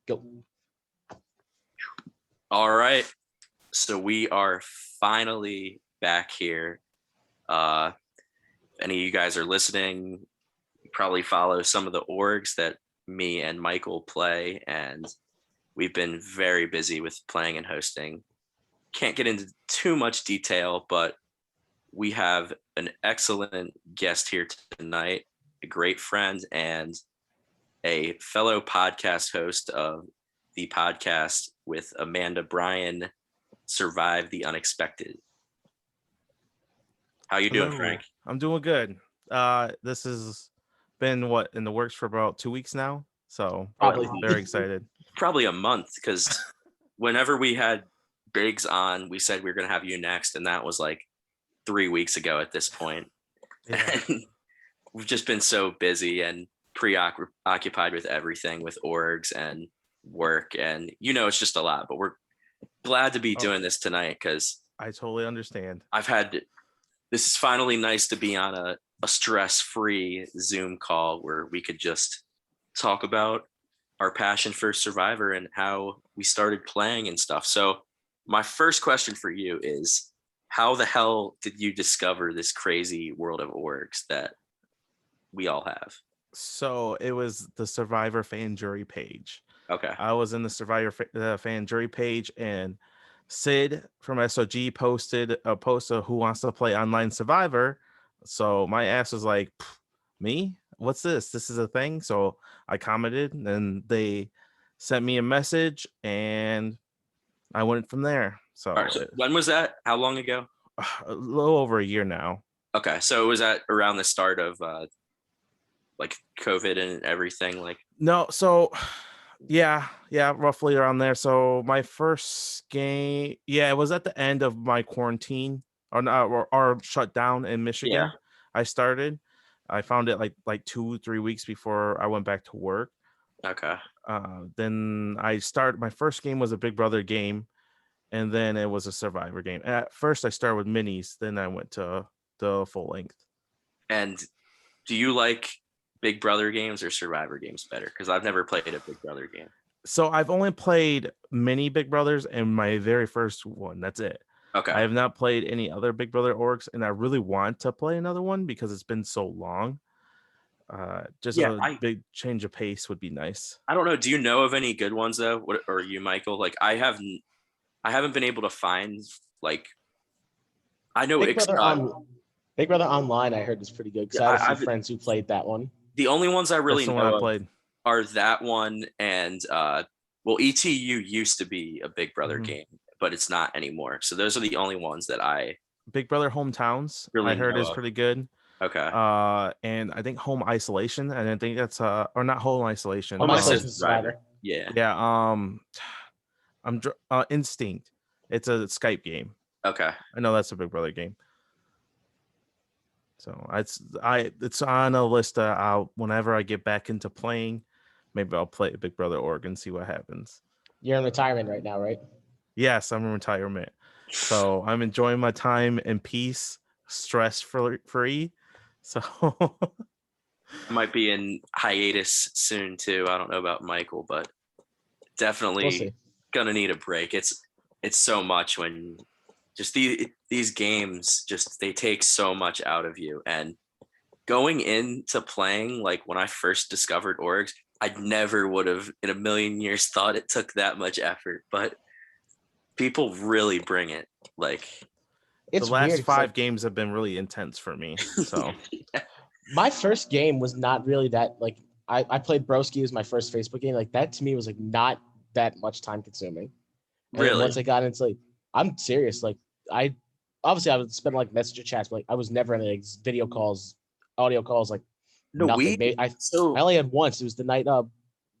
Go. All right. So we are finally back here. If any of you guys are listening, you probably follow some of the orgs that me and Michael play, and we've been very busy with playing and hosting. Can't get into too much detail, but we have an excellent guest here tonight, a great friend and a fellow podcast host of the podcast with Amanda Bryan, Survive the Unexpected. How you doing, Frank? I'm doing good. This has been in the works for about 2 weeks now, so Probably. very excited. Probably a month, because whenever we had Biggs on, we said we were going to have you next, and that was like 3 weeks ago at this point. Yeah. And we've just been so busy and preoccupied with everything, with orgs and work, and it's just a lot, but we're glad to be doing this tonight because I totally understand. This is finally nice to be on a stress-free Zoom call where we could just talk about our passion for Survivor and how we started playing and stuff. So my first question for you is, how the hell did you discover this crazy world of orgs that we all have? So it was the Survivor fan jury page. Okay. I was in the Survivor fan jury page, and Sid from SOG posted a post of who wants to play online Survivor. So my ass was like, me? What's this? This is a thing? So I commented, and they sent me a message, and I went from there. So, All right, so when was that? How long ago? A little over a year now. Okay, so it was at around the start of like COVID and everything. Like no, so yeah, roughly around there. So my first game, it was at the end of my quarantine or shutdown in Michigan. Yeah. I started. I found it like 2-3 weeks before I went back to work. Okay. Then I started. My first game was a Big Brother game, and then it was a Survivor game. At first, I started with minis. Then I went to the full length. And do you like Big Brother games or Survivor games better? Because I've never played a Big Brother game. So I've only played mini Big Brothers and my very first one. That's it. Okay. I have not played any other Big Brother orgs, and I really want to play another one because it's been so long. A big change of pace would be nice. I don't know. Do you know of any good ones though? Or you, Michael? Like I haven't been able to find like. I know Big Brother Online, I heard was pretty good because I have friends who played that one. The only ones I really know played are that one and ETU used to be a Big Brother game, but it's not anymore. So those are the only ones that I. Big Brother Hometowns, really I heard is pretty good. Okay. And I think Home Isolation, and I think that's or not Home Isolation. Home Isolation Survivor. Yeah. Yeah. Instinct. It's a Skype game. Okay. I know that's a Big Brother game. So it's on a list. Whenever I get back into playing, maybe I'll play Big Brother org and see what happens. You're in retirement right now, right? Yes, I'm in retirement. So I'm enjoying my time in peace, stress free. So I might be in hiatus soon too. I don't know about Michael, but definitely gonna need a break. It's so much when just these games they take so much out of you. And going into playing, like when I first discovered orgs, I never would have in a million years thought it took that much effort, but people really bring it. Like the last 5 games have been really intense for me. So yeah. My first game was not really that, like I played Broski as my first Facebook game. Like that to me was like not that much time consuming. And really? Once I got into like, I'm serious. Like I would spend like messenger chats, but like I was never in like video calls, audio calls, like nothing. I only had once. It was the night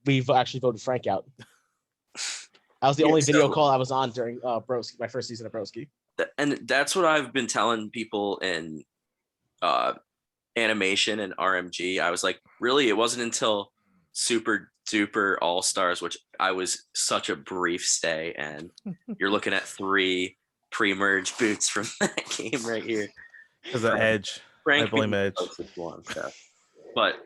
we've actually voted Frank out. That was the only video call I was on during Broski, my first season of Broski. And that's what I've been telling people in animation and RMG. I was like, really, it wasn't until Super Duper All Stars, which I was such a brief stay, and you're looking at 3 pre-merge boots from that game right here. Because of Edge. Frank, I blame Edge. But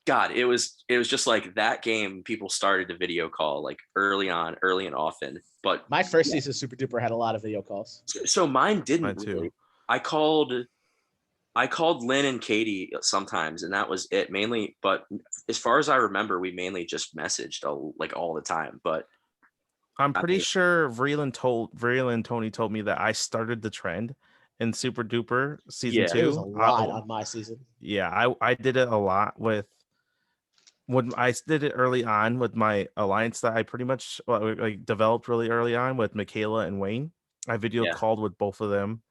God, it was just like that game. People started to video call like early and often. But my first season of Super Duper had a lot of video calls. So mine didn't Mine too. really. I called Lynn and Katie sometimes, and that was it mainly. But as far as I remember, we mainly just messaged like all the time. But I'm pretty sure Vreeland and Tony told me that I started the trend in Super Duper season 2. It was a lot on my season. Yeah, I did it a lot with when I did it early on with my alliance that I pretty much like developed really early on with Michaela and Wayne. I video called with both of them,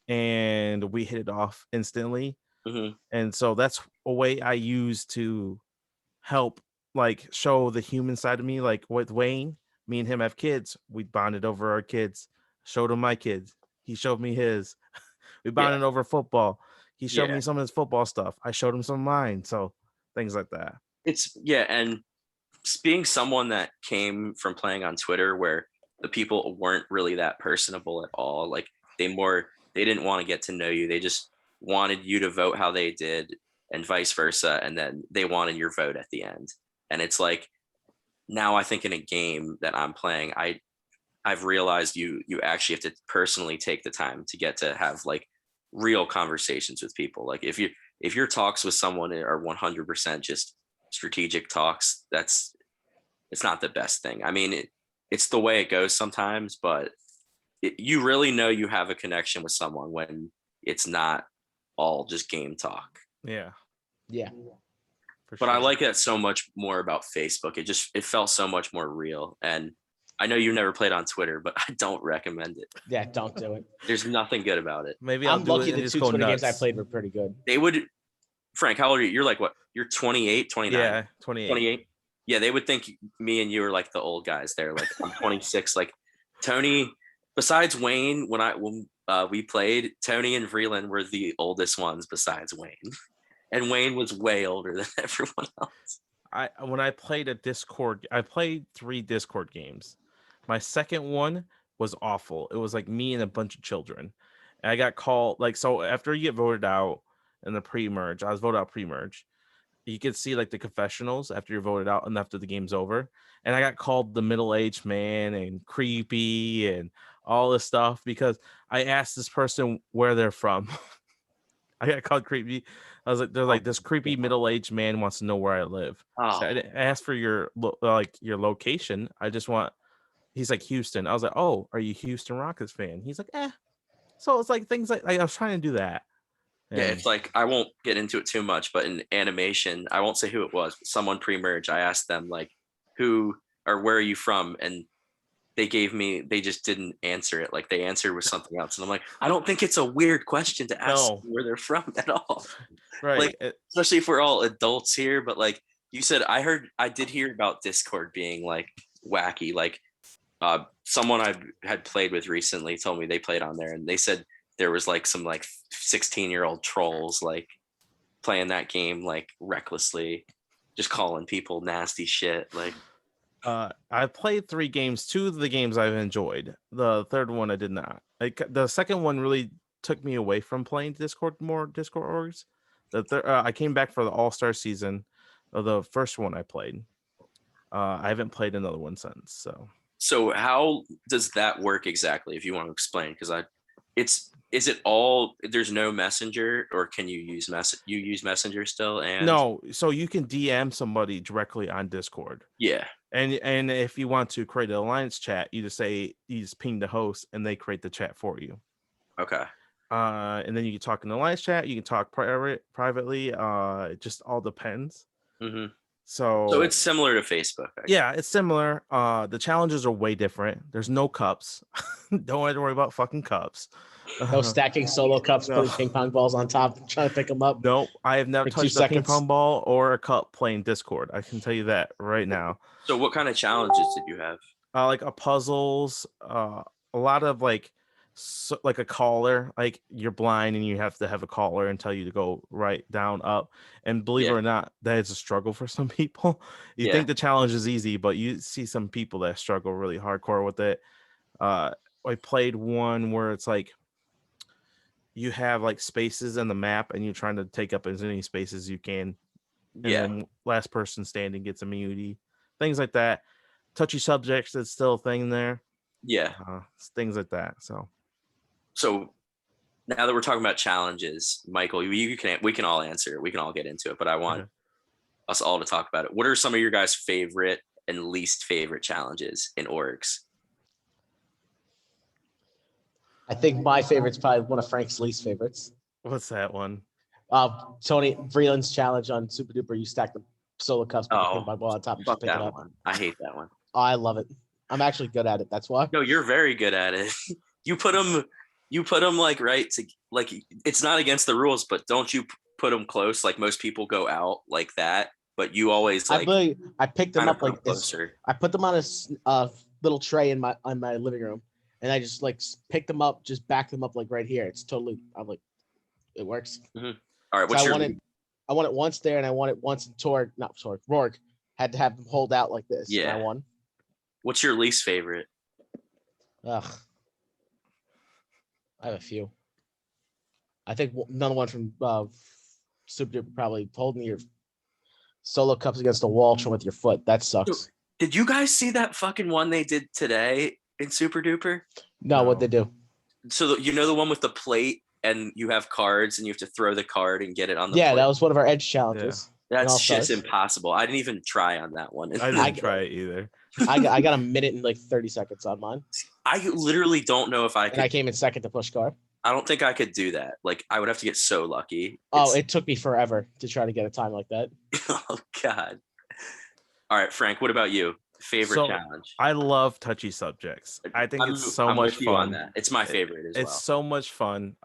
and we hit it off instantly. Mm-hmm. And so that's a way I use to help like show the human side of me. Like with Wayne, me and him have kids. We bonded over our kids. Showed him my kids. He showed me his. We bonded over football. He showed me some of his football stuff. I showed him some of mine. So things like that. And being someone that came from playing on Twitter where the people weren't really that personable at all. Like they didn't want to get to know you. They just wanted you to vote how they did and vice versa. And then they wanted your vote at the end. And it's like, now I think in a game that I'm playing, I've realized you actually have to personally take the time to get to have like real conversations with people. Like if your talks with someone are 100% just strategic talks, it's not the best thing. I mean, it's the way it goes sometimes, but you really know you have a connection with someone when it's not all just game talk. Yeah. But I like that so much more about Facebook. It felt so much more real. And I know you never played on Twitter, but I don't recommend it. Yeah, don't do it. There's nothing good about it. Maybe I'm lucky the 2 Twitter games I played were pretty good. They would, Frank, how old are you? You're like what? You're 28, 29? Yeah, 28. Yeah, they would think me and you are like the old guys there. Like I'm 26. Like Tony, besides Wayne, when we played, Tony and Vreeland were the oldest ones besides Wayne. And Wayne was way older than everyone else. When I played I played 3 Discord games. My second one was awful. It was like me and a bunch of children. And I got called so after you get voted out in the pre-merge, I was voted out pre-merge. You could see like the confessionals after you're voted out and after the game's over. And I got called the middle-aged man and creepy and all this stuff because I asked this person where they're from. I got called creepy. I was like, they're like, this creepy middle-aged man wants to know where I live. Oh. So I didn't ask for your location. I just want. He's like Houston. I was like, oh, are you Houston Rockets fan? He's like, eh. So it's like things like I was trying to do that. And yeah, it's like I won't get into it too much, but in animation, I won't say who it was. But someone pre-merge, I asked them like, who or where are you from? And they just didn't answer it. Like they answered with something else. And I'm like, I don't think it's a weird question to ask where they're from at all. Right. Like, especially if we're all adults here. But like you said, I did hear about Discord being like wacky. Like someone I had played with recently told me they played on there and they said there was like some like 16-year-old trolls like playing that game like recklessly, just calling people nasty shit. Like I played 3 games. 2 of the games I've enjoyed. The third one I did not. Like the second one really took me away from playing Discord orgs. I came back for the All-Star season of the first one I played. I haven't played another one since. So how does that work exactly? If you want to explain, because is it all? There's no messenger, or can you use messenger still? And no, so you can DM somebody directly on Discord. Yeah. And if you want to create an alliance chat, you just ping the host and they create the chat for you. Okay. And then you can talk in the alliance chat. You can talk privately. It just all depends. Mm-hmm. So it's similar to Facebook. Yeah, it's similar. The challenges are way different. There's no cups. Don't have to worry about fucking cups. No stacking solo cups, putting ping pong balls on top and trying to pick them up. No, I have never touched a ping pong ball or a cup playing Discord. I can tell you that right now. So what kind of challenges did you have? Like puzzles, a lot of like a caller, like you're blind and you have to have a caller and tell you to go right, down, up. And believe it or not, that is a struggle for some people. You think the challenge is easy, but you see some people that struggle really hardcore with it. I played one where it's like you have like spaces in the map and you're trying to take up as many spaces as you can and then last person standing gets immunity. Things like that. Touchy subjects is still a thing there. Yeah. Things like that. So now that we're talking about challenges, Michael, we can all answer it. We can all get into it, but I want us all to talk about it. What are some of your guys' favorite and least favorite challenges in orgs? I think my favorite's probably one of Frank's least favorites. What's that one? Tony Vreeland's challenge on Super Duper. You stack the solo cups, put the pin by ball on top, and just pick it up. One. I hate that one. Oh, I love it. I'm actually good at it. That's why. No, you're very good at it. You put them like right to like. It's not against the rules, but don't you put them close? Like most people go out like that, but you always like. I picked them up like closer. I put them on a little tray in my living room. And I just like picked them up, just back them up like right here. It's totally. I'm like, it works. Mm-hmm. All right. What's I want it once there, and I want it once in Rourke had to have them hold out like this. Yeah. And I won. What's your least favorite? Ugh. I have a few. I think another one from Super Duper probably holding your solo cups against the wall with your foot. That sucks. Did you guys see that fucking one they did today in Super Duper? No, what they do? So the one with the plate and you have cards and you have to throw the card and get it on the plate? That was one of our edge challenges. Yeah. That's just impossible. I didn't even try on that one. I didn't try it either. I got a minute and like 30 seconds on mine. I literally don't know if I could. And I came in second to push card. I don't think I could do that. Like I would have to get so lucky. It took me forever to try to get a time like that. Oh God. All right, Frank, what about you? Favorite challenge? I love touchy subjects. I think it's so much fun. It's my favorite as well. It's so much fun.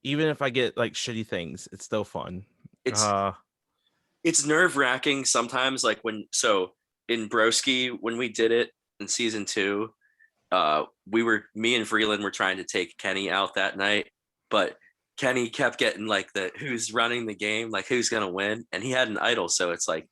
Even if I get like shitty things, it's still fun. It's nerve-wracking sometimes. Like in Broski, when we did it in season 2, me and Vreeland were trying to take Kenny out that night, but Kenny kept getting like who's running the game, like who's gonna win, and he had an idol, so it's like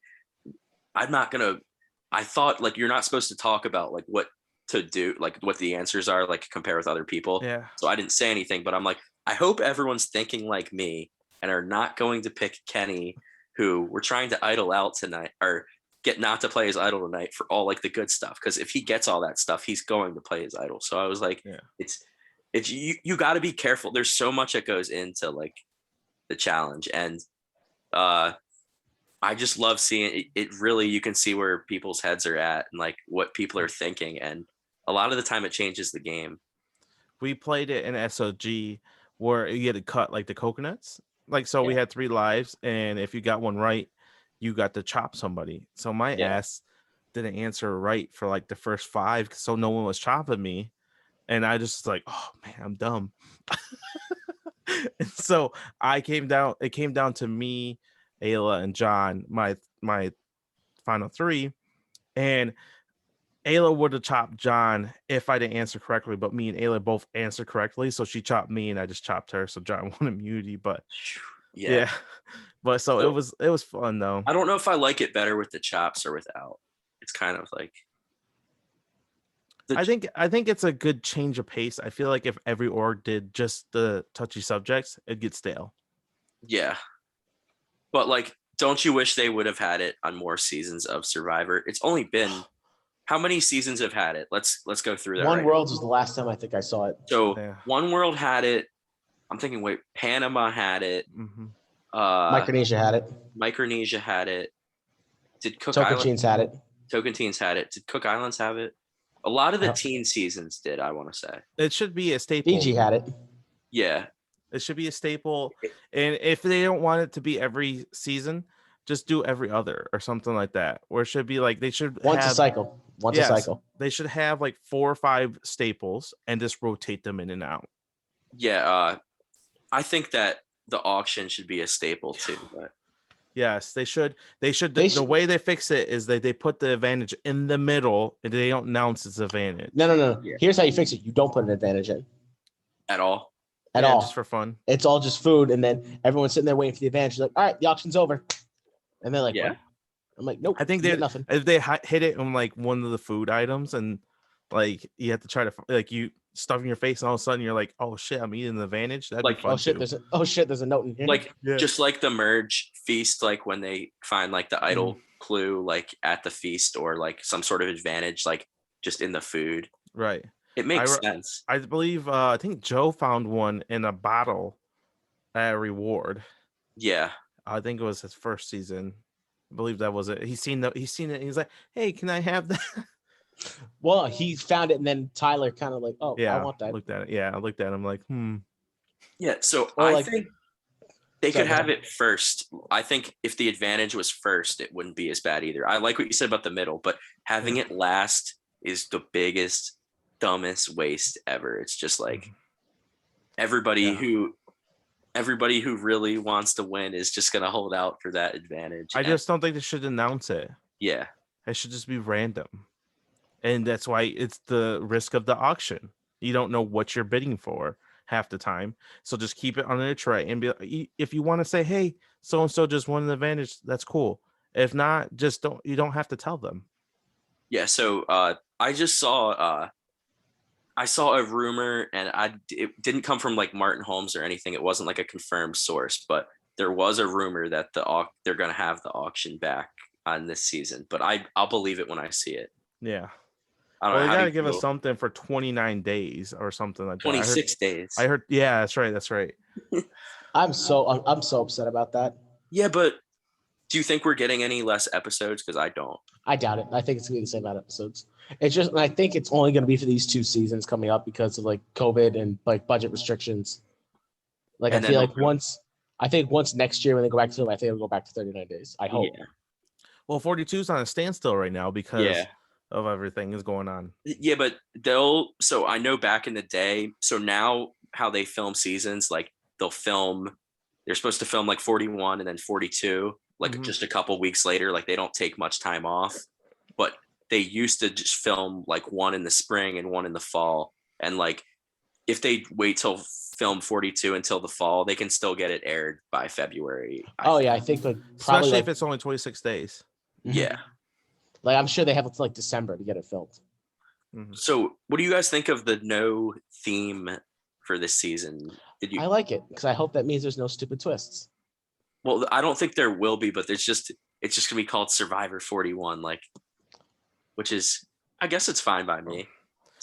I thought like you're not supposed to talk about like what to do, like what the answers are, like compare with other people. Yeah. So I didn't say anything, but I'm like, I hope everyone's thinking like me and are not going to pick Kenny, who we're trying to idle out tonight, or get not to play his idol tonight for all like the good stuff. Because if he gets all that stuff, he's going to play his idol. So I was like, it's you got to be careful. There's so much that goes into like the challenge, and I just love seeing it. Really, you can see where people's heads are at and like what people are thinking. And a lot of the time it changes the game. We played it in SOG where you had to cut like the coconuts. Like, so we had 3 lives. And if you got one right, you got to chop somebody. So my ass didn't answer right for like the first 5. So no one was chopping me. And I just like, oh man, I'm dumb. And so it came down to me, Ayla, and John, my final 3, and Ayla would have chopped John if I didn't answer correctly, but me and Ayla both answered correctly, so she chopped me and I just chopped her, so John won immunity. But yeah. But so it was fun though. I don't know if I like it better with the chops or without. It's kind of like I think it's a good change of pace. I feel like if every org did just the touchy subjects, it'd get stale. Yeah. But like, don't you wish they would have had it on more seasons of Survivor? It's only been how many seasons have had it? Let's go through that. One Worlds was the last time I think I saw it. So One World had it. I'm thinking, Panama had it. Mm-hmm. Micronesia had it. Micronesia had it. Did Tocantins had it? Tocantins had it. Did Cook Islands have it? A lot of the teen seasons did, I want to say. It should be a staple. Fiji had it. Yeah. It should be a staple. And if they don't want it to be every season, just do every other or something like that. Or it should be like they should once a cycle. A cycle. They should have like 4 or 5 staples and just rotate them in and out. Yeah, I think that the auction should be a staple too. But yes, they should. The way they fix it is that they put the advantage in the middle and they don't announce its advantage. No. Yeah. Here's how you fix it. You don't put an advantage in. At all. At all. Just for fun. It's all just food, and then everyone's sitting there waiting for the advantage. Like, all right, the auction's over, and they're like, what? I'm like, nope. I think nothing. If they hit it on like one of the food items, and like you have to try to like you stuff in your face, and all of a sudden you're like, oh shit, I'm eating the advantage. That'd Like, be fun too. There's a note in here. Like just like the merge feast, like when they find like the idol clue like at the feast, or like some sort of advantage like just in the food. Right. It makes sense. I believe I think Joe found one in a bottle at a reward. Yeah. I think it was his first season. I believe that was it. He's seen it and he's like, hey, can I have that? Well, he found it, and then Tyler kind of like, oh, yeah, I want that. Looked at it. Yeah, I looked at him like, Yeah, so or I think they could have it first. I think if the advantage was first, it wouldn't be as bad either. I like what you said about the middle, but having it last is the biggest, dumbest waste ever. It's just like everybody who really wants to win is just gonna hold out for that advantage. I just don't think they should announce it. Yeah, it should just be random, and that's why it's the risk of the auction. You don't know what you're bidding for half the time, so just keep it on a tray and be. If you want to say, "Hey, so and so just won an advantage," that's cool. If not, just don't. You don't have to tell them. Yeah. So I just saw. I saw a rumor, and it didn't come from like Martin Holmes or anything. It wasn't like a confirmed source, but there was a rumor that they're going to have the auction back on this season. But I'll believe it when I see it. Yeah. I don't know. They got to give us something for 29 days or something like that. 26 days. I heard. Yeah, that's right. That's right. I'm so upset about that. Yeah, but do you think we're getting any less episodes? Because I don't. I doubt it. I think it's gonna be the same amount of episodes. It's just, I think it's only gonna be for these 2 seasons coming up because of like COVID and like budget restrictions. Like, and I feel like once next year when they go back to them, I think it'll go back to 39 days. I hope. Yeah. Well, 42 is on a standstill right now because of everything is going on. Yeah, but so I know back in the day, so now how they film seasons, like they're supposed to film like 41 and then 42, like just a couple weeks later, like they don't take much time off, but they used to just film like one in the spring and one in the fall. And like, if they wait till film 42 until the fall, they can still get it aired by February. I think like probably especially if it's only 26 days. Yeah. Like, I'm sure they have it like December to get it filmed. So what do you guys think of the no theme for this season? I like it because I hope that means there's no stupid twists. Well, I don't think there will be, but it's just gonna be called Survivor 41, like, which is, I guess it's fine by me.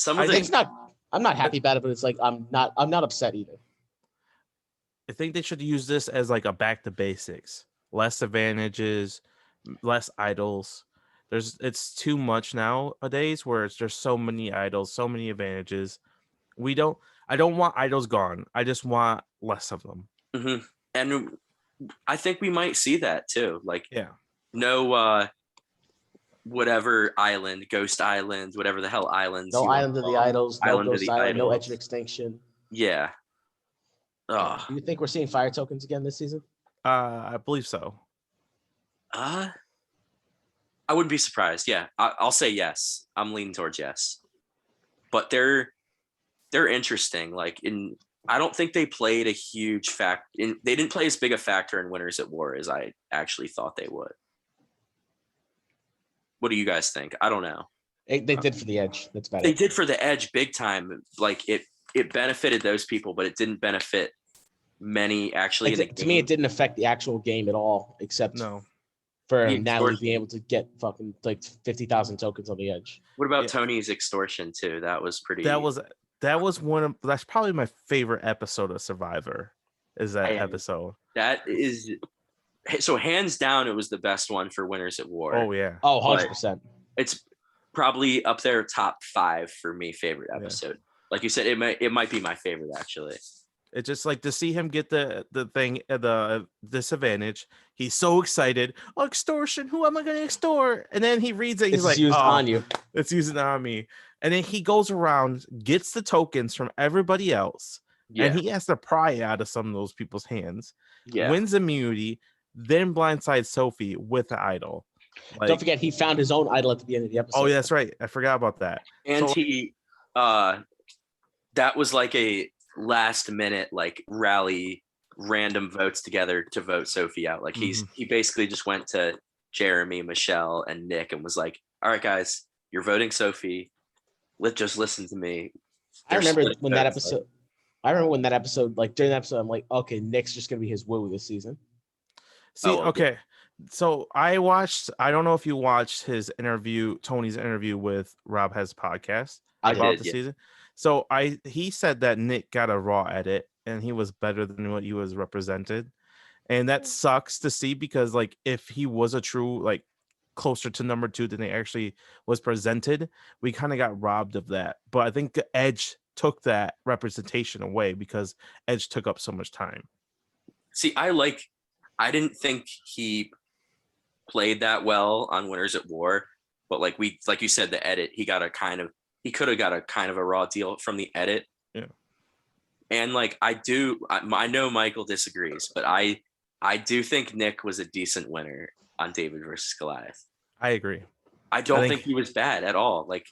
I'm not happy about it, but it's like I'm not upset either. I think they should use this as like a back to basics. Less advantages, less idols. It's too much nowadays where there's so many idols, so many advantages. I don't want idols gone. I just want less of them. Mm-hmm. And I think we might see that too. Like, no, whatever island, Ghost Island, whatever the hell islands. No Island of the Idols. Island no of the Ghost Island. Idols. No Edge of Extinction. Yeah. Do you think we're seeing fire tokens again this season? I believe so. I wouldn't be surprised. Yeah, I'll say yes. I'm leaning towards yes. But they're interesting. Like, I don't think they played a huge they didn't play as big a factor in Winners at War as I actually thought they would. What do you guys think? I don't know. They did for the Edge. That's better. They did for the Edge big time. Like, it benefited those people, but it didn't benefit many actually. To me, it didn't affect the actual game at all, except for Natalie being able to get fucking like 50,000 tokens on the Edge. What about Tony's extortion too? That was pretty. That's probably my favorite episode of Survivor. Is that episode? That is. So hands down, it was the best one for Winners at War. Oh yeah. Oh, 100%. It's probably up there top 5 for me favorite episode. Yeah. Like you said, it might be my favorite actually. It's just like to see him get the disadvantage. He's so excited. Oh, extortion! Who am I going to extort? And then he reads it. He's like, used on you. It's using on me. And then he goes around, gets the tokens from everybody else, and he has to pry out of some of those people's hands. Yeah. Wins immunity, then blindsides Sophie with the idol. Like, don't forget, he found his own idol at the end of the episode. Oh, yeah, that's right. I forgot about that. And he, that was like a last minute like rally, random votes together to vote Sophie out. Like he basically just went to Jeremy, Michelle, and Nick and was like, "All right, guys, you're voting Sophie. Just listen to me. I remember when that episode. I remember when that episode, like during that episode, I'm like, okay, Nick's just gonna be his woo this season. See, okay. So I don't know if you watched his interview, Tony's interview with Rob Has podcast about the season. So he said that Nick got a raw edit and he was better than what he was represented. And that sucks to see because like if he was a true like closer to number 2 than they actually was presented, we kind of got robbed of that. But I think Edge took that representation away because Edge took up so much time. See, I didn't think he played that well on Winners at War, but like you said, the edit, he could have got a kind of a raw deal from the edit. Yeah. And like I know Michael disagrees, but I do think Nick was a decent winner on David versus Goliath. I agree. I don't think he was bad at all. Like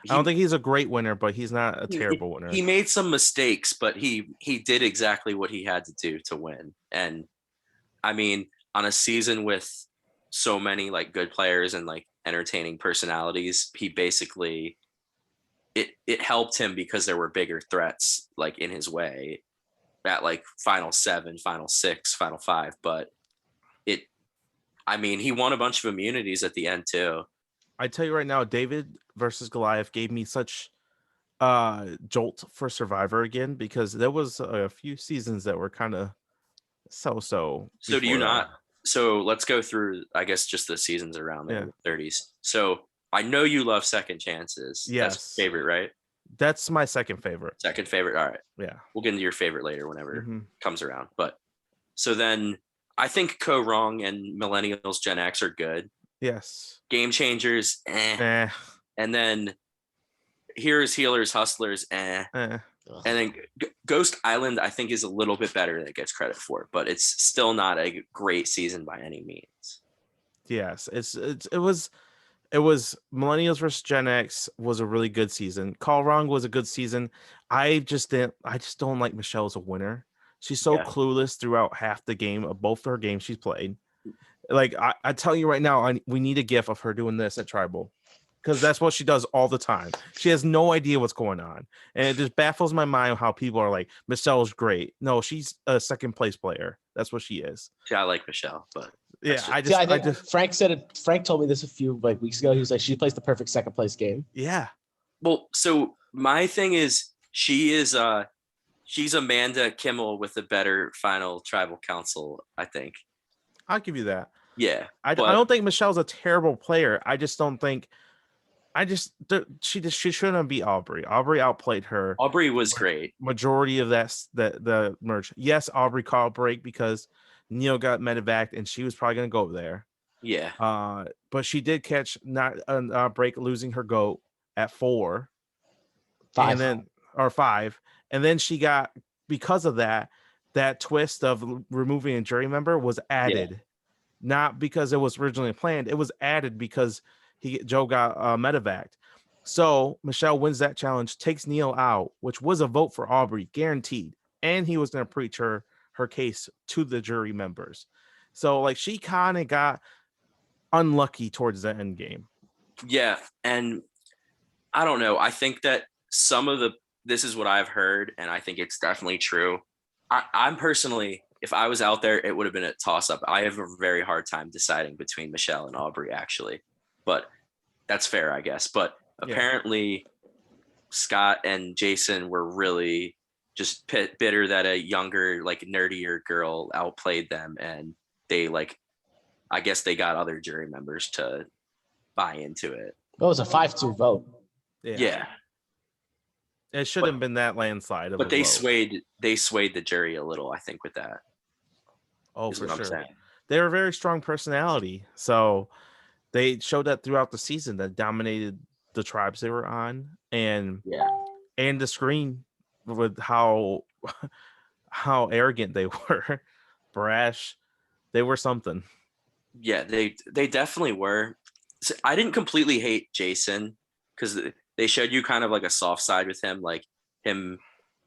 I don't think he's a great winner, but he's not a terrible winner. He made some mistakes, but he did exactly what he had to do to win. And I mean, on a season with so many like good players and like entertaining personalities, he basically it helped him because there were bigger threats like in his way at like final 7, final 6, final 5. But he won a bunch of immunities at the end too. I tell you right now, David versus Goliath gave me such jolt for Survivor again because there was a few seasons that were kind of so. So do you not? So let's go through, I guess, just the seasons around the 30s. So I know you love Second Chances. Yes. That's your favorite, right? That's my second favorite. Second favorite. All right. Yeah. We'll get into your favorite later whenever it comes around. But so then I think Co Wrong and Millennials Gen X are good. Yes. Game Changers, And then Heroes, Healers, Hustlers, And then Ghost Island, I think, is a little bit better than it gets credit for, but it's still not a great season by any means. Yes, it was Millennials versus Gen X was a really good season. Call Wrong was a good season. I just don't like Michelle as a winner. She's so clueless throughout half the game of both her games she's played. Like I tell you right now, we need a gif of her doing this at Tribal. Because that's what she does all the time. She has no idea what's going on. And it just baffles my mind how people are like, Michelle's great. No, she's a second place player. That's what she is. Yeah, I like Michelle, but yeah, Frank said it. Frank told me this a few weeks ago. He was like, she plays the perfect second place game. Yeah. Well, so my thing is she's Amanda Kimmel with a better final tribal council, I think. I'll give you that. Yeah. I don't think Michelle's a terrible player. I just don't think she shouldn't beat Aubrey. Aubrey outplayed her. Aubrey was great. Majority of the merge. Yes, Aubrey called break because Neil got medevac and she was probably gonna go there. Yeah. But she did catch not a break, losing her goat at 4, 5. and then 5, and then she got, because of that twist of removing a jury member was added, not because it was originally planned. It was added because Joe got medevac. So Michelle wins that challenge, takes Neil out, which was a vote for Aubrey, guaranteed. And he was going to preach her case to the jury members. So like she kind of got unlucky towards the end game. Yeah. And I don't know. I think that this is what I've heard, and I think it's definitely true. I'm personally, if I was out there, it would have been a toss up. I have a very hard time deciding between Michelle and Aubrey, actually. But that's fair, I guess. But apparently Scott and Jason were really just bitter that a younger, like nerdier girl outplayed them. And they I guess they got other jury members to buy into it. Well, it was a 5-2 vote. Yeah. It shouldn't have been that landslide. But they swayed the jury a little, I think, with that. Oh, for sure. They're a very strong personality. So they showed that throughout the season, that dominated the tribes they were on, and the screen with how arrogant they were, brash. They were something. Yeah, they definitely were. So I didn't completely hate Jason because they showed you kind of like a soft side with him, like him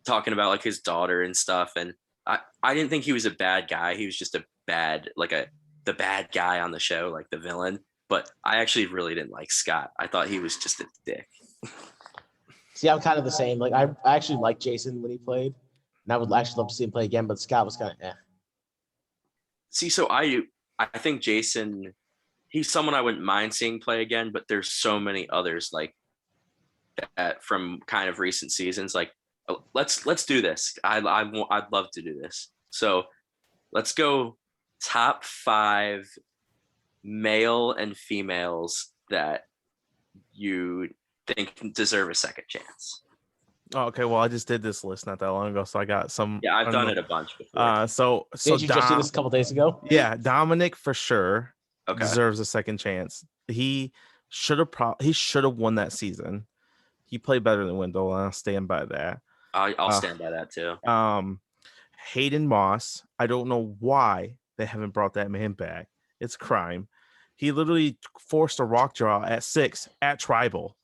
talking about like his daughter and stuff. And I didn't think he was a bad guy. He was just the bad guy on the show, like the villain. But I actually really didn't like Scott. I thought he was just a dick. See, I'm kind of the same. Like I actually liked Jason when he played, and I would actually love to see him play again. But Scott was kind of See, so I think Jason, he's someone I wouldn't mind seeing play again, but there's so many others like that from kind of recent seasons. Like, let's do this. I'd love to do this. So let's go top 5 male and females that you think deserve a second chance. Oh, okay, well, I just did this list not that long ago, so I got some. Yeah, I've done it a bunch before. So did you just do this a couple days ago? Yeah, Dominic for sure Okay. deserves a second chance. He should have won that season. He played better than Wendell, and I'll stand by that. I'll stand by that too. Hayden Moss, I don't know why they haven't brought that man back. It's crime. He literally forced a rock draw at 6 at Tribal.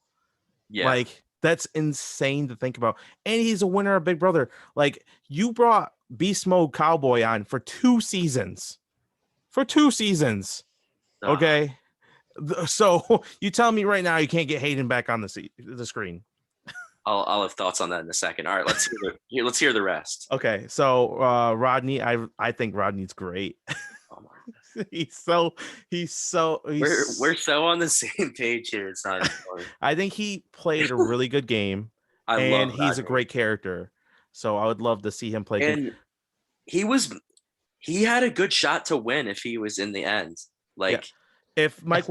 Yeah. Like, that's insane to think about. And he's a winner of Big Brother. Like, you brought Beast Mode Cowboy on for 2 seasons. Okay. So you tell me right now you can't get Hayden back on the screen. I'll have thoughts on that in a second. All right, let's hear the rest. Okay, so Rodney, I think Rodney's great. Oh my We're so on the same page here. It's not funny. I think he played a really good game, and he's a great character. So I would love to see him play. And he had a good shot to win if he was in the end. Like, if Mike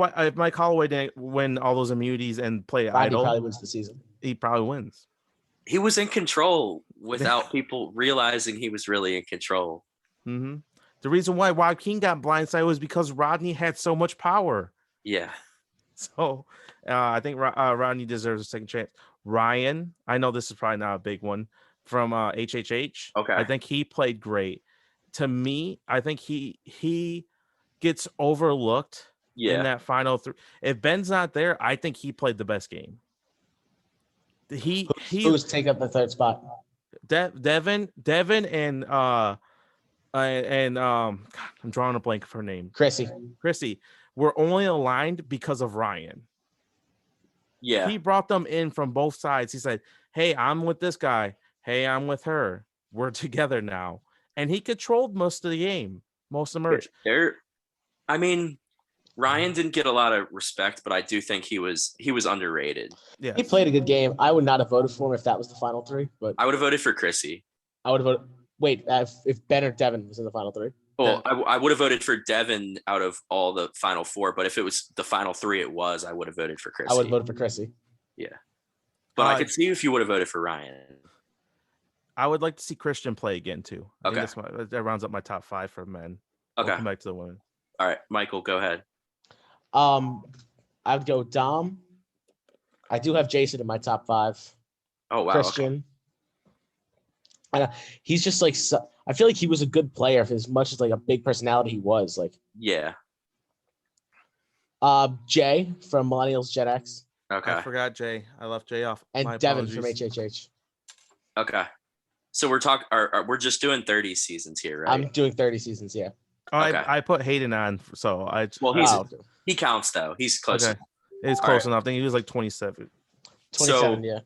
Holloway didn't win all those immunities and play idle, he probably wins the season. He probably wins. He was in control without people realizing he was really in control. Mm-hmm. The reason why Joaquin got blindsided was because Rodney had so much power. Yeah. So I think Rodney deserves a second chance. Ryan, I know this is probably not a big one, from HHH. Okay. I think he played great. To me, I think he gets overlooked in that final 3. If Ben's not there, I think he played the best game. Who's take up the 3rd spot? Devin and God, I'm drawing a blank for her name. Chrissy were only aligned because of Ryan. Yeah. He brought them in from both sides. He said, hey, I'm with this guy. Hey, I'm with her. We're together now. And he controlled most of the game, most of the merge. I mean, Ryan didn't get a lot of respect, but I do think he was underrated. Yeah, he played a good game. I would not have voted for him if that was the final 3, but I would have voted for Chrissy. I would have voted. Wait, if Ben or Devin was in the final 3. Well, I would have voted for Devin out of all the final 4, but if it was the final 3, I would have voted for Chrissy. I would have voted for Chrissy. Yeah, but I could see if you would have voted for Ryan. I would like to see Christian play again too. Okay, that rounds up my top 5 for men. Okay, we'll come back to the women. All right, Michael, go ahead. I would go Dom. I do have Jason in my top 5. Oh wow, Christian. And he's just like, I feel like he was a good player for as much as like a big personality he was. Like, yeah. Jay from Millennials Gen X. Okay. I forgot Jay. I left Jay off. And My Devin apologies. from HHH. Okay. So we're talking. We're just doing 30 seasons here, right? I'm doing 30 seasons. Yeah. Okay. I put Hayden on, so he counts though. He's close. Okay. It's close enough. I think he was like 27. 27. Yeah.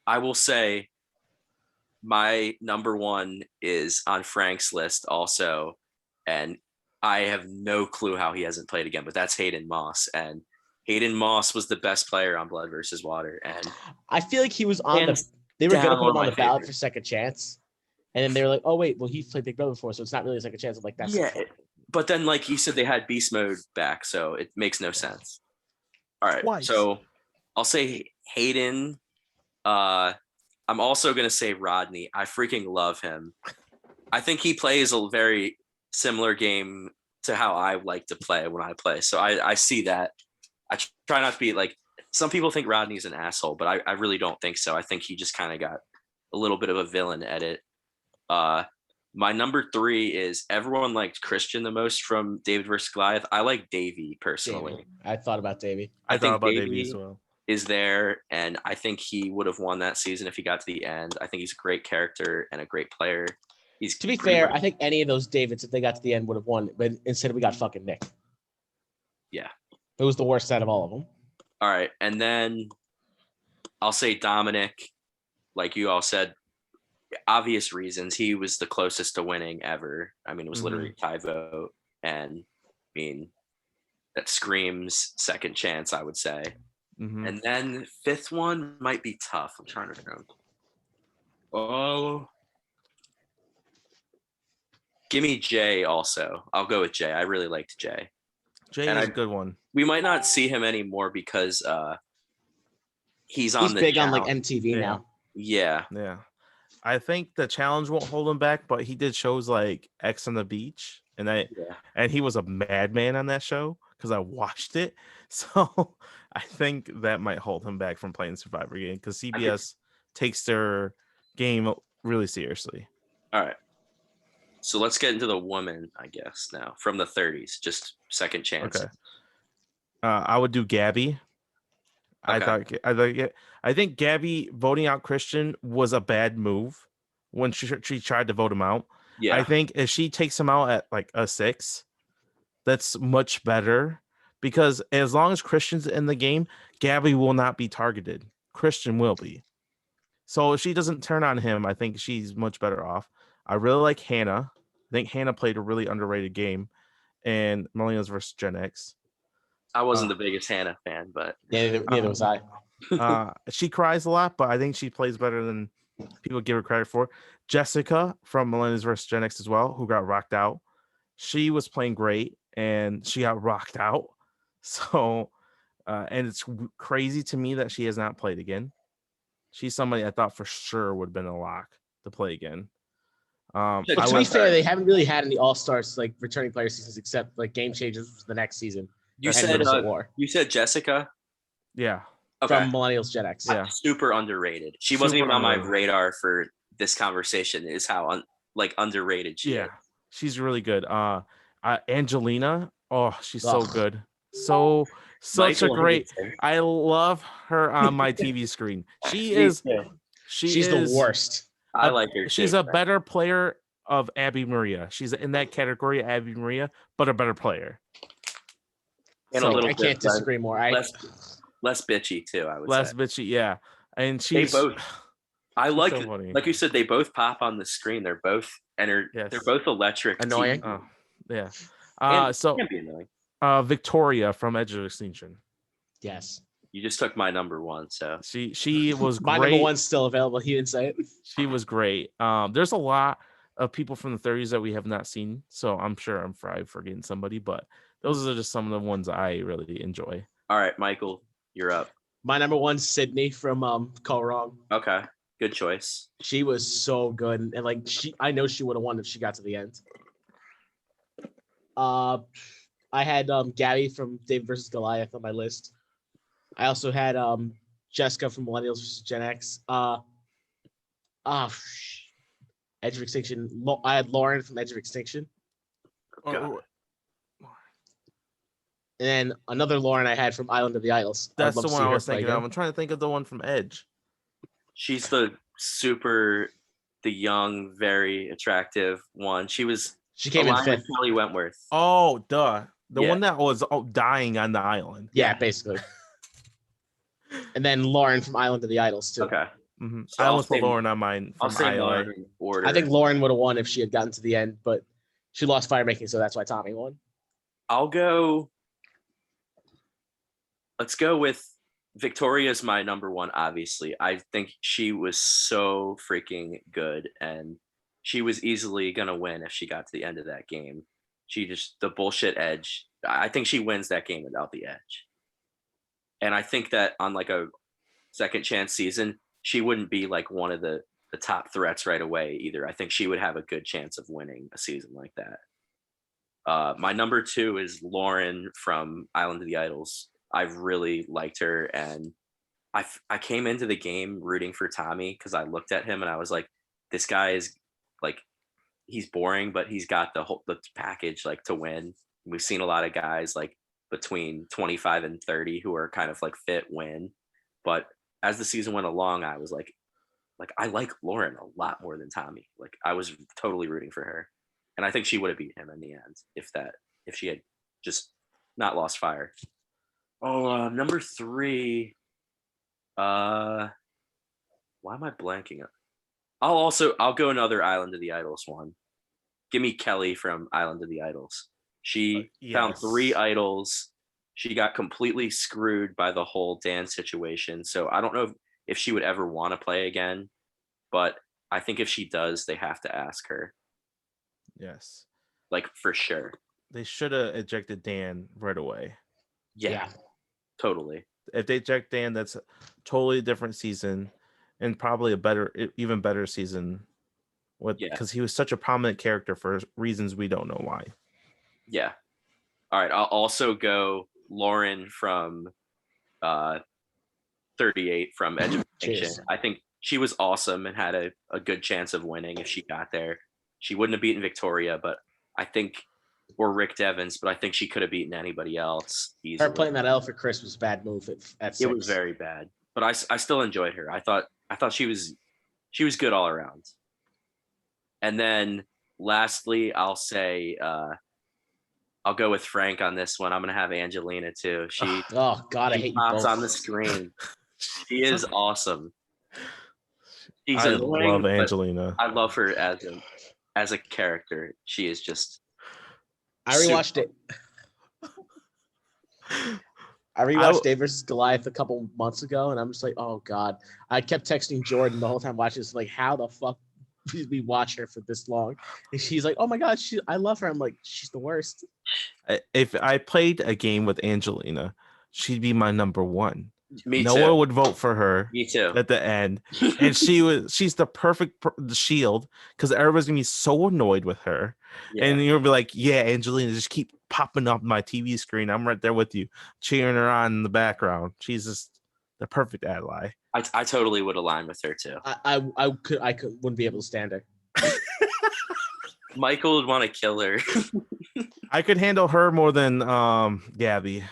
I will say, my number 1 is on Frank's list also, and I have no clue how he hasn't played again, but that's Hayden Moss. And Hayden Moss was the best player on Blood versus Water. And I feel like he was on they were going to put him on the ballot for second chance. And then they were like, oh, wait, well, he's played Big Brother before, so it's not really a second chance. I'm like, that's but then, like you said, they had Beast Mode back, so it makes no sense. All right, so I'll say Hayden. I'm also going to say Rodney. I freaking love him. I think he plays a very similar game to how I like to play when I play. So I see that. I try not to be like, some people think Rodney's an asshole, but I really don't think so. I think he just kind of got a little bit of a villain edit. My number 3 is, everyone liked Christian the most from David versus Goliath. I like Davey personally. Davey. I thought about Davey. I thought think about Davey as well. Is there, and I think he would have won that season if he got to the end. I think he's a great character and a great player. To be fair, I think any of those Davids, if they got to the end, would have won, but instead we got fucking Nick. Yeah. It was the worst out of all of them. All right, and then I'll say Dominic, like you all said, obvious reasons. He was the closest to winning ever. I mean, it was literally a tie vote. And I mean, that screams second chance, I would say. And then fifth one might be tough. I'm trying to think. Oh, give me Jay also. I'll go with Jay. I really liked Jay. Jay is a good one. We might not see him anymore because he's big on like MTV now. Yeah. I think the challenge won't hold him back, but he did shows like X on the Beach, and he was a madman on that show because I watched it. So I think that might hold him back from playing Survivor again because CBS takes their game really seriously. All right. So let's get into the woman, I guess, now from the 30s, just second chance. Okay. I would do Gabby. Okay. I think Gabby voting out Christian was a bad move when she tried to vote him out. Yeah. I think if she takes him out at like a 6, that's much better because as long as Christian's in the game, Gabby will not be targeted. Christian will be. So if she doesn't turn on him, I think she's much better off. I really like Hannah. I think Hannah played a really underrated game in Millennials versus Gen X. I wasn't the biggest Hannah fan, but neither was I. She cries a lot, but I think she plays better than people give her credit for. Jessica from Millennials vs. Gen X as well, who got rocked out. She was playing great, and she got rocked out. So, and it's crazy to me that she has not played again. She's somebody I thought for sure would have been a lock to play again. To be fair, they haven't really had any All-Stars like returning player seasons except like Game Changers for the next season. You said Jessica? Yeah. Okay. From Millennials Gen X. Yeah. Super underrated. She wasn't even on my radar for this conversation, is how underrated she is. She's really good. Angelina, she's so good. Such a great. I love her on my TV screen. She's the worst. I like her. She's a better player of Abby Maria. She's in that category, Abby Maria, but a better player. And so I can't disagree more. Less bitchy too, I would say. Less bitchy, yeah. And she's both. I like so funny. Like you said, they both pop on the screen. They're both they're both electric. Annoying. Yeah. So can be annoying. Victoria from Edge of Extinction. Yes. You just took my number one, so she was my great. number one's still available. He didn't say it. She was great. There's a lot of people from the 30s that we have not seen, so I'm sure I'm forgetting somebody, but those are just some of the ones I really enjoy. All right, Michael, you're up. My number one's Sydney from Call Wrong. Okay, good choice. She was so good, and like I know she would have won if she got to the end. I had Gabby from David versus Goliath on my list. I also had Jessica from Millennials versus Gen X. Edge of Extinction. I had Lauren from Edge of Extinction. God. And then another Lauren I had from Island of the Idols. That's the one I was thinking of. I'm trying to think of the one from Edge. She's the young, very attractive one. She came in fifth. Kelly Wentworth. Oh, duh. The one that was dying on the island. Yeah, basically. And then Lauren from Island of the Idols, too. Okay. Mm-hmm. So I almost put Lauren on mine. I'll say Lauren in order. I think Lauren would have won if she had gotten to the end, but she lost firemaking, so that's why Tommy won. Let's go with Victoria's my number one, obviously. I think she was so freaking good, and she was easily going to win if she got to the end of that game. The bullshit edge. I think she wins that game without the edge. And I think that on like a second chance season, she wouldn't be like one of the top threats right away either. I think she would have a good chance of winning a season like that. My number two is Lauren from Island of the Idols. I really liked her, and I came into the game rooting for Tommy because I looked at him and I was like, this guy is like, he's boring, but he's got the package like to win. We've seen a lot of guys like between 25 and 30 who are kind of like fit win, but as the season went along, I was like I like Lauren a lot more than Tommy. Like I was totally rooting for her, and I think she would have beat him in the end if she had just not lost fire. Number three. Why am I blanking? I'll go another Island of the Idols one. Give me Kelly from Island of the Idols. She found 3 idols. She got completely screwed by the whole Dan situation. So I don't know if she would ever want to play again, but I think if she does, they have to ask her. Yes. Like, for sure. They should have ejected Dan right away. Yeah. Totally. If they eject Dan, that's a totally different season and probably even better season. Because he was such a prominent character for reasons we don't know why. Yeah. All right. I'll also go Lauren from 38 from Edge of Extinction. I think she was awesome and had a good chance of winning if she got there. She wouldn't have beaten Victoria, or Rick Devens, but I think she could have beaten anybody else easily. Her playing that elf for Chris was a bad move at 6. It was very bad, but I still enjoyed her. I thought she was good all around. And then lastly, I'll say I'll go with Frank on this one. I'm gonna have Angelina too. She oh god, I hate you both. On the screen. She is awesome. She's I love Angelina. I love her as a character. She is just. I rewatched it. I rewatched Dave vs. Goliath a couple months ago, and I'm just like, oh god. I kept texting Jordan the whole time watching this, like, how the fuck did we watch her for this long? And she's like, oh my god, I love her. I'm like, she's the worst. If I played a game with Angelina, she'd be my number one. No one would vote for her. Me too. At the end, and she's the perfect shield because everybody's gonna be so annoyed with her, and you'll be like, "Yeah, Angelina, just keep popping up my TV screen. I'm right there with you, cheering her on in the background. She's just the perfect ally." I totally would align with her too. I wouldn't be able to stand her. Michael would want to kill her. I could handle her more than Gabby.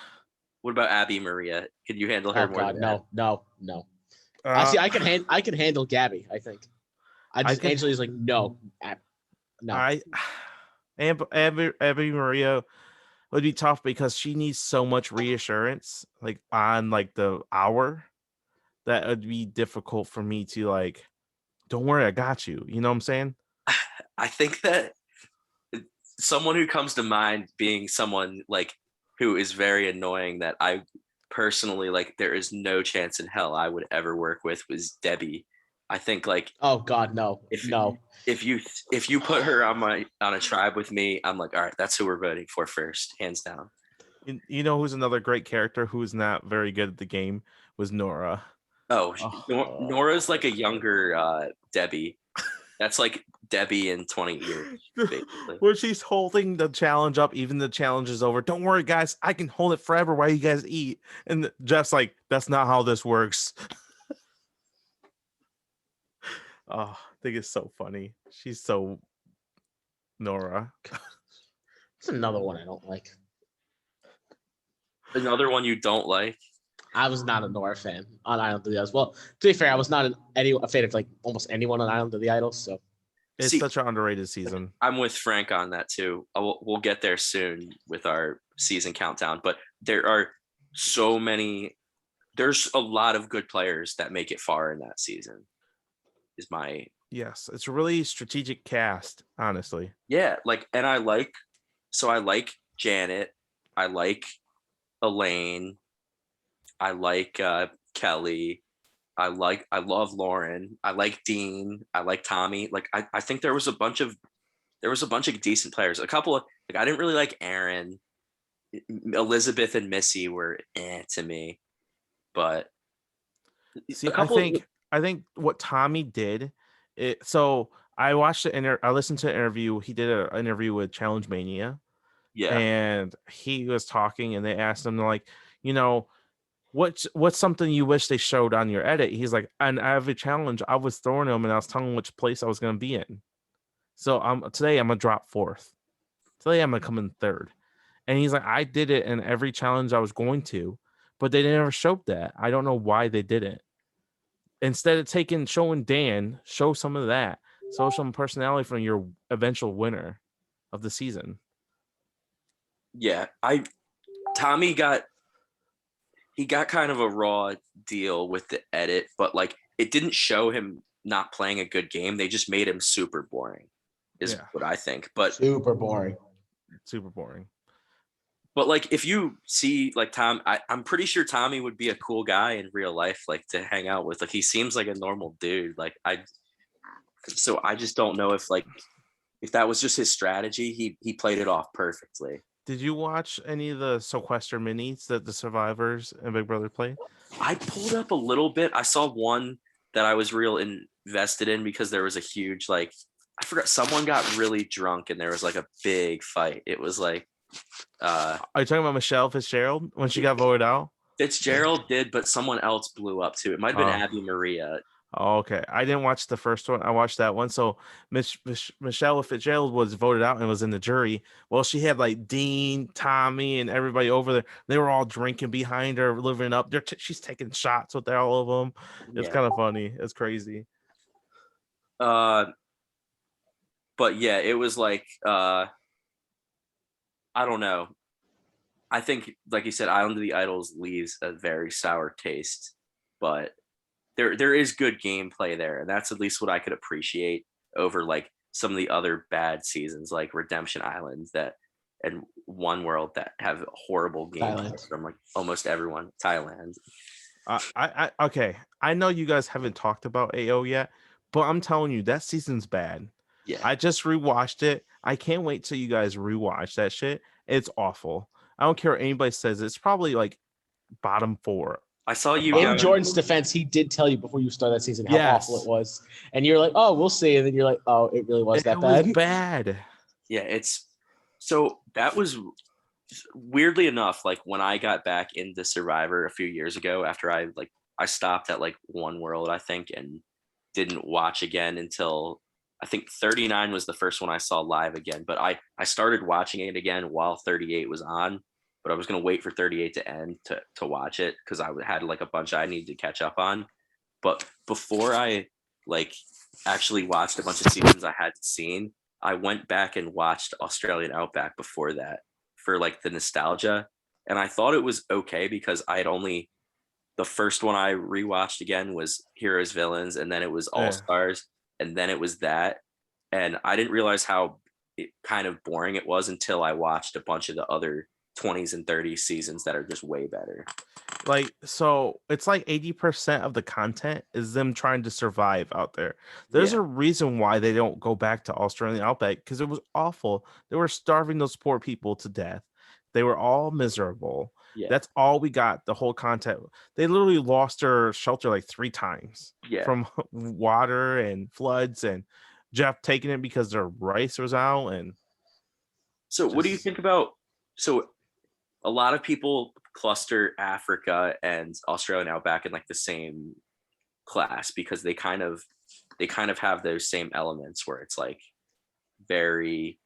What about Abby Maria? Could you handle her more? God, than no. See, I can handle Gabby. I think. Angela's like no. Abby Maria would be tough because she needs so much reassurance, like on like the hour, that would be difficult for me to like. Don't worry, I got you. You know what I'm saying? I think that someone who comes to mind being someone like who is very annoying that I personally like, there is no chance in hell I would ever work with, was Debbie. I think like, oh god, no. If you put her on a tribe with me, I'm like, all right, that's who we're voting for first, hands down. You know who's another great character who's not very good at the game was Nora. Nora's like a younger Debbie. That's like Debbie in 20 years. Where she's holding the challenge up, even the challenge is over. Don't worry, guys. I can hold it forever while you guys eat. And Jeff's like, that's not how this works. Oh, I think it's so funny. She's so Nora. It's another one I don't like. Another one you don't like? I was not a Nora fan on Island of the Idols. Well, to be fair, I was not a fan of like almost anyone on Island of the Idols. So it's such an underrated season. I'm with Frank on that too. We'll get there soon with our season countdown. But there's a lot of good players that make it far in that season. Yes, it's a really strategic cast, honestly. Yeah, I like Janet. I like Elaine. I like Kelly. I love Lauren. I like Dean. I like Tommy. Like I think there was a bunch of decent players. A couple of I didn't really like Aaron. Elizabeth and Missy were to me, but see, I think what Tommy did. So I watched I listened to an interview. He did an interview with Challenge Mania. Yeah, and he was talking, and they asked him like, what's something you wish they showed on your edit? He's like, on every challenge, I was throwing them and I was telling them which place I was going to be in. So today I'm going to drop 4th. Today I'm going to come in 3rd. And he's like, I did it in every challenge I was going to, but they never showed that. I don't know why they didn't. Instead of showing Dan, show some of that. Show some personality from your eventual winner of the season. Yeah, Tommy he got kind of a raw deal with the edit, but like it didn't show him not playing a good game. They just made him super boring, is what I think. But super boring. But like if you see like Tom, I'm pretty sure Tommy would be a cool guy in real life, like to hang out with. Like he seems like a normal dude. Like so I just don't know if that was just his strategy. He played it off perfectly. Did you watch any of the Sequester minis that the Survivors and Big Brother played? I pulled up a little bit. I saw one that I was real invested in because there was a huge, like, I forgot, someone got really drunk and there was like a big fight. It was like, are you talking about Michelle Fitzgerald when she got voted out? Fitzgerald did, but someone else blew up too. It might have been Abby Maria. Oh, okay. I didn't watch the first one. I watched that one. So Michelle Fitzgerald was voted out and was in the jury. Well, she had like Dean, Tommy, and everybody over there. They were all drinking behind her, living up. She's taking shots with all of them. It's kind of funny. It's crazy. But yeah, it was like I don't know. I think, like you said, Island of the Idols leaves a very sour taste, but there is good gameplay there, and that's at least what I could appreciate over like some of the other bad seasons like Redemption Island and One World that have horrible gameplay from like almost everyone. Thailand. Okay. I know you guys haven't talked about AO yet, but I'm telling you that season's bad. Yeah. I just rewatched it. I can't wait till you guys rewatch that shit. It's awful. I don't care what anybody says. It's probably like bottom 4. I saw you. In Jordan's defense, he did tell you before you started that season how awful it was, and you're like, "Oh, we'll see," and then you're like, "Oh, it really was that bad." It was bad. Yeah, it's so that was weirdly enough. Like when I got back into Survivor a few years ago, after I stopped at like One World, I think, and didn't watch again until I think 39 was the first one I saw live again. But I started watching it again while 38 was on. But I was going to wait for 38 to end to watch it because I had like a bunch I needed to catch up on. But before I like actually watched a bunch of seasons I hadn't seen, I went back and watched Australian Outback before that for like the nostalgia. And I thought it was okay because the first one I rewatched again was Heroes, Villains, and then it was All Stars, and then it was that. And I didn't realize how kind of boring it was until I watched a bunch of the other 20s and 30s seasons that are just way better. Like, so it's like 80% of the content is them trying to survive out there. There's a reason why they don't go back to Australian Outback, because it was awful. They were starving those poor people to death. They were all miserable. That's all we got. The whole content. They literally lost their shelter like 3 times from water and floods, and Jeff taking it because their rice was out. And so what do you think about, so a lot of people cluster Africa and Australian Outback in like the same class because they kind of have those same elements where it's like very,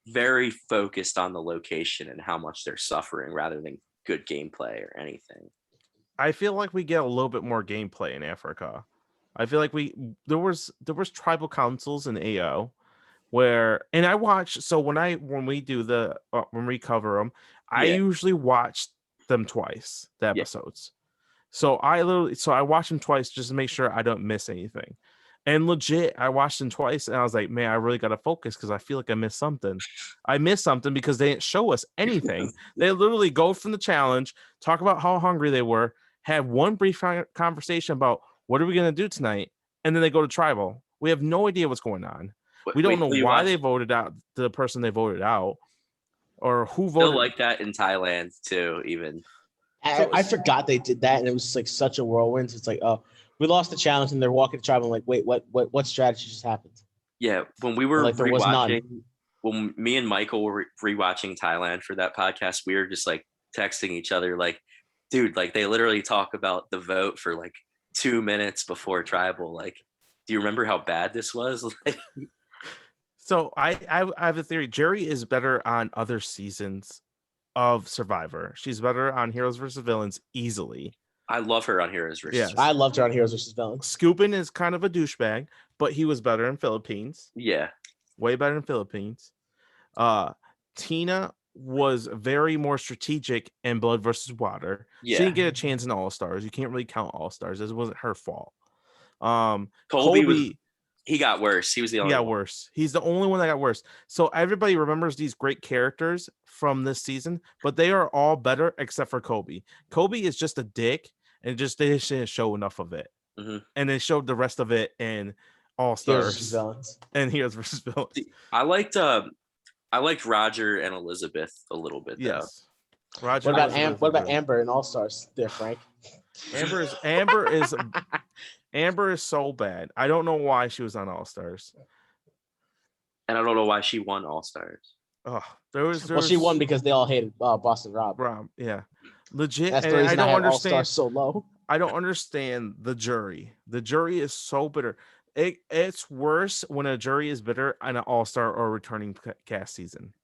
very focused on the location and how much they're suffering rather than good gameplay or anything. I feel like we get a little bit more gameplay in Africa. I feel like there was tribal councils in AO where, and I watch, so when we do when we cover them, I usually watch them twice, the episodes. So I watch them twice just to make sure I don't miss anything. And legit, I watched them twice and I was like, man, I really got to focus because I feel like I missed something. I missed something because they didn't show us anything. They literally go from the challenge, talk about how hungry they were, have one brief conversation about what are we going to do tonight, and then they go to tribal. We have no idea what's going on. We don't know why they voted out the person they voted out or who voted. Still like that in Thailand too, even. I forgot they did that, and it was like such a whirlwind. It's like, oh, we lost the challenge, and they're walking to tribal. I'm like, wait, what strategy just happened? Yeah, when we were like there was none. When me and Michael were rewatching Thailand for that podcast, we were just like texting each other, like, dude, like they literally talk about the vote for like 2 minutes before tribal. Like, do you remember how bad this was? So I have a theory. Jerry is better on other seasons of Survivor. She's better on Heroes versus Villains easily. I love her on Heroes versus. Yes, I loved her on Heroes versus Villains. Scoopin is kind of a douchebag, but he was better in Philippines. Yeah, way better in Philippines. Tina was very more strategic in Blood versus Water. Yeah. She didn't get a chance in All-Stars. You can't really count All-Stars. This wasn't her fault. Colby he got worse. He was the only one. Worse. He's the only one that got worse. So everybody remembers these great characters from this season, but they are all better except for Colby. Colby is just a dick, and they didn't show enough of it. Mm-hmm. And they showed the rest of it in All-Stars and Heroes versus Villains. I liked Roger and Elizabeth a little bit. Yes. Though. Roger. What about Amber and All-Stars there, Frank? Amber is so bad. I don't know why she was on All-Stars. And I don't know why she won All-Stars. Oh, she won because they all hated Boston Rob. Yeah. Legit. That's the reason I don't understand All-Stars so low. I don't understand the jury. The jury is so bitter. It's worse when a jury is bitter on an All-Star or returning cast season.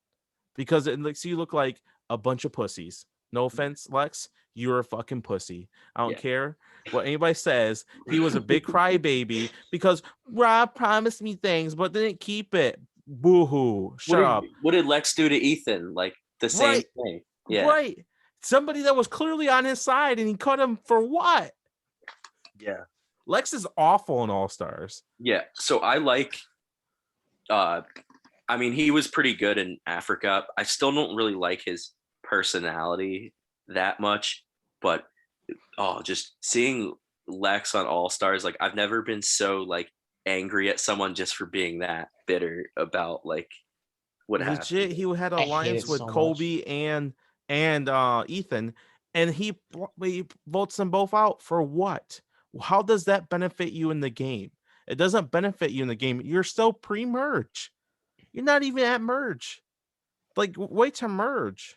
Because it makes you look like a bunch of pussies. No offense, Lex. You're a fucking pussy. I don't care what anybody says. He was a big crybaby because Rob promised me things but didn't keep it. Boo-hoo. Shut up. What did Lex do to Ethan? Like the same thing. Yeah. Right. Somebody that was clearly on his side and he cut him for what? Yeah. Lex is awful in All-Stars. Yeah. So I like he was pretty good in Africa. I still don't really like his personality that much, but just seeing Lex on All-Stars, like I've never been so like angry at someone just for being that bitter about like what happened. He had an alliance with Colby and Ethan, and he votes them both out for what? How does that benefit you in the game? It doesn't benefit you in the game. You're still pre-merge. You're not even at merge. Like, wait to merge.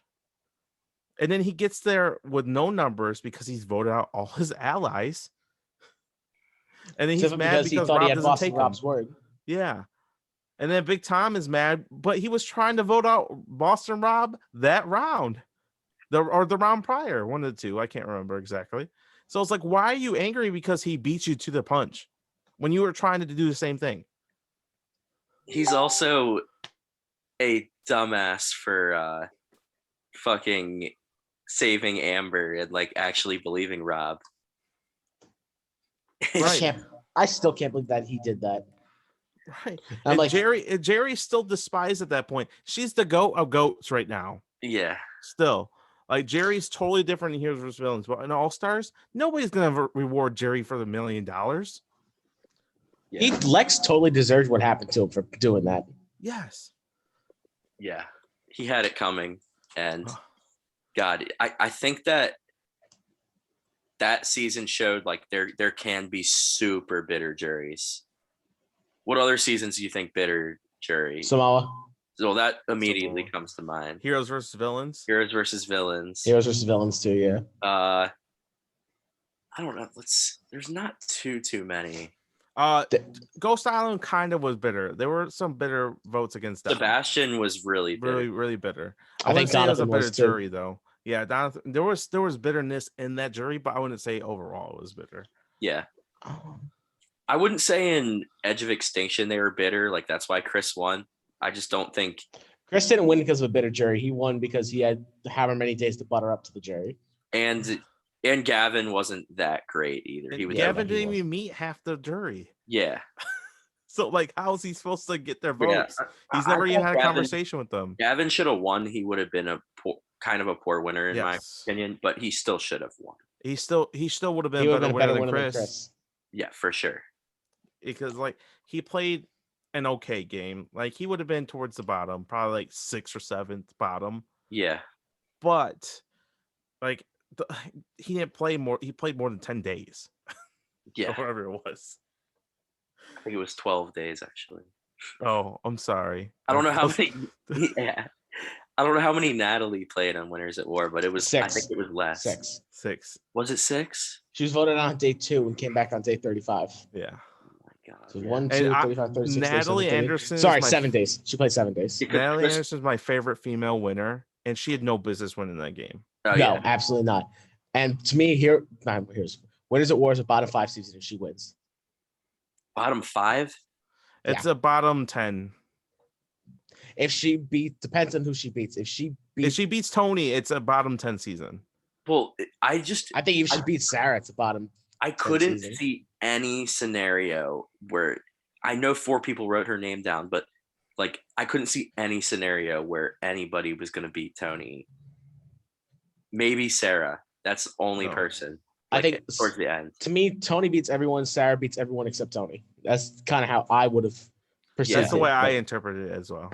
And then he gets there with no numbers because he's voted out all his allies. And then he's mad because Rob doesn't take Rob's word. Yeah. And then Big Tom is mad, but he was trying to vote out Boston Rob that round. The round prior, one of the two. I can't remember exactly. So it's like, why are you angry because he beat you to the punch when you were trying to do the same thing? He's also a dumbass for fucking saving Amber and like actually believing Rob. Right. I still can't believe that he did that. Right. And like, Jerry's still despised at that point. She's the goat of goats right now. Yeah. Still. Like Jerry's totally different in Heroes vs. Villains, but in All-Stars, nobody's gonna reward Jerry for the $1 million. Yeah. Lex totally deserves what happened to him for doing that. Yes. Yeah, he had it coming, and God, I think that season showed like there can be super bitter juries. What other seasons do you think bitter jury? Samoa. So that immediately comes to mind. Heroes versus Villains. Heroes versus Villains. Heroes versus Villains too. Yeah. I don't know. There's not too many. Ghost Island kind of was bitter. There were some bitter votes against that. Sebastian was really bitter. really bitter. I think it was a bitter jury though. Yeah, Donathan, there was bitterness in that jury, but I wouldn't say overall it was bitter. Yeah. I wouldn't say in Edge of Extinction they were bitter. Like that's why Chris won. I just don't think Chris didn't win because of a bitter jury. He won because he had however many days to butter up to the jury. And Gavin wasn't that great either. Gavin didn't even meet half the jury. Yeah. So like, how is he supposed to get their votes? Yeah. He's never even had a conversation with them. Gavin should have won. He would have been a poor winner in my opinion, but he still should have won. He still would have been a better winner than Chris. Yeah, for sure. Because like he played an okay game. Like he would have been towards the bottom, probably like 6th or 7th bottom. Yeah. But like he didn't play more. He played more than 10 days. Yeah. Or whatever it was. I think it was 12 days actually. Oh, I'm sorry. I don't know how many. Yeah. I don't know how many Natalie played on Winners at War, but it was 6. I think it was less. 6. Was it 6? She was voted on day 2 and came back on day 35. Yeah. God, so 1, 2, 35, 36. Natalie Anderson. Sorry, 7 days. She played 7 days. Natalie Anderson is my favorite female winner, and she had no business winning that game. Oh, no, absolutely not. And to me, here's Winners at War is a bottom 5 season if she wins. Bottom 5? It's a bottom 10. If she depends on who she beats. If she if she beats Tony, it's a bottom 10 season. Well, I think if she beats Sarah, it's a bottom. I couldn't see any scenario where I know 4 people wrote her name down, but like I couldn't see any scenario where anybody was going to beat Tony. Maybe Sarah. That's the only person. I think towards the end. To me, Tony beats everyone. Sarah beats everyone except Tony. That's kind of how I would have perceived it. That's the way I interpreted it as well.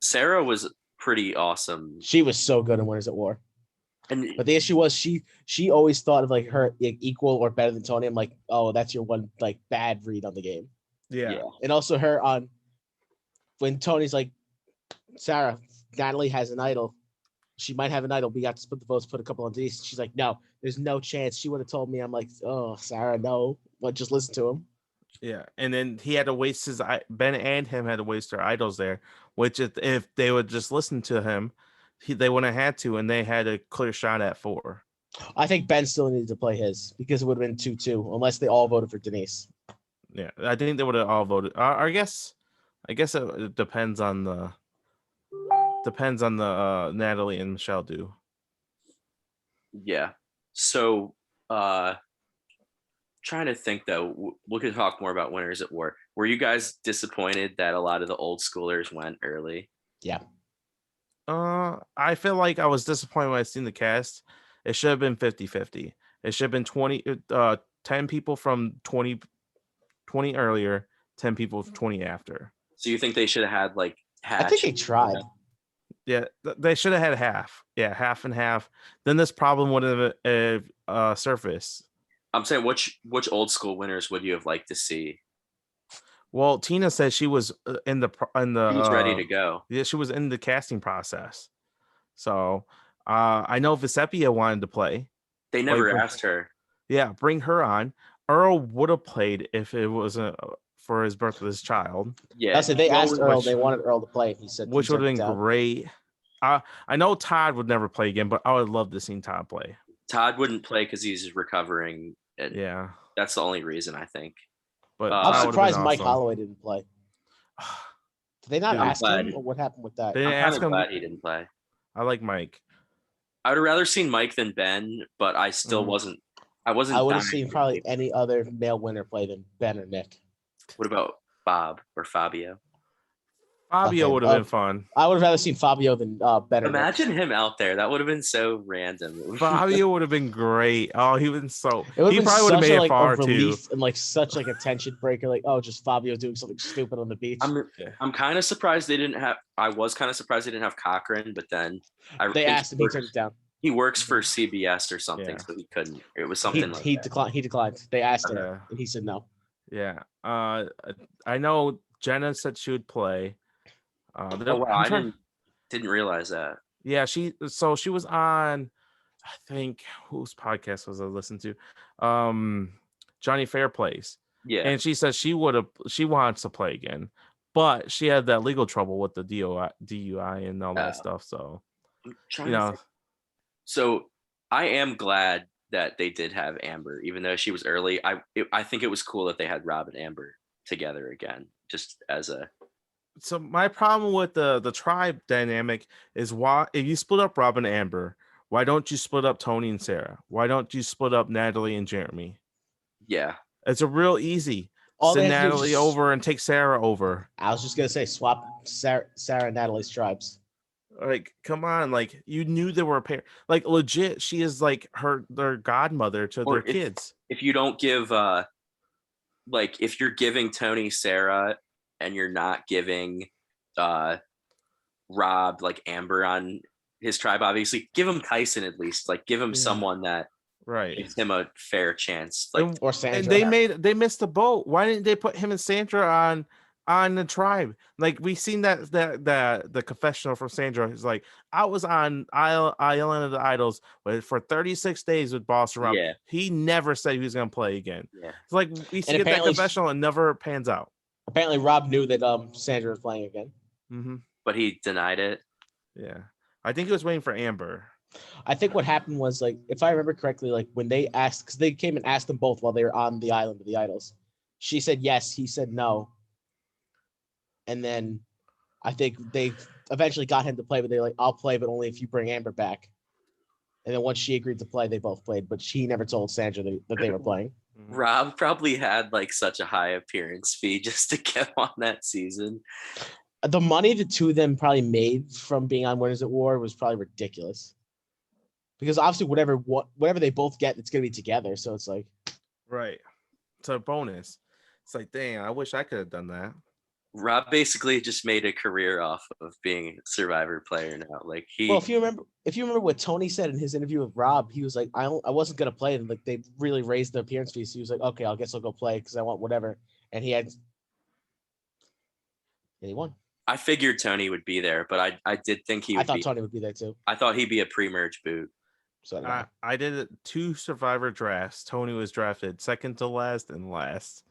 Sarah was pretty awesome. She was so good in Winners at War. But the issue was she always thought of like her equal or better than Tony. I'm like, oh, that's your one like bad read on the game. Yeah. And also her on when Tony's like, Sarah, Natalie has an idol. She might have an idol. We got to split the votes, put a couple on Denise. She's like, no, there's no chance. She would have told me. I'm like, oh, Sarah, no. But just listen to him. Yeah, and then he had to waste Ben and him had to waste their idols there, which if they would just listen to him, they wouldn't have had to, and they had a clear shot at 4. I think Ben still needed to play his because it would have been 2-2 unless they all voted for Denise. Yeah, I think they would have all voted. I guess it depends on the Natalie and Michelle do. Yeah. So trying to think though, we could talk more about Winners at War. Were you guys disappointed that a lot of the old schoolers went early? Yeah. I feel like I was disappointed when I seen the cast. It should have been 50-50. It should have been 10 people from 20 earlier, 10 people from 20 after. So you think they should have had like Hatch? I think they tried. Yeah, they should have had half. Yeah, half and half. Then this problem would have surfaced. I'm saying which old school winners would you have liked to see? Well, Tina said she was in the She was ready to go. Yeah, she was in the casting process. So I know Visepia wanted to play. They never asked her. Yeah, bring her on. Earl would have played if it wasn't for his birth of his child. Yeah, that's it. They asked Earl. They wanted Earl to play. He said, which would have been great. I know Todd would never play again, but I would love to see Todd play. Todd wouldn't play because he's recovering. And yeah, that's the only reason I think. But I'm surprised Mike Holloway didn't play. Did they not ask him, or what happened with that? I'm kind of glad he didn't play. I like Mike. I would have rather seen Mike than Ben, but I still wasn't. I would have seen probably any other male winner play than Ben or Nick. What about Bob or Fabio? Fabio would have been fun. I would have rather seen Fabio than Ben. Imagine him out there. That would have been so random. Fabio would have been great. Oh, he would have been so. He probably would have made it far too. And like such like a tension breaker. Like, oh, just Fabio doing something stupid on the beach. I'm kind of surprised they didn't have. I was kind of surprised they didn't have Cochran, but then they asked him. He turned it down. He works for CBS or something, so he couldn't. It was something. He declined. He declined. They asked him, and he said no. Yeah. I know Jenna said she would play. I didn't realize that. Yeah, she was on, I think, whose podcast was I listening to? Johnny Fairplace. Yeah. And she said she wants to play again, but she had that legal trouble with the DUI and all that stuff. So So I am glad that they did have Amber, even though she was early. I think it was cool that they had Rob and Amber together again, just as a. So my problem with the tribe dynamic is why if you split up Rob and Amber, why don't you split up Tony and Sarah? Why don't you split up Natalie and Jeremy? Yeah, it's a real easy. Send Natalie over and take Sarah over. I was just gonna say swap Sarah and Natalie's tribes. Like, come on, like you knew they were a pair. Like legit, she is like their godmother to their kids. If you don't give like if you're giving Tony Sarah and you're not giving Rob like Amber on his tribe, obviously give him Tyson at least. Like give him someone that gives him a fair chance. Like or Sandra. And they missed the boat. Why didn't they put him and Sandra on the tribe? Like we seen that the confessional from Sandra is like, I was on Island of the Idols for 36 days with Boss Rob. Yeah. He never said he was gonna play again. Yeah. It's like we see that confessional and never pans out. Apparently Rob knew that Sandra was playing again. Mm-hmm. But he denied it. Yeah. I think he was waiting for Amber. I think what happened was, like, if I remember correctly, like when they asked, because they came and asked them both while they were on the Island of the Idols. She said yes, he said no. And then I think eventually got him to play, but they're like, I'll play, but only if you bring Amber back. And then once she agreed to play, they both played, but she never told Sandra that they were playing. Rob probably had like such a high appearance fee just to get on that season. The money the two of them probably made from being on Winners at War was probably ridiculous. Because obviously whatever they both get, it's gonna be together. So it's like, right. It's a bonus. It's like, dang, I wish I could have done that. Rob basically just made a career off of being a Survivor player now. Like well, if you remember what Tony said in his interview with Rob, he was like, I wasn't gonna play, and like they really raised the appearance fee. So he was like, okay, I guess I'll go play because I want whatever. And he won. I figured Tony would be there, but I did think he would. I thought Tony would be there too. I thought he'd be a pre-merge boot. So I did 2 Survivor drafts. Tony was drafted second to last and last.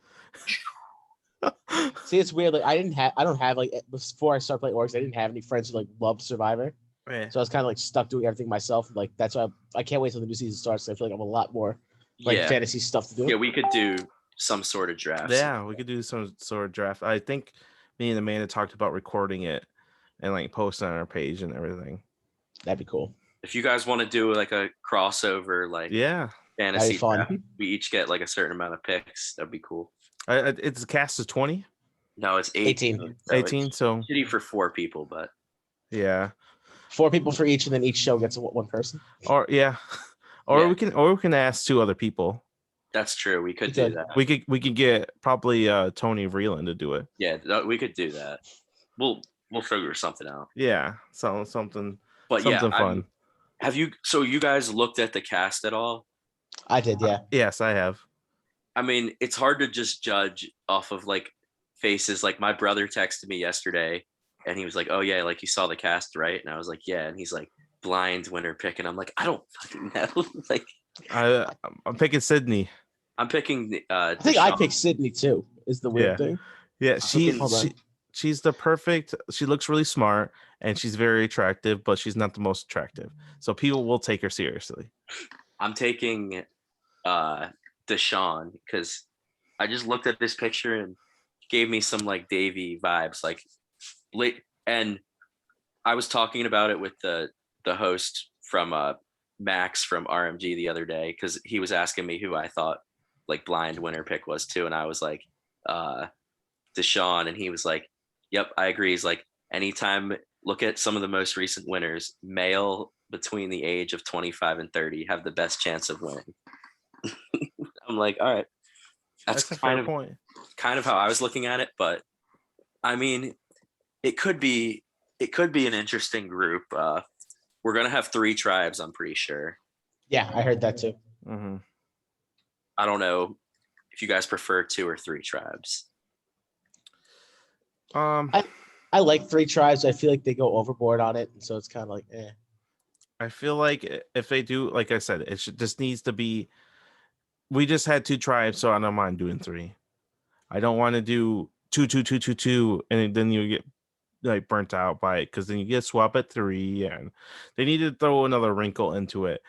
See, it's weird. Like I don't have like before I started playing orgs, I didn't have any friends who like loved Survivor. Yeah. So I was kind of like stuck doing everything myself. Like that's why I can't wait till the new season starts. I feel like I'm a lot more like fantasy stuff to do. Yeah, we could do some sort of draft. Yeah, we could do some sort of draft. I think me and Amanda talked about recording it and like posting on our page and everything. That'd be cool. If you guys want to do like a crossover, like fantasy draft, we each get like a certain amount of picks. That'd be cool. It's a cast of 20. No, it's 18. 18. So shitty for 4 people, but yeah, 4 people for each, and then each show gets one person. Or we can ask 2 other people. That's true. We could do that. We could get probably Tony Vreeland to do it. Yeah, we could do that. We'll figure something out. Yeah, something. But something fun. Have you? So you guys looked at the cast at all? I did. Yeah. Yes, I have. I mean, it's hard to just judge off of like faces. Like my brother texted me yesterday, and he was like, "Oh yeah, like you saw the cast, right?" And I was like, "Yeah." And he's like, "Blind winner pick," and I'm like, "I don't fucking know." Like, I'm picking Sydney. I'm picking. I think I picked Sydney too. Is the weird thing. Yeah, she's the perfect. She looks really smart and she's very attractive, but she's not the most attractive. So people will take her seriously. I'm taking Deshaun because I just looked at this picture and gave me some like Davey vibes, like late. And I was talking about it with the host from Max from RMG the other day because he was asking me who I thought like blind winner pick was too, and I was like Deshaun, and he was like, "Yep, I agree." He's like, anytime look at some of the most recent winners, male between the age of 25 and 30 have the best chance of winning. I'm like, all right, that's a fair point. Kind of how I was looking at it, but I mean, it could be an interesting group. We're gonna have 3 tribes, I'm pretty sure. Yeah, I heard that too. Mm-hmm. I don't know if you guys prefer 2 or 3 tribes. I like 3 tribes. I feel like they go overboard on it, and so it's kind of like, eh. I feel like if they do, like I said, it just needs to be. We just had 2 tribes, so I don't mind doing 3. I don't want to do 2, and then you get like burnt out by it because then you get swap at 3, and they need to throw another wrinkle into it.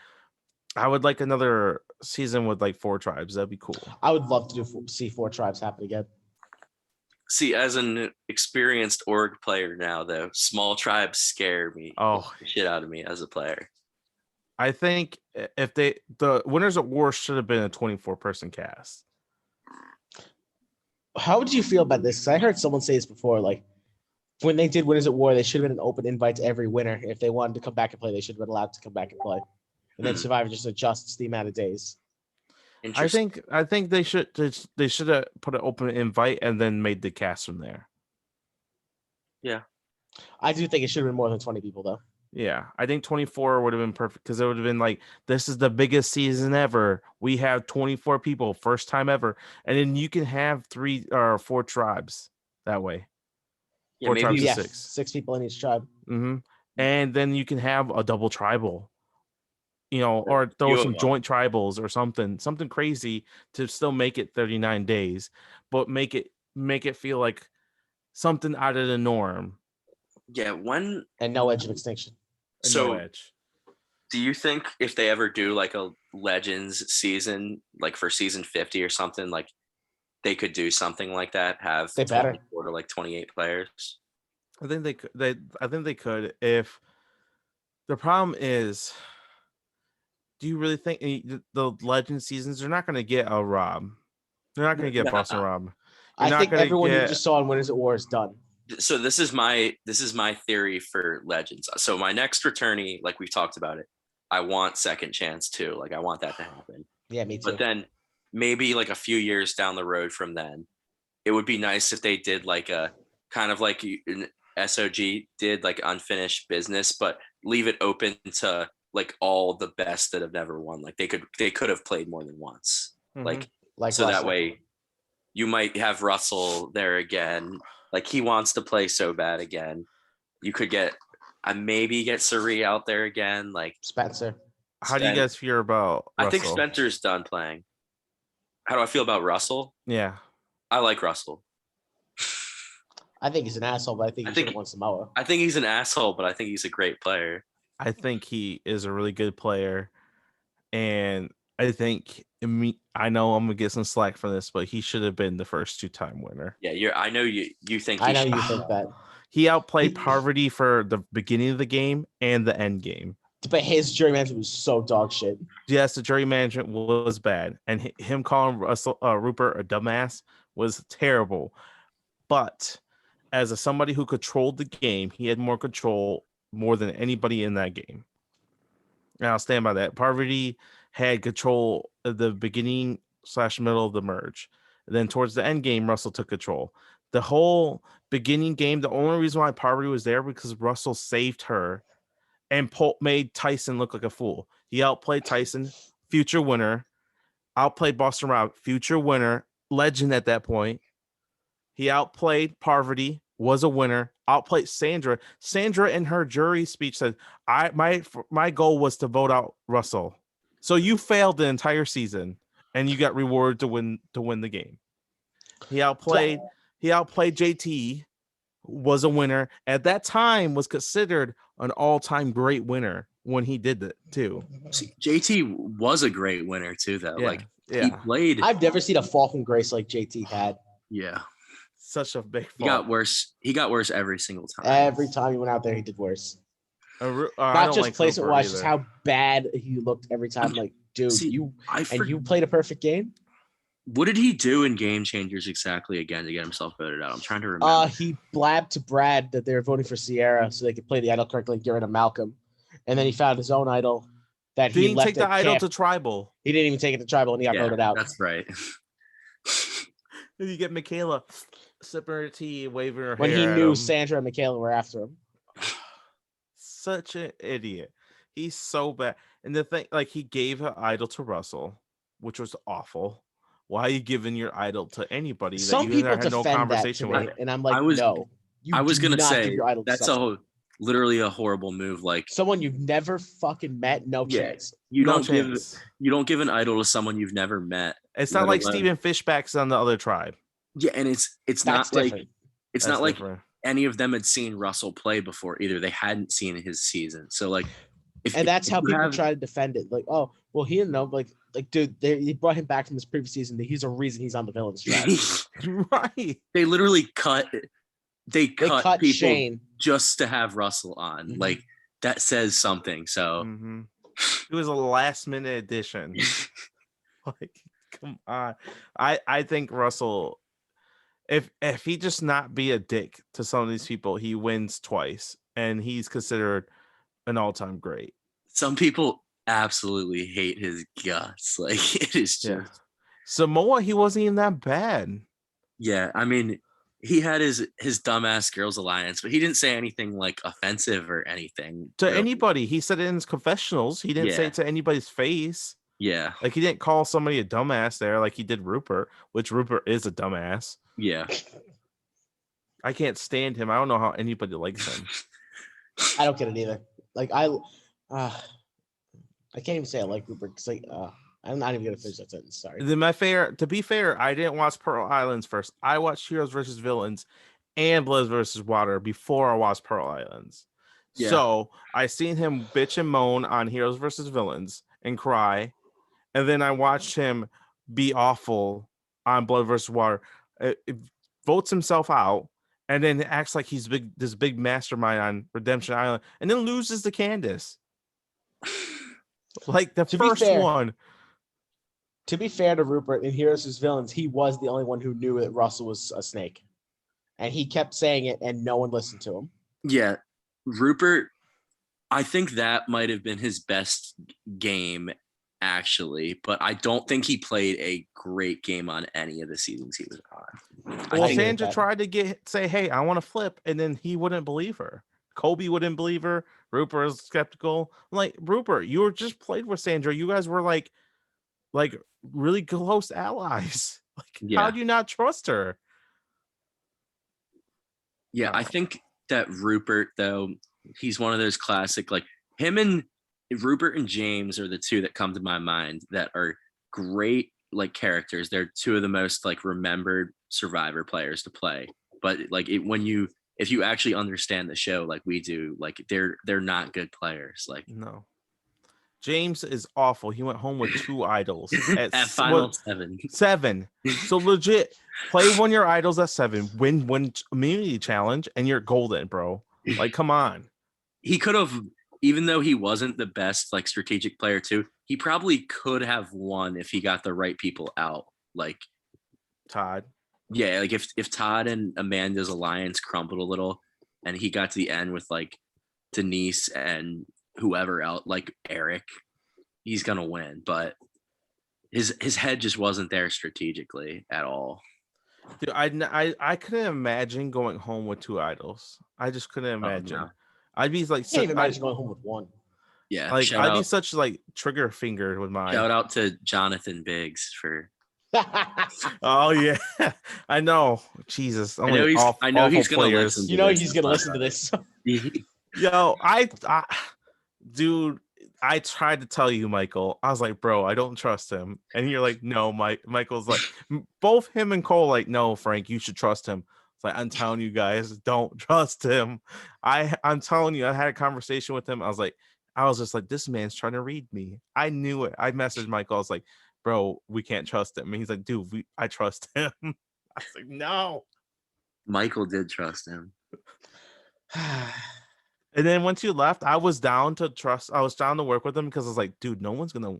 I would like another season with like 4 tribes. That'd be cool. I would love to see 4 tribes happen again. See, as an experienced org player now, though, small tribes scare me. Oh, shit out of me as a player. I think if the Winners at War should have been a 24-person cast. How would you feel about this? Because I heard someone say this before, like when they did Winners at War, they should have been an open invite to every winner. If they wanted to come back and play, they should have been allowed to come back and play. And then Survivor just adjusts the amount of days. I think they should have put an open invite and then made the cast from there. Yeah, I do think it should have been more than 20 people though. Yeah, I think 24 would have been perfect because it would have been like, this is the biggest season ever. We have 24 people, first time ever, and then you can have 3 or 4 tribes that way. Yeah, 4 tribes of 6. 6 people in each tribe. Mm-hmm. And then you can have a double tribal. Or throw some joint tribals or something crazy to still make it 39 days, but make it feel like something out of the norm. Yeah, and no edge of extinction. So, no edge. Do you think if they ever do like a Legends season, like for season 50 or something, like they could do something like that? Have they better or like 28 players? I think they could. I think they could. If the problem is, do you really think the Legend seasons are not going to get a Rob? They're not going to get Boston Rob. I think everyone you just saw in Winners at War is done. So this is my theory for Legends. So my next returnee, like we've talked about it, I want second chance too. Like I want that to happen. Yeah, me too. But then maybe like a few years down the road from then, it would be nice if they did like a kind of like an SOG did, like unfinished business, but leave it open to like all the best that have never won. Like they could have played more than once. Like so Russell. That way you might have Russell there again. Like he wants to play so bad again. You could get maybe get Suri out there again. Like Spencer. How do you guys feel about Russell? I think Spencer's done playing. How do I feel about Russell? Yeah. I like Russell. I think he's an asshole, but I think he wants Samoa. I think he's an asshole, but I think he's a great player. I think he is a really good player. And I think I know I'm gonna get some slack for this, but he should have been the first 2-time winner. Yeah, I know you think I know you think that. He outplayed Parvati for the beginning of the game and the end game. But his jury management was so dog shit. Yes, the jury management was bad. And him calling Rupert a dumbass was terrible. But as somebody who controlled the game, he had more control more than anybody in that game. And I'll stand by that. Parvati had control of the beginning / middle of the merge. And then towards the end game, Russell took control. The whole beginning game, the only reason why Parvati was there because Russell saved her and made Tyson look like a fool. He outplayed Tyson, future winner. Outplayed Boston Rob, future winner, legend at that point. He outplayed Parvati, was a winner. Outplayed Sandra. Sandra in her jury speech said, my goal was to vote out Russell. So you failed the entire season and you got rewarded to win the game. He outplayed JT, was a winner. At that time was considered an all-time great winner when he did that too. See, JT was a great winner too, though. He played. I've never seen a fall from grace like JT had. Yeah. Such a big fall. He got worse every single time. Every time he went out there, he did worse. Not just placement wise, just how bad he looked every time. Like, dude, you played a perfect game. What did he do in Game Changers exactly again to get himself voted out? I'm trying to remember. He blabbed to Brad that they were voting for Sierra so they could play the idol correctly and get rid of Malcolm. And then he found his own idol that he left. Take the idol to Tribal. He didn't even take it to Tribal and he got voted out. That's right. You get Michaela sipping her tea, waving her when hair. When he knew Sandra and Michaela were after him. Such an idiot. He's so bad. And the thing, like, he gave an idol to Russell, which was awful. Why are you giving your idol to anybody that you had no conversation with? And I'm like, I was going to say that's literally a horrible move. Like someone you've never fucking met, no chance. You don't give an idol to someone you've never met. It's not like Stephen Fishback's on the other tribe. Yeah, and it's not different. Like any of them had seen Russell play before either. They hadn't seen his season. So like that's how people try to defend it. Like, oh, well, he didn't know. Like, dude, he brought him back from this previous season. He's a reason he's on the villain's tribe. Right. They literally cut people Shane just to have Russell on. Mm-hmm. Like that says something. So it was a last minute addition. Like, come on. I think Russell, if he just not be a dick to some of these people, he wins twice and he's considered an all-time great. Some people absolutely hate his guts. Like it is just Samoa, he wasn't even that bad. Yeah, I mean, he had his dumbass Girls Alliance, but he didn't say anything like offensive or anything to anybody. He said it in his confessionals. He didn't say it to anybody's face. Yeah, like he didn't call somebody a dumbass there, like he did Rupert, which Rupert is a dumbass. Yeah, I can't stand him. I don't know how anybody likes him. I don't get it either. Like I can't even say I like Rupert because I'm not even gonna finish that sentence. Sorry. To be fair, I didn't watch Pearl Islands first. I watched Heroes versus Villains and Bloods versus Water before I watched Pearl Islands. Yeah. So I seen him bitch and moan on Heroes versus Villains and cry, and then I watched him be awful on Blood versus Water. It votes himself out, and then acts like he's this big mastermind on Redemption Island, and then loses to Candace. Like the first one. To be fair to Rupert in Heroes vs. Villains, he was the only one who knew that Russell was a snake. And he kept saying it, and no one listened to him. Yeah. Rupert, I think that might have been his best game, actually. But I don't think he played a great game on any of the seasons he was on. Well, Sandra tried to say, hey, I want to flip, and then he wouldn't believe her. Kobe wouldn't believe her. Rupert was skeptical. I'm like, Rupert, you were just played with Sandra. You guys were like really close allies. Like, how do you not trust her? Yeah, I think that Rupert, though, he's one of those classic, like him and Rupert and James are the two that come to my mind that are great like characters. They're two of the most like remembered Survivor players to play. But like if you actually understand the show like we do, like they're not good players. Like no. James is awful. He went home with 2 idols at final 7. So legit, play one of your idols at 7, win immunity challenge, and you're golden, bro. Like, come on. He could have, even though he wasn't the best like strategic player too, he probably could have won if he got the right people out. Like Todd. Yeah, like if Todd and Amanda's alliance crumbled a little, and he got to the end with like Denise and whoever else, like Eric, he's gonna win. But his head just wasn't there strategically at all. Dude, I couldn't imagine going home with 2 idols. I just couldn't imagine. No. I'd be like, I can't even imagine going home with 1. Yeah, like I'd be such like trigger finger with mine. Shout out to Jonathan Biggs for. Oh yeah, I know. Jesus, I know he's gonna listen. You know he's gonna listen to this. Yo, dude, I tried to tell you, Michael. I was like, bro, I don't trust him, and you're like, no, Michael's like, both him and Cole like, no, Frank, you should trust him. It's like, I'm telling you guys, don't trust him. I'm telling you, I had a conversation with him. I was just like, this man's trying to read me. I knew it. I messaged Michael. I was like, bro, we can't trust him. And he's like, dude, I trust him. I was like, no. Michael did trust him. And then once you left, I was down to work with him because I was like, dude, no one's gonna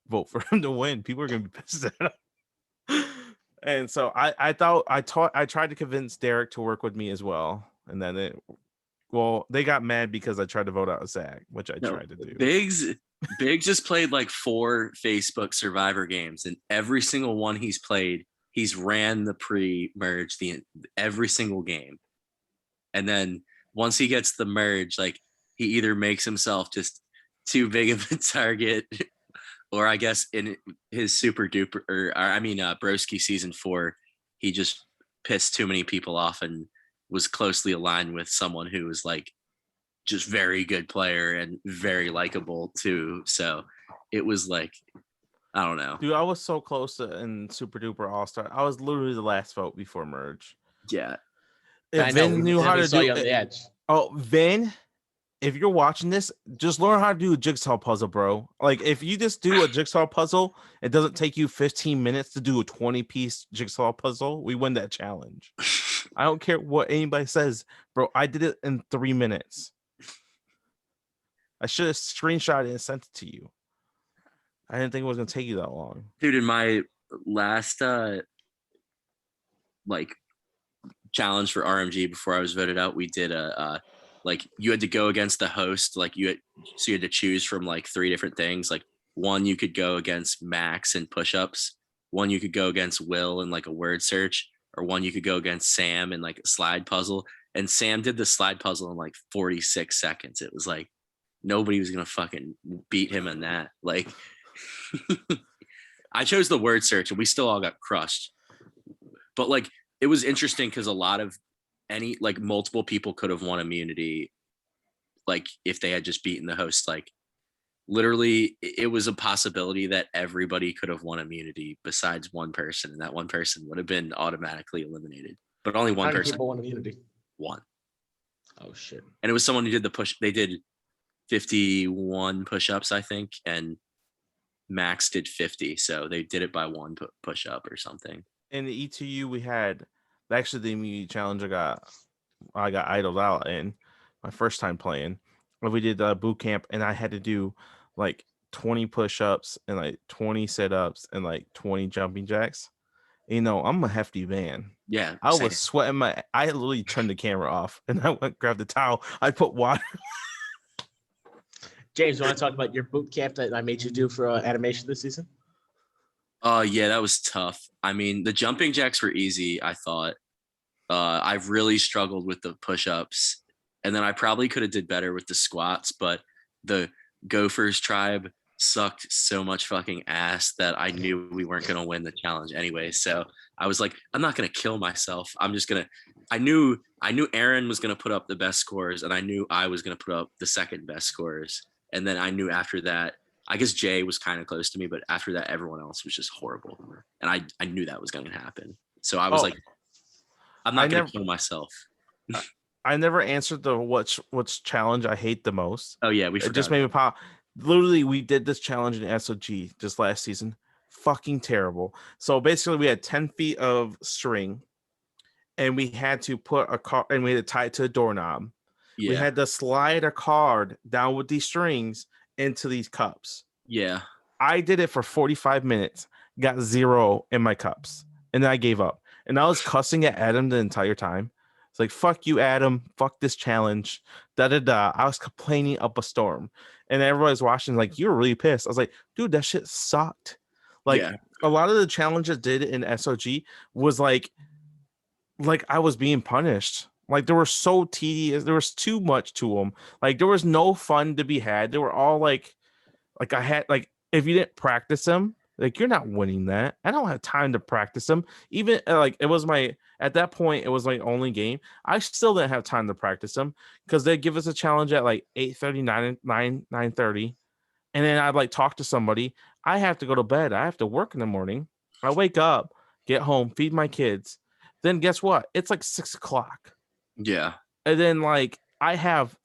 vote for him to win. People are gonna be pissed at him. And so I tried to convince Derek to work with me as well. And then they got mad because I tried to vote out Zach, which I tried to do. Biggs just played like 4 Facebook Survivor games, and every single one he's played, he's ran the pre-merge every single game. And then once he gets the merge, like he either makes himself just too big of a target, or I guess in his super duper, Broski season 4, he just pissed too many people off and was closely aligned with someone who was like just very good player and very likable too. So it was like, I don't know. Dude, I was so close in Super Duper All-Star. I was literally the last vote before merge. Yeah. If Vin knew how to do it. Oh, Vin, if you're watching this, just learn how to do a jigsaw puzzle, bro. Like if you just do a jigsaw puzzle, it doesn't take you 15 minutes to do a 20-piece jigsaw puzzle. We win that challenge. I don't care what anybody says, bro. I did it in 3 minutes. I should have screenshot it and sent it to you. I didn't think it was gonna take you that long. Dude, in my last challenge for RMG before I was voted out, we did you had to go against the host. You had to choose from like 3 different things. Like one, you could go against Max and push-ups. One, you could go against Will and like a word search, or one you could go against Sam and like a slide puzzle. And Sam did the slide puzzle in like 46 seconds. It was like nobody was gonna fucking beat him in that. Like I chose the word search and we still all got crushed. But like it was interesting because a lot of multiple people could have won immunity, like if they had just beaten the host. Like literally it was a possibility that everybody could have won immunity besides one person, and that one person would have been automatically eliminated. But only one person won immunity. One. Oh shit. And it was someone who did the push. They did 51 push-ups, I think, and Max did 50, so they did it by 1 push-up or something. In the E2U, we had Actually, the immunity challenge I got idled out in my first time playing. We did boot camp, and I had to do like 20 push-ups and like 20 sit-ups and like 20 jumping jacks. I'm a hefty man. Yeah, I was sweating I literally turned the camera off and I went grab the towel. I put water. James, you want to talk about your boot camp that I made you do for animation this season? Yeah, that was tough. I mean, the jumping jacks were easy, I thought. I've really struggled with the push-ups, and then I probably could have did better with the squats, but the Gophers tribe sucked so much fucking ass that I knew we weren't going to win the challenge anyway. So I was like, I'm not going to kill myself. I'm just going to, I knew Aaron was going to put up the best scores, and I knew I was going to put up the second best scores. And then I knew after that, I guess Jay was kind of close to me, but after that, everyone else was just horrible. And I knew that was going to happen. So I was like, I'm not going to kill myself. I never answered the what's challenge I hate the most. Oh yeah, it just made me pop. Literally, we did this challenge in SOG just last season. Fucking terrible. So basically, we had 10 feet of string, and we had to put a card, and we had to tie it to a doorknob. Yeah. We had to slide a card down with these strings into these cups. Yeah. I did it for 45 minutes, got 0 in my cups, and then I gave up. And I was cussing at Adam the entire time. It's like, fuck you, Adam. Fuck this challenge. Da-da-da. I was complaining up a storm. And everybody's watching like, you were really pissed. I was like, dude, that shit sucked. Like, a lot of the challenges did in SOG was like I was being punished. Like, they were so tedious. There was too much to them. Like, there was no fun to be had. They were all like I had, like, if you didn't practice them, like, you're not winning that. I don't have time to practice them. Even like at that point, it was my only game. I still didn't have time to practice them because they'd give us a challenge at like 8:30, 9:30. And then I'd like talk to somebody. I have to go to bed. I have to work in the morning. I wake up, get home, feed my kids. Then guess what? It's like 6:00. Yeah. And then like I have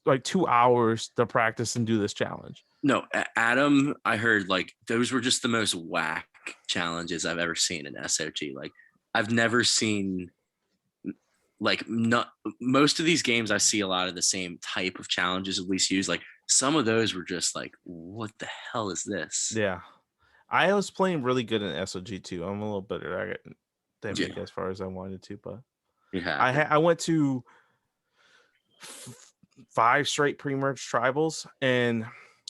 like 2 hours to practice and do this challenge. No, Adam, I heard like those were just the most whack challenges I've ever seen in SOG. Like, I've never seen like most of these games. I see a lot of the same type of challenges at least used. Like, some of those were just like, what the hell is this? Yeah, I was playing really good in SOG too. I'm a little better. I didn't make as far as I wanted to, but I went to 5 straight pre-merge tribals, and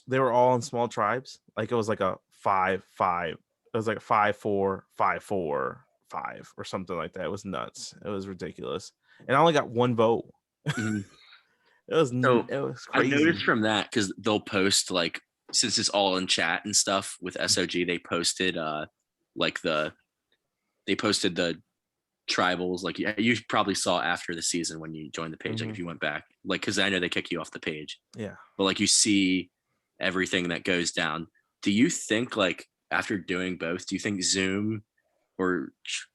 they were all in small tribes. Like, it was like a 5-5. It was like a 5-4, 5-4, 5 or something like that. It was nuts. It was ridiculous. And I only got 1 vote. Mm-hmm. It was crazy. I noticed from that, because they'll post, like, since it's all in chat and stuff with SOG, they posted they posted the tribals. Like, you probably saw after the season when you joined the page, like if you went back, like, because I know they kick you off the page. Yeah. But like, you see everything that goes down. Do you think, like, after doing both, do you think Zoom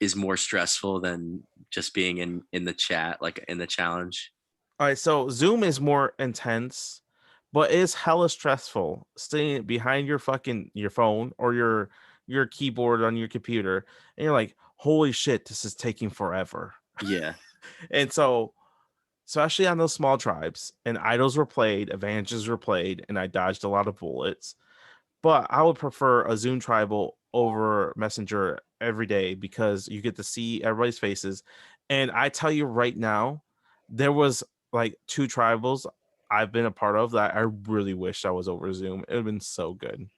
is more stressful than just being in the chat, like in the challenge? All right, so Zoom is more intense, but it's hella stressful staying behind your phone or your keyboard on your computer, and you're like, holy shit, this is taking forever. Yeah. And so especially on those small tribes, and idols were played, advantages were played, and I dodged a lot of bullets. But I would prefer a Zoom tribal over Messenger every day because you get to see everybody's faces. And I tell you right now, there was like 2 tribals I've been a part of that I really wish I was over Zoom. It would have been so good.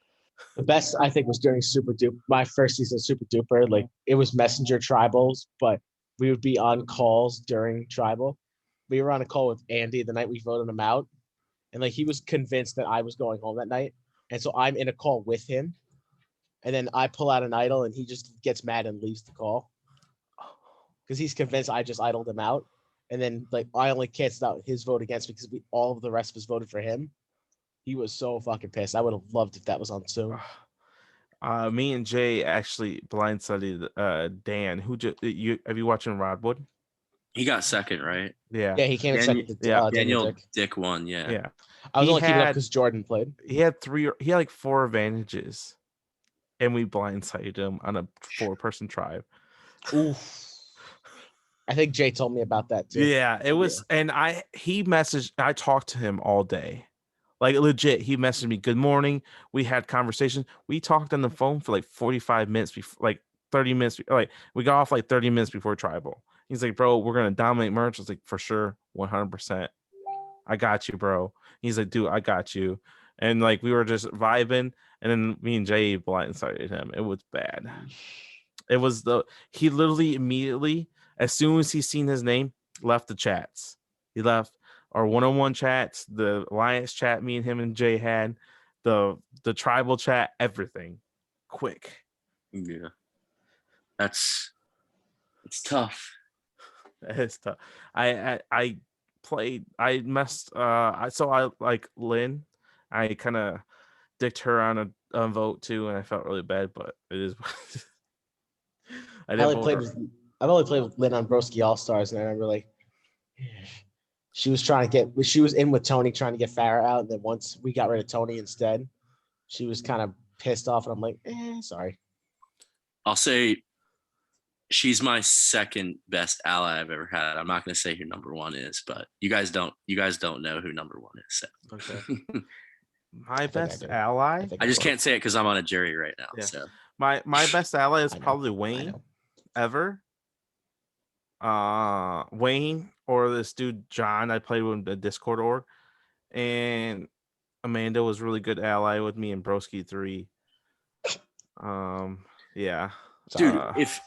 The best, I think, was during Super Duper. My first season of Super Duper, like, it was Messenger tribals, but we would be on calls during tribal. We were on a call with Andy the night we voted him out, and like, he was convinced that I was going home that night, and so I'm in a call with him, and then I pull out an idol, and he just gets mad and leaves the call because he's convinced I just idled him out, and then like I only canceled out his vote against me because all of the rest of us voted for him. He was so fucking pissed. I would have loved if that was on Zoom. Me and Jay actually blindsided Dan. Have you watching Rodwood? He got second, right? Yeah. Yeah, he came in second. Daniel Dick won. Yeah. Yeah. I was only keeping up because Jordan played. He had like 4 advantages, and we blindsided him on a 4-person tribe. Oof. I think Jay told me about that too. Yeah, it was, and I talked to him all day. Like legit, he messaged me, "Good morning." We had conversation. We talked on the phone for like 45 minutes before, like 30 minutes. Like we got off like 30 minutes before tribal. He's like, "Bro, we're gonna dominate merch." I was like, "For sure, 100%. I got you, bro." He's like, "Dude, I got you." And like we were just vibing, and then me and Jay blindsided him. It was bad. It was he literally immediately, as soon as he seen his name, left the chats. He left our one-on-one chats, the alliance chat me and him and Jay had, the tribal chat, everything. Quick. Yeah. It's tough. It's tough. I played, I messed I like Lynn. I kind of dicked her on a vote too, and I felt really bad, but it is I've only played with Lynn on Broski All Stars, and I remember like she was in with Tony trying to get Farrah out, and then once we got rid of Tony instead, she was kind of pissed off, and I'm like, sorry. I'll say she's my second best ally I've ever had. I'm not going to say who number one is, but you guys don't know who number one is. So. Okay. My best ally? I just can't say it because I'm on a jury right now. Yeah. So my best ally is probably Wayne ever. Wayne or this dude John I played with the Discord org, and Amanda was really good ally with me in Broski 3. Yeah. Dude, if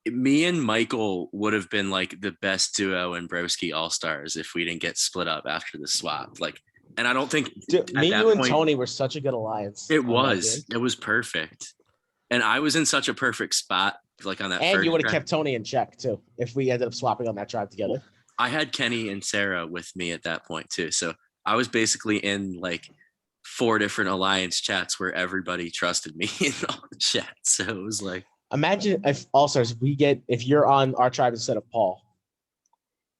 me and Michael would have been like the best duo in Broski All Stars if we didn't get split up after the swap. Like, and I don't think you and Tony were such a good alliance. It was perfect. And I was in such a perfect spot, like on that. And you would have kept Tony in check too if we ended up swapping on that tribe together. I had Kenny and Sarah with me at that point too, so I was basically in like 4 different alliance chats where everybody trusted me in all the chats. So it was like, imagine if All Stars if you're on our tribe instead of Paul,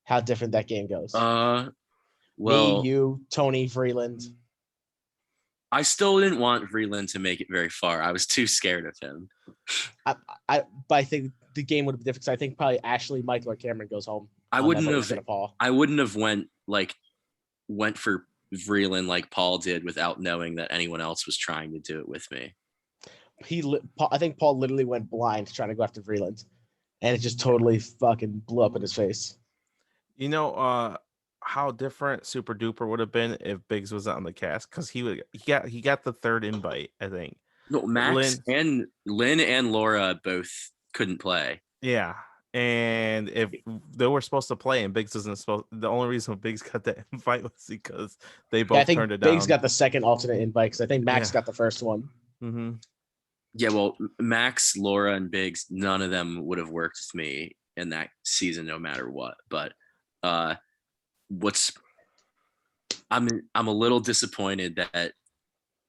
how different that game goes. Well, me, you, Tony, Vreeland. I still didn't want Vreeland to make it very far. I was too scared of him. But I think the game would have been different. I think probably Ashley, Michael, or Cameron goes home. I wouldn't have went for Vreeland like Paul did without knowing that anyone else was trying to do it with me. I think Paul literally went blind trying to go after Vreeland, and it just totally fucking blew up in his face. You know, how different Super Duper would have been if Biggs was on the cast, because he got the 3rd invite, I think. No, Max and Lynn and Laura both couldn't play. Yeah, and if they were supposed to play and Biggs isn't supposed, the only reason Biggs got that invite was because they both turned it down. Biggs got the second alternate invite because I think Max got the first one. Mm-hmm. Yeah, well, Max, Laura, and Biggs, none of them would have worked with me in that season, no matter what. But I'm a little disappointed that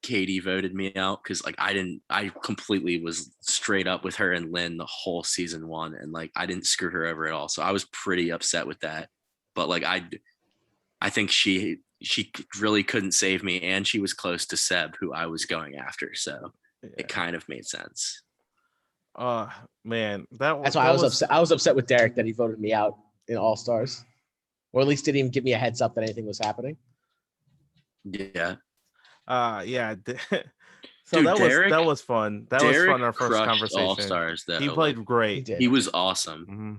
Katie voted me out, because like I completely was straight up with her and Lynn the whole season 1, and like I didn't screw her over at all. So I was pretty upset with that. But like I think she really couldn't save me, and she was close to Seb, who I was going after. So it kind of made sense. Man, that's why I was upset. I was upset with Derek that he voted me out in All Stars, or at least didn't even give me a heads up that anything was happening. Yeah. Yeah. So dude, that was fun. That was fun. Our first conversation. All Stars, though. He played great. He was awesome. Mm-hmm.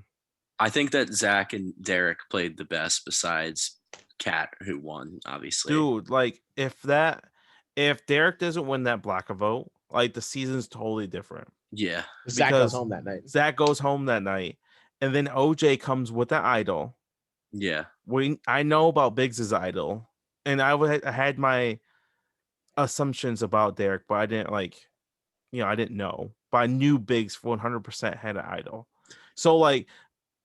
I think that Zach and Derek played the best, besides Kat, who won, obviously. Dude, like if Derek doesn't win that Black vote, like the season's totally different. Yeah. Zach goes home that night. And then OJ comes with the idol. Yeah. I know about Biggs's idol, and I had my assumptions about Derek, but I didn't I didn't know. But I knew Biggs 100% had an idol. So like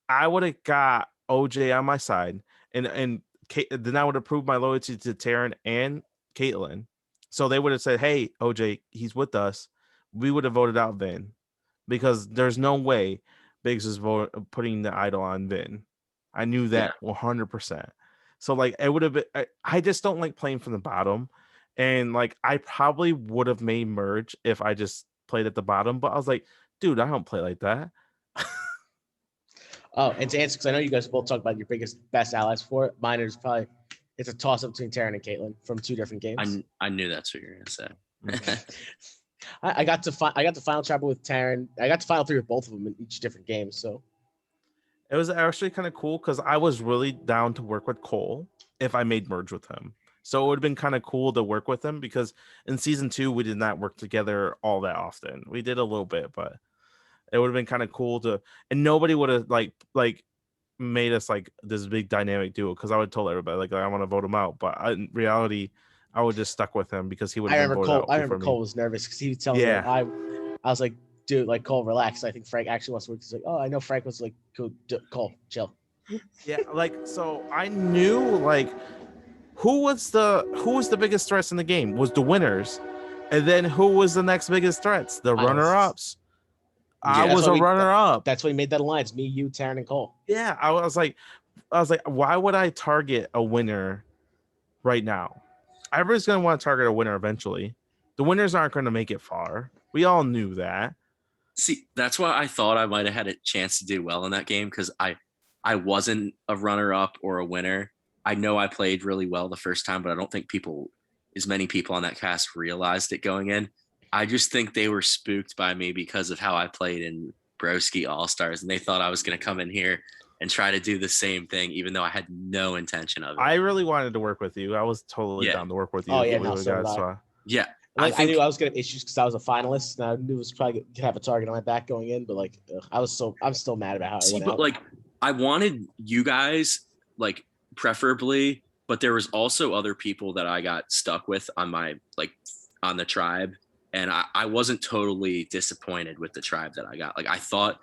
I would have got OJ on my side, and then I would have proved my loyalty to Taryn and Caitlin. So they would have said, "Hey, OJ, he's with us." We would have voted out Vin, because there's no way Biggs is putting the idol on Vin. I knew that 100%. So like it would have been. I just don't like playing from the bottom, and like I probably would have made merge if I just played at the bottom. But I was like, dude, I don't play like that. Oh, and to answer, because I know you guys both talk about your best allies for it. Mine is probably it's a toss up between Taryn and Caitlin from 2 different games. I knew that's what you were gonna say. I got to final chapter with Taryn. I got to final 3 with both of them in each different game. So it was actually kind of cool because I was really down to work with Cole if I made merge with him. So it would have been kind of cool to work with him because in season 2 we did not work together all that often. We did a little bit, but it would have been kind of cool to, and nobody would have like made us like this big dynamic duo because I would have told everybody like I want to vote him out, but in reality I would just stuck with him because he would have been voted out. I remember Cole was nervous because he was telling me I was like, dude, like Cole, relax. I think Frank actually wants to work. He's like, oh, I know Frank was like, Cole, chill. Yeah, like so I knew like who was the biggest threats in the game was the winners, and then who was the next biggest threats? The runner-ups. I was a runner-up. That's why we made that alliance. Me, you, Taryn, and Cole. Yeah, I was like, why would I target a winner right now? Everybody's gonna want to target a winner eventually. The winners aren't going to make it far. We all knew that. See, that's why I thought I might have had a chance to do well in that game because I wasn't a runner-up or a winner. I know I played really well the first time, but I don't think as many people on that cast realized it going in. I just think they were spooked by me because of how I played in Broski All-Stars, and they thought I was going to come in here and try to do the same thing, even though I had no intention of it. I really wanted to work with you. I was totally down to work with you. Oh, yeah, yeah. Like, I knew I was going to have issues because I was a finalist, and I knew it was probably going to have a target on my back going in, but, like, I'm still mad about how it went out. Like, I wanted you guys, like, preferably, but there was also other people that I got stuck with on my, like, on the tribe. And I wasn't totally disappointed with the tribe that I got. Like I thought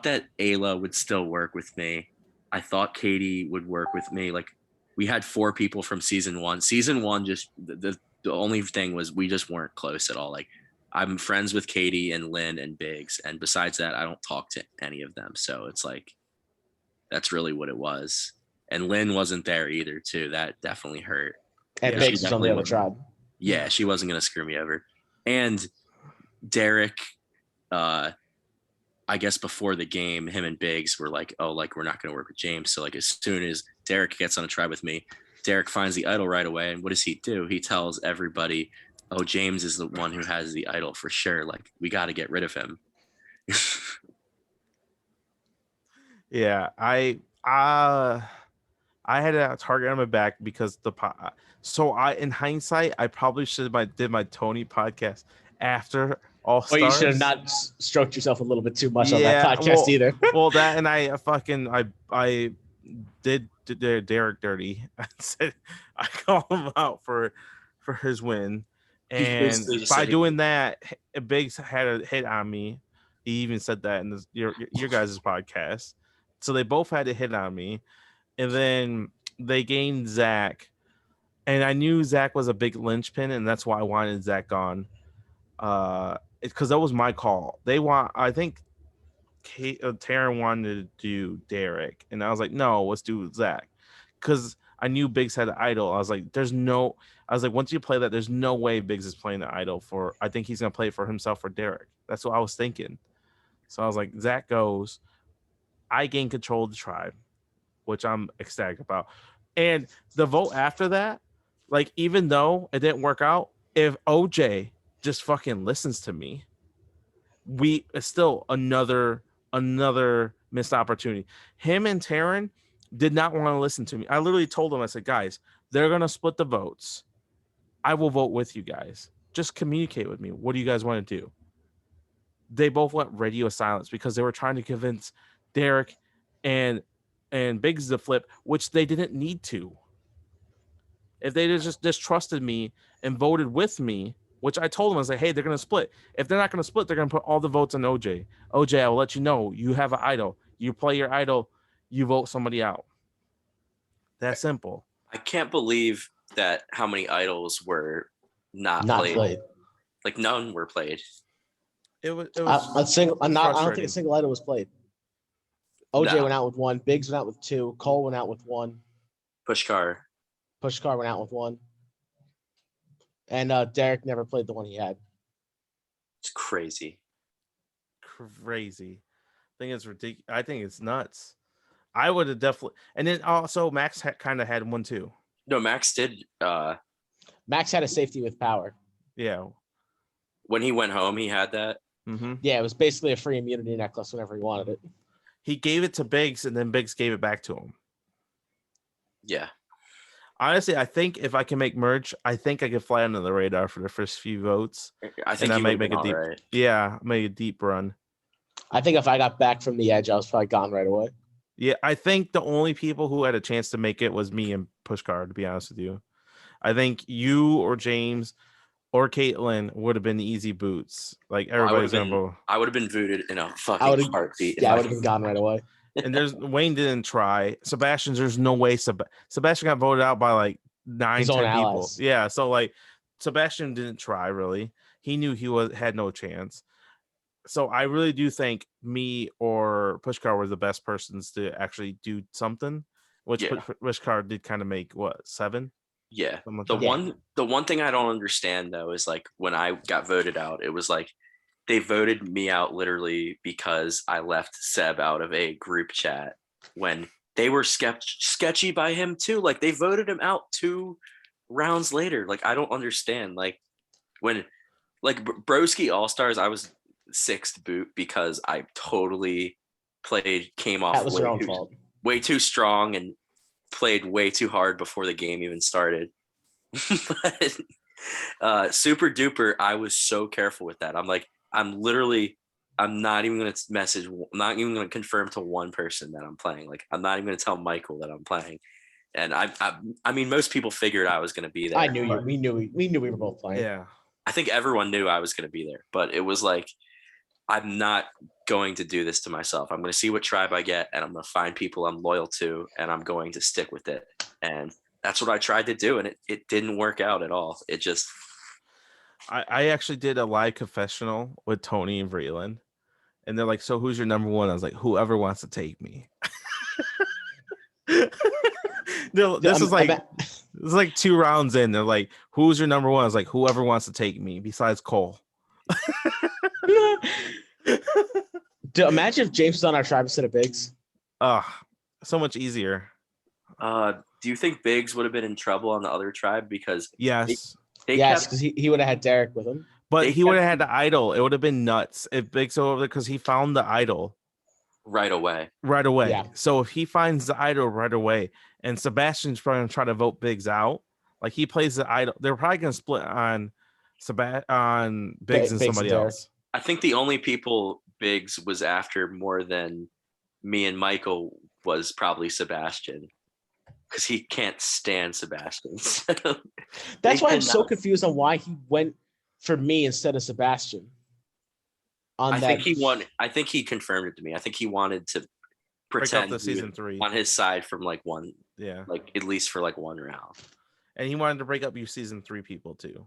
that Ayla would still work with me. I thought Katie would work with me. Like we had 4 people from season 1. Season 1 just the only thing was we just weren't close at all. Like I'm friends with Katie and Lynn and Biggs, and besides that, I don't talk to any of them. So it's like that's really what it was. And Lynn wasn't there either, too. That definitely hurt. And Biggs was on the other tribe. Yeah, she wasn't gonna screw me over. And Derek, I guess before the game, him and Biggs were like, oh, like we're not going to work with James. So like as soon as Derek gets on a tribe with me, Derek finds the idol right away. And what does he do? He tells everybody, oh, James is the one who has the idol for sure. Like we got to get rid of him. Yeah, I had a target on my back because in hindsight, I probably should have did my Tony podcast after All Stars. Or you should have not stroked yourself a little bit too much on that podcast either. Well, that and I did Derek dirty. I said I called him out for his win, and by doing that, Biggs had a hit on me. He even said that in your guys' podcast. So they both had a hit on me, and then they gained Zach. And I knew Zach was a big linchpin, and that's why I wanted Zach gone. Because that was my call. I think Taryn wanted to do Derek, and I was like, no, let's do Zach. Because I knew Biggs had an idol. I was like, once you play that, there's no way Biggs is playing the idol I think he's going to play for himself or Derek. That's what I was thinking. So I was like, Zach goes. I gain control of the tribe, which I'm ecstatic about. And the vote after that, like, even though it didn't work out, if OJ just fucking listens to me, it's still another missed opportunity. Him and Taryn did not want to listen to me. I literally told them, I said, guys, they're going to split the votes. I will vote with you guys. Just communicate with me. What do you guys want to do? They both went radio silence because they were trying to convince Derek and Biggs to flip, which they didn't need to. If they just distrusted me and voted with me, which I told them, I was like, hey, they're going to split. If they're not going to split, they're going to put all the votes on OJ. OJ, I will let you know you have an idol. You play your idol, you vote somebody out. That's simple. I can't believe that how many idols were not played. Like none were played. It was I don't think a single idol was played. OJ went out with 1. Biggs went out with 2. Cole went out with 1. Pushkar went out with 1. And Derek never played the one he had. It's crazy. think it's ridiculous. I think it's nuts. I would have definitely, and then also Max kind of had one too. No, Max did. Max had a safety with power. Yeah. When he went home, he had that. Mm-hmm. Yeah, it was basically a free immunity necklace whenever he wanted it. He gave it to Biggs, and then Biggs gave it back to him. Yeah. Honestly, I think if I can make merch, I think I could fly under the radar for the first few votes. I think I might make a deep, right. Yeah, make a deep run. I think if I got back from the edge, I was probably gone right away. Yeah, I think the only people who had a chance to make it was me and Pushcard, to be honest with you. I think you or James or Caitlin would have been easy boots. Like everybody's I would have been booted in a fucking heartbeat. Yeah, I would have been gone right away. And Wayne didn't try. There's no way Sebastian got voted out by like 9-10 people. Allies. Yeah, so like Sebastian didn't try really. He knew he had no chance. So I really do think me or Pushkar were the best persons to actually do something, which Pushkar did kind of make 7. Yeah. The one thing I don't understand though is like when I got voted out, it was like they voted me out literally because I left Seb out of a group chat when they were sketchy by him too. Like they voted him out 2 rounds later. Like I don't understand. Like when like Broski All-Stars, I was 6th boot because I totally came off way too strong and played way too hard before the game even started. But Super Duper, I was so careful with that. I'm like, I'm not even going to message. I'm not even going to confirm to one person that I'm playing. Like, I'm not even going to tell Michael that I'm playing. And I mean, most people figured I was going to be there. I knew you. We knew we were both playing. Yeah. I think everyone knew I was going to be there, but it was like, I'm not going to do this to myself. I'm going to see what tribe I get, and I'm going to find people I'm loyal to, and I'm going to stick with it. And that's what I tried to do, and it didn't work out at all. It just... I actually did a live confessional with Tony and Vreeland, and they're like, so who's your number one? I was like, whoever wants to take me. This is like 2 rounds in. They're like, who's your number one? I was like, whoever wants to take me besides Cole. Dude, imagine if James was on our tribe instead of Biggs. So much easier. Do you think Biggs would have been in trouble on the other tribe? Because yes, because he would have had Derek with him. But he would have had the idol. It would have been nuts if Biggs over there because he found the idol right away. Yeah. So if he finds the idol right away, and Sebastian's probably gonna try to vote Biggs out, like he plays the idol, they're probably gonna split on Biggs and somebody else. I think the only people Biggs was after more than me and Michael was probably Sebastian, because he can't stand Sebastian. That's why I'm so confused on why he went for me instead of Sebastian. I think he confirmed it to me. I think he wanted to pretend the season 3 on his side from like one, like at least for like 1 round. And he wanted to break up you season 3 people too,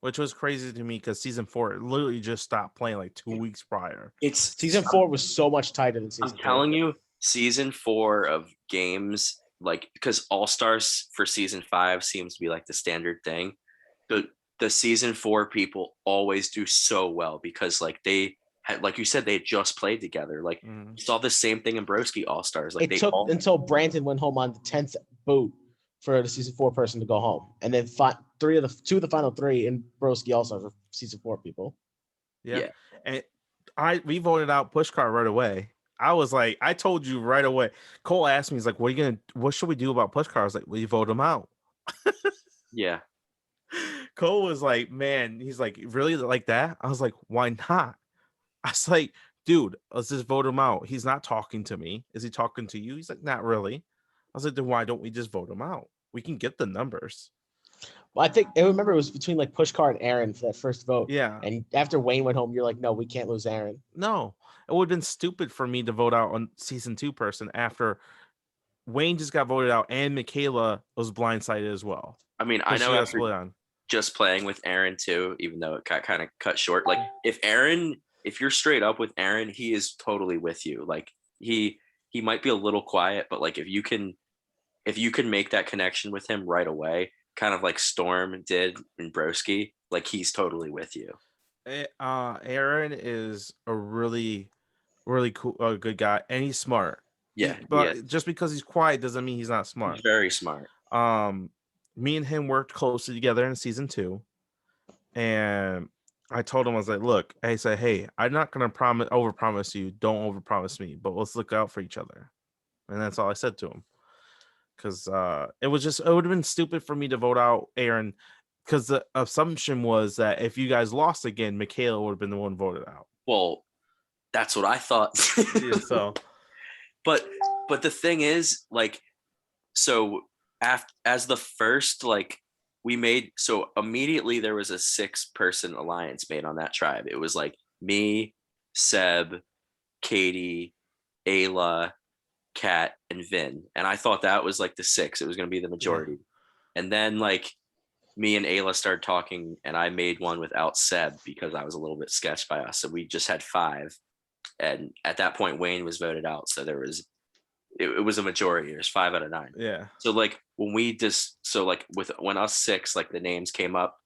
which was crazy to me because season 4 literally just stopped playing like 2 weeks prior. Season 4 was so much tighter than season 4. I'm telling you, season 4 of games, like, because All-Stars for season 5 seems to be like the standard thing. The season 4 people always do so well because like they had, like you said, they had just played together. Like you saw the same thing in Broski All-Stars. Like it took until Brandon went home on the 10th boot for the season 4 person to go home, and then 2 of the final 3 in Broski All-Stars were season 4 people. Yeah. And we voted out Pushkar right away. I was like, I told you right away. Cole asked me, he's like, what should we do about Pushkar? I was like, we vote him out. Yeah. Cole was like, man, he's like, really like that? I was like, why not? I was like, dude, let's just vote him out. He's not talking to me. Is he talking to you? He's like, not really. I was like, then why don't we just vote him out? We can get the numbers. Well, I remember it was between like Pushkar and Aaron for that first vote. Yeah. And after Wayne went home, you're like, no, we can't lose Aaron. No, it would have been stupid for me to vote out on season 2 person after Wayne just got voted out and Michaela was blindsided as well. I mean, I know after just playing with Aaron too, even though it got kind of cut short. Like if you're straight up with Aaron, he is totally with you. Like he might be a little quiet, but like if you can make that connection with him right away, kind of like Storm did in Broski, like he's totally with you. Aaron is a really, really cool, good guy, and he's smart. Yeah, but just because he's quiet doesn't mean he's not smart. He's very smart. Me and him worked closely together in season 2, and I told him, I was like, look, I said, hey, I'm not gonna overpromise you. Don't overpromise me, but let's look out for each other. And that's all I said to him. Because it would have been stupid for me to vote out Aaron, because the assumption was that if you guys lost again, Michaela would have been the one voted out. Well, that's what I thought. Yeah, so, but the thing is, like, so as the first, like, we made, so immediately there was a 6-person alliance made on that tribe. It was like me, Seb, Katie, Ayla, Kat, and Vin. And I thought that was like the 6. It was going to be the majority. Yeah. And then like me and Ayla started talking, and I made one without Seb because I was a little bit sketched by us. So we just had 5. And at that point, Wayne was voted out. So there was, it was a majority. There's 5 out of 9. Yeah. So like when when us 6, like the names came up,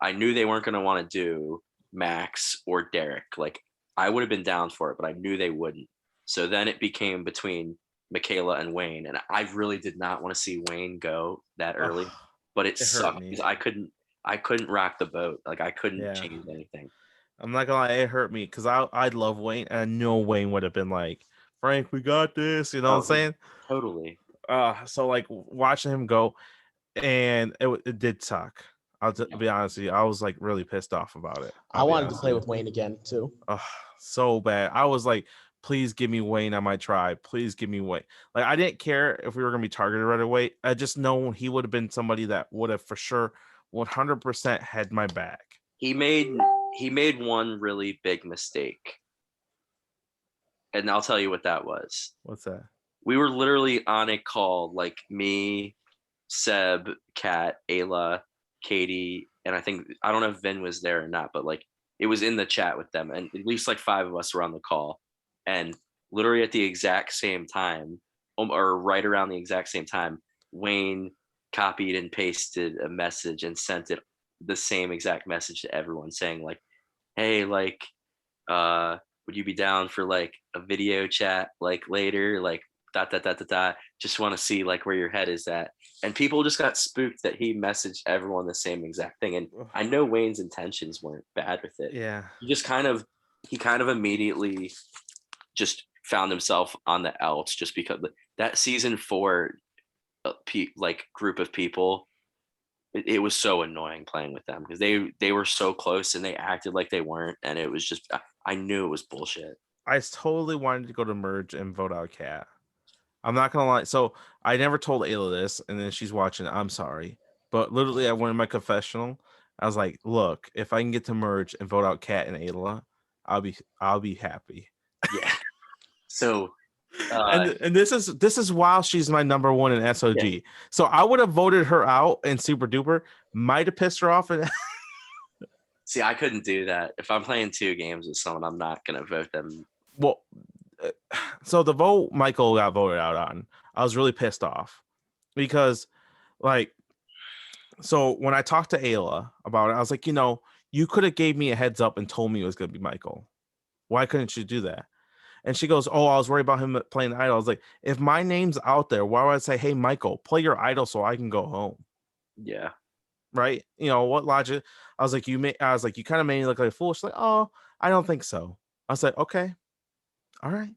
I knew they weren't going to want to do Max or Derek. Like I would have been down for it, but I knew they wouldn't. So then it became between Michaela and Wayne, and I really did not want to see Wayne go that early, but it sucked because I couldn't rock the boat. Like I couldn't change anything. I'm not gonna lie, it hurt me because I love Wayne, and I know Wayne would have been like, Frank, we got this, you know what I'm saying? Totally. So like watching him go, and it did suck. I'll be honest with you, I was like really pissed off about it. I wanted to play with Wayne again too. So bad. I was like, please give me Wayne on my tribe. Please give me Wayne. Like I didn't care if we were gonna be targeted right away. I just know he would have been somebody that would have for sure 100% had my back. He made one really big mistake. And I'll tell you what that was. What's that? We were literally on a call, like me, Seb, Kat, Ayla, Katie, and I don't know if Vin was there or not, but like it was in the chat with them, and at least like 5 of us were on the call. And literally at the exact same time, or right around the exact same time, Wayne copied and pasted a message and sent it, the same exact message, to everyone saying like, hey, like, would you be down for like a video chat like later, like ... just want to see like where your head is at. And people just got spooked that he messaged everyone the same exact thing. And I know Wayne's intentions weren't bad with it. Yeah, he kind of immediately just found himself on the outs, just because that season 4 like group of people, it was so annoying playing with them because they were so close and they acted like they weren't, and it was just, I knew it was bullshit. I totally wanted to go to merge and vote out Kat. I'm not gonna lie. So I never told Ayla this, and then she's watching. I'm sorry, but literally I went in my confessional. I was like, look, if I can get to merge and vote out Kat and Ayla, I'll be happy. Yeah. So and this is while she's my number 1 in SOG. Yeah. So I would have voted her out in Super Duper. Might have pissed her off. See, I couldn't do that. If I'm playing 2 games with someone, I'm not gonna vote them. Well, so the vote Michael got voted out on, I was really pissed off because, like, so when I talked to Ayla about it, I was like, you could have gave me a heads up and told me it was gonna be Michael. Why couldn't you do that? And she goes, oh, I was worried about him playing the idol. I was like, if my name's out there, why would I say, hey, Michael, play your idol so I can go home? Yeah. Right? What logic? I was like, you kind of made me look like a fool. She's like, oh, I don't think so. I was like, okay. All right.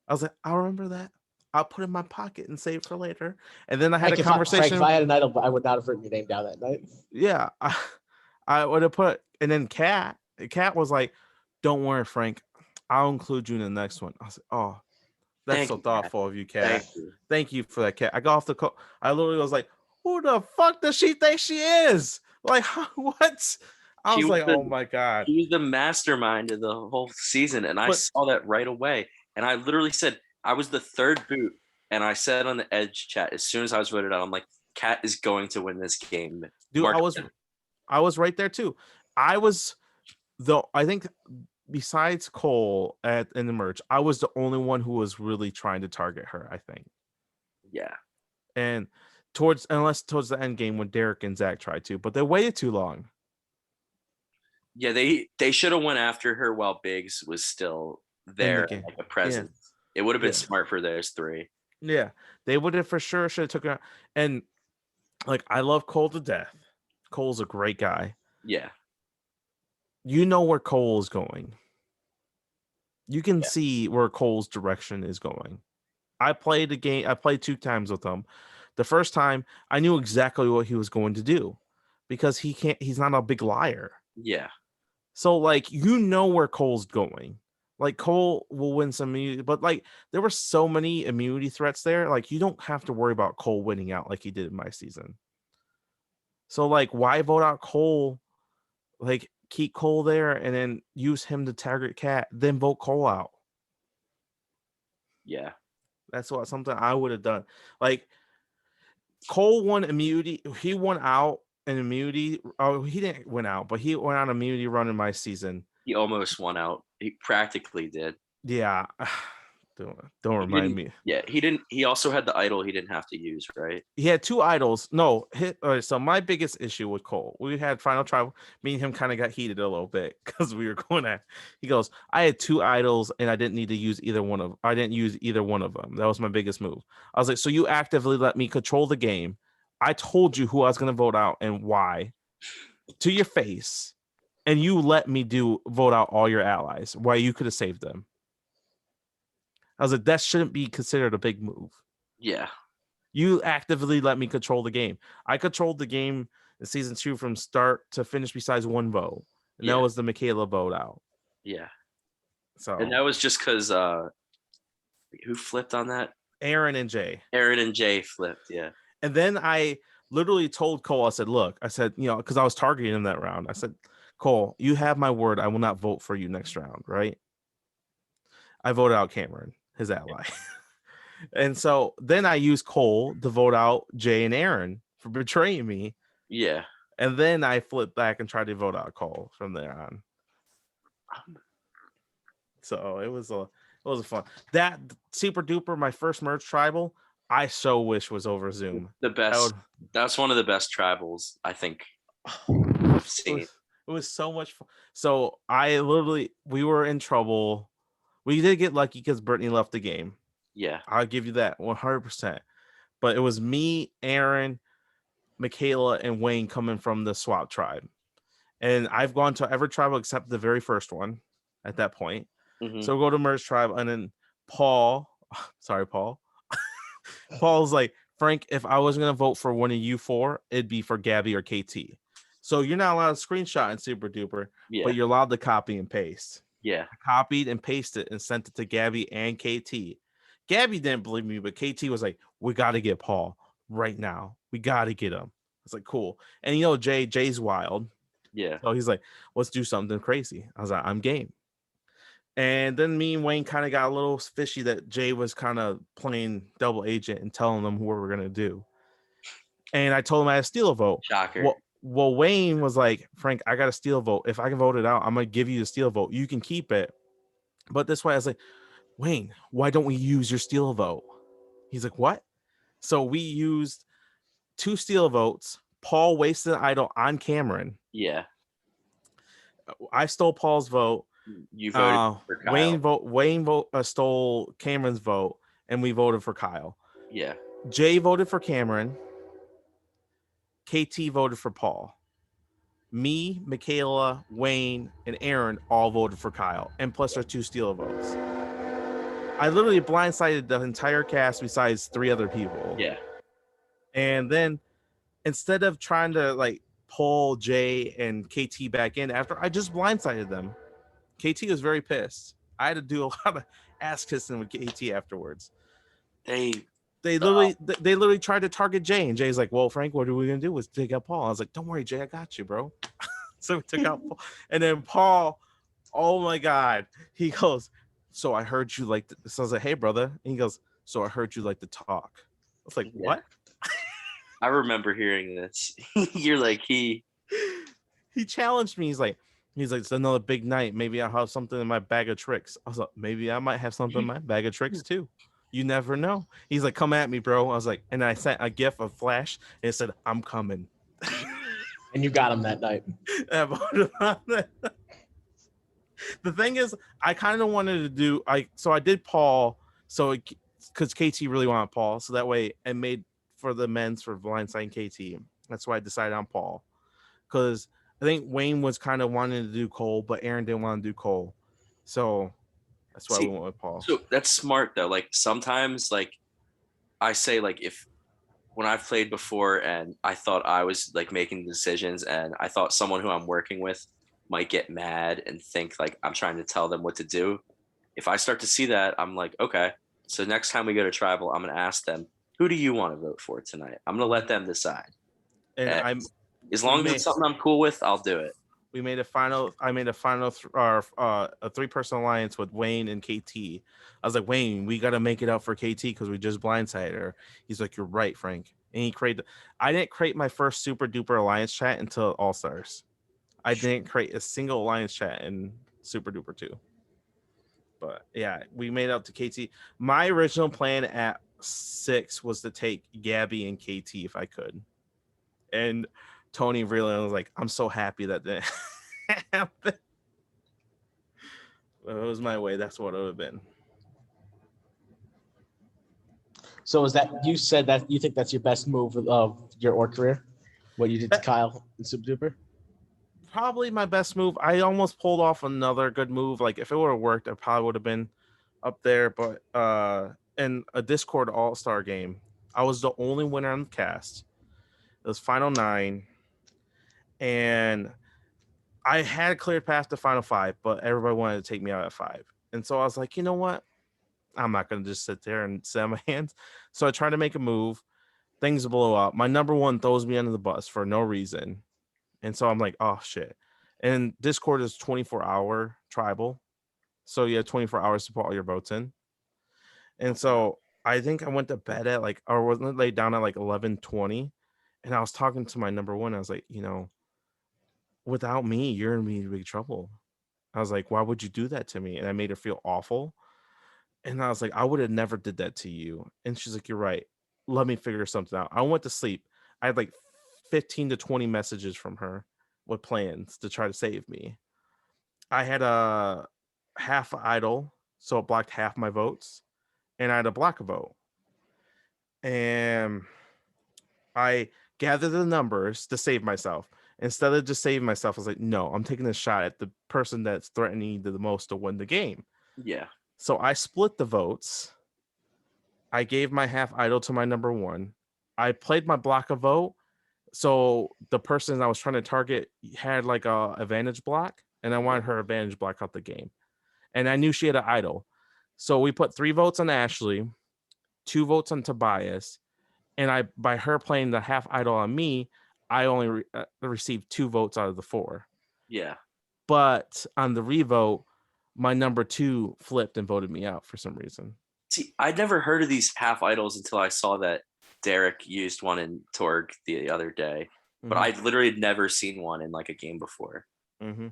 I was like, I'll remember that. I'll put it in my pocket and save it for later. And then I had a conversation. If I had an idol, I would not have written your name down that night. Yeah. I would have put, and then Kat was like, don't worry, Frank. I'll include you in the next one. I was like, oh, that's so thoughtful of you, Kat. Thank you for that, Kat. I got off the call. I literally was like, who the fuck does she think she is? Like, what? I was like, oh my God. He was the mastermind of the whole season. And I saw that right away. And I literally said, I was the 3rd boot. And I said on the Edge chat, as soon as I was voted out, I'm like, Kat is going to win this game. Dude, I was right there too. I think besides Cole in the merge, I was the only one who was really trying to target her, I think. Yeah. And towards the end game when Derek and Zach tried to, but they waited too long. Yeah, they should have went after her while Biggs was still there, like a presence. Yeah. It would have been smart for those three. Yeah, they would have for sure should have took it. And like, I love Cole to death. Cole's a great guy. Yeah. You know where Cole is going. You can see where Cole's direction is going. I played a game. I played 2 times with him. The first time, I knew exactly what he was going to do because he's not a big liar. Yeah. So, like, you know where Cole's going. Like, Cole will win some immunity, but like, there were so many immunity threats there. Like, you don't have to worry about Cole winning out like he did in my season. So, like, why vote out Cole? Like, keep Cole there and then use him to target Cat, then vote Cole out. Yeah. That's something I would have done. Like, Cole won immunity. He won out in immunity. Oh, he didn't win out, but he went on immunity run in my season. He almost won out. He practically did. Yeah. Don't remind me. Yeah, he didn't. He also had the idol he didn't have to use, right? He had 2 idols. No, so my biggest issue with Cole, we had final tribal. Me and him kind of got heated a little bit because we were going at. He goes, I had 2 idols and I didn't need to use either one of. I didn't use either one of them. That was my biggest move. I was like, so you actively let me control the game. I told you who I was going to vote out and why, to your face, and you let me vote out all your allies. Why you could have saved them. I was like, that shouldn't be considered a big move. Yeah. You actively let me control the game. I controlled the game in season 2 from start to finish besides 1 vote. And that was the Michaela vote out. Yeah. So, and that was just because who flipped on that? Aaron and Jay. Aaron and Jay flipped, yeah. And then I literally told Cole, I said, look, because I was targeting him that round. I said, Cole, you have my word. I will not vote for you next round, right? I voted out Cameron, his ally. And so then I used Cole to vote out Jay and Aaron for betraying me. Yeah. And then I flipped back and tried to vote out Cole from there on. So it was a fun. That super duper, my first merge tribal, I so wish was over Zoom. The best. That's one of the best tribals I think I've seen. It was so much fun. So we were in trouble. We did get lucky because Brittany left the game. Yeah. I'll give you that 100%. But it was me, Aaron, Michaela, and Wayne coming from the swap tribe. And I've gone to every tribal except the very first one at that point. Mm-hmm. So we'll go to merge tribe. And then Paul. Paul's like, Frank, if I was going to vote for one of you 4, it'd be for Gabby or KT. So you're not allowed to screenshot in Super Duper, but you're allowed to copy and paste. Yeah. I copied and pasted and sent it to Gabby and KT. Gabby didn't believe me, but KT was like, we got to get Paul right now. We got to get him. I was like, cool. And Jay's wild. Yeah. So he's like, let's do something crazy. I was like, I'm game. And then me and Wayne kind of got a little fishy that Jay was kind of playing double agent and telling them what we're going to do. And I told him I had to steal a vote. Shocker. Well, Wayne was like, Frank, I got to steal a vote. If I can vote it out, I'm going to give you the steal vote. You can keep it. But this way, I was like, Wayne, why don't we use your steal vote? He's like, what? So we used 2 steal votes. Paul wasted an idol on Cameron. Yeah. I stole Paul's vote. You voted for Kyle. Wayne stole Cameron's vote, and we voted for Kyle. Yeah. Jay voted for Cameron. KT voted for Paul. Me, Michaela, Wayne, and Aaron all voted for Kyle, and plus our 2 steal votes. I literally blindsided the entire cast besides 3 other people. Yeah. And then instead of trying to like pull Jay and KT back in after, I just blindsided them. KT was very pissed. I had to do a lot of ass kissing with KT afterwards. They literally tried to target Jay, and Jay's like, well, Frank, what are we gonna do? Was take out Paul. I was like, don't worry, Jay, I got you, bro. So we took out Paul. And then Paul, oh my God, he goes, so I heard you like so I was like, hey brother. And he goes, so I heard you like to talk. I was like, what? I remember hearing this. You're like, he challenged me. He's like, it's another big night. Maybe I'll have something in my bag of tricks. I was like, maybe I might have something in my bag of tricks too. You never know. He's like, come at me, bro. I was like, and I sent a gif of Flash and it said, I'm coming. And you got him that night. The thing is, I kind of wanted to do I did Paul, because KT really wanted Paul, so that way I made for the men's for Blindside KT. That's why I decided on Paul, because I think Wayne was kind of wanting to do Cole, but Aaron didn't want to do Cole, so that's why we went with Paul. So that's smart though. Like sometimes, like I say, like if when I've played before and I thought I was like making decisions and I thought someone who I'm working with might get mad and think like I'm trying to tell them what to do. If I start to see that, I'm like, okay, so next time we go to tribal, I'm going to ask them, who do you want to vote for tonight? I'm going to let them decide. And as long as it's something I'm cool with, I'll do it. I made a final a 3-person alliance with Wayne and KT. I was like, Wayne, we got to make it out for KT because we just blindsided her. He's like, you're right, Frank. And I didn't create my first super duper alliance chat until All Stars. I didn't create a single alliance chat in Super Duper 2. But yeah, we made it out to KT. My original plan at 6 was to take Gabby and KT if I could. And Tony really was like, I'm so happy that didn't happen. If it was my way, that's what it would have been. So is that, you said that you think that's your best move of your org career? What you did to Kyle in Super Duper? Probably my best move. I almost pulled off another good move. Like if it would have worked, I probably would have been up there. But in a Discord All-Star game, I was the only winner on the cast. It was Final 9. And I had a clear path to Final 5, but everybody wanted to take me out at 5. And so I was like, you know what? I'm not going to just sit there and sit on my hands. So I tried to make a move. Things blow up. My number 1 throws me under the bus for no reason. And so I'm like, oh, shit. And Discord is 24-hour tribal. So you have 24 hours to put all your votes in. And so I think I went to bed at wasn't laid down at 11:20. And I was talking to my number 1. I was like, without me, you're going to be in big trouble. I was like, why would you do that to me? And I made her feel awful. And I was like, I would have never did that to you. And she's like, you're right. Let me figure something out. I went to sleep. I had 15 to 20 messages from her with plans to try to save me. I had a half idle, so it blocked half my votes. And I had a block a vote. And I gathered the numbers to save myself. Instead of just saving myself, I was like, no, I'm taking a shot at the person that's threatening the most to win the game. Yeah. So I split the votes. I gave my half idle to my number 1. I played my block a vote. So the person I was trying to target had a advantage block, and I wanted her advantage block out the game. And I knew she had an idle. So we put 3 votes on Ashley, 2 votes on Tobias, and by her playing the half idle on me, I only received 2 votes out of the 4. Yeah. But on the revote, my number 2 flipped and voted me out for some reason. See, I'd never heard of these half idols until I saw that Derek used one in Torg the other day. But I'd literally never seen one in a game before. Mm-hmm.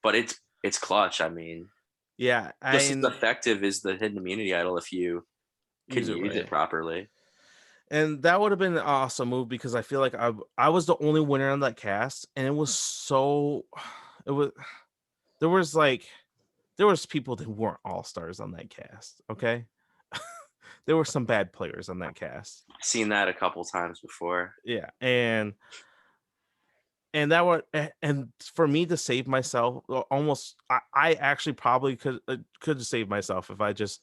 But it's clutch. I mean, yeah, just as effective as the hidden immunity idol if you can use it properly. And that would have been an awesome move because I feel like I was the only winner on that cast, and there was people that weren't all-stars on that cast, okay? There were some bad players on that cast. I've seen that a couple times before. Yeah, and for me to save myself, I actually probably could have saved myself if I just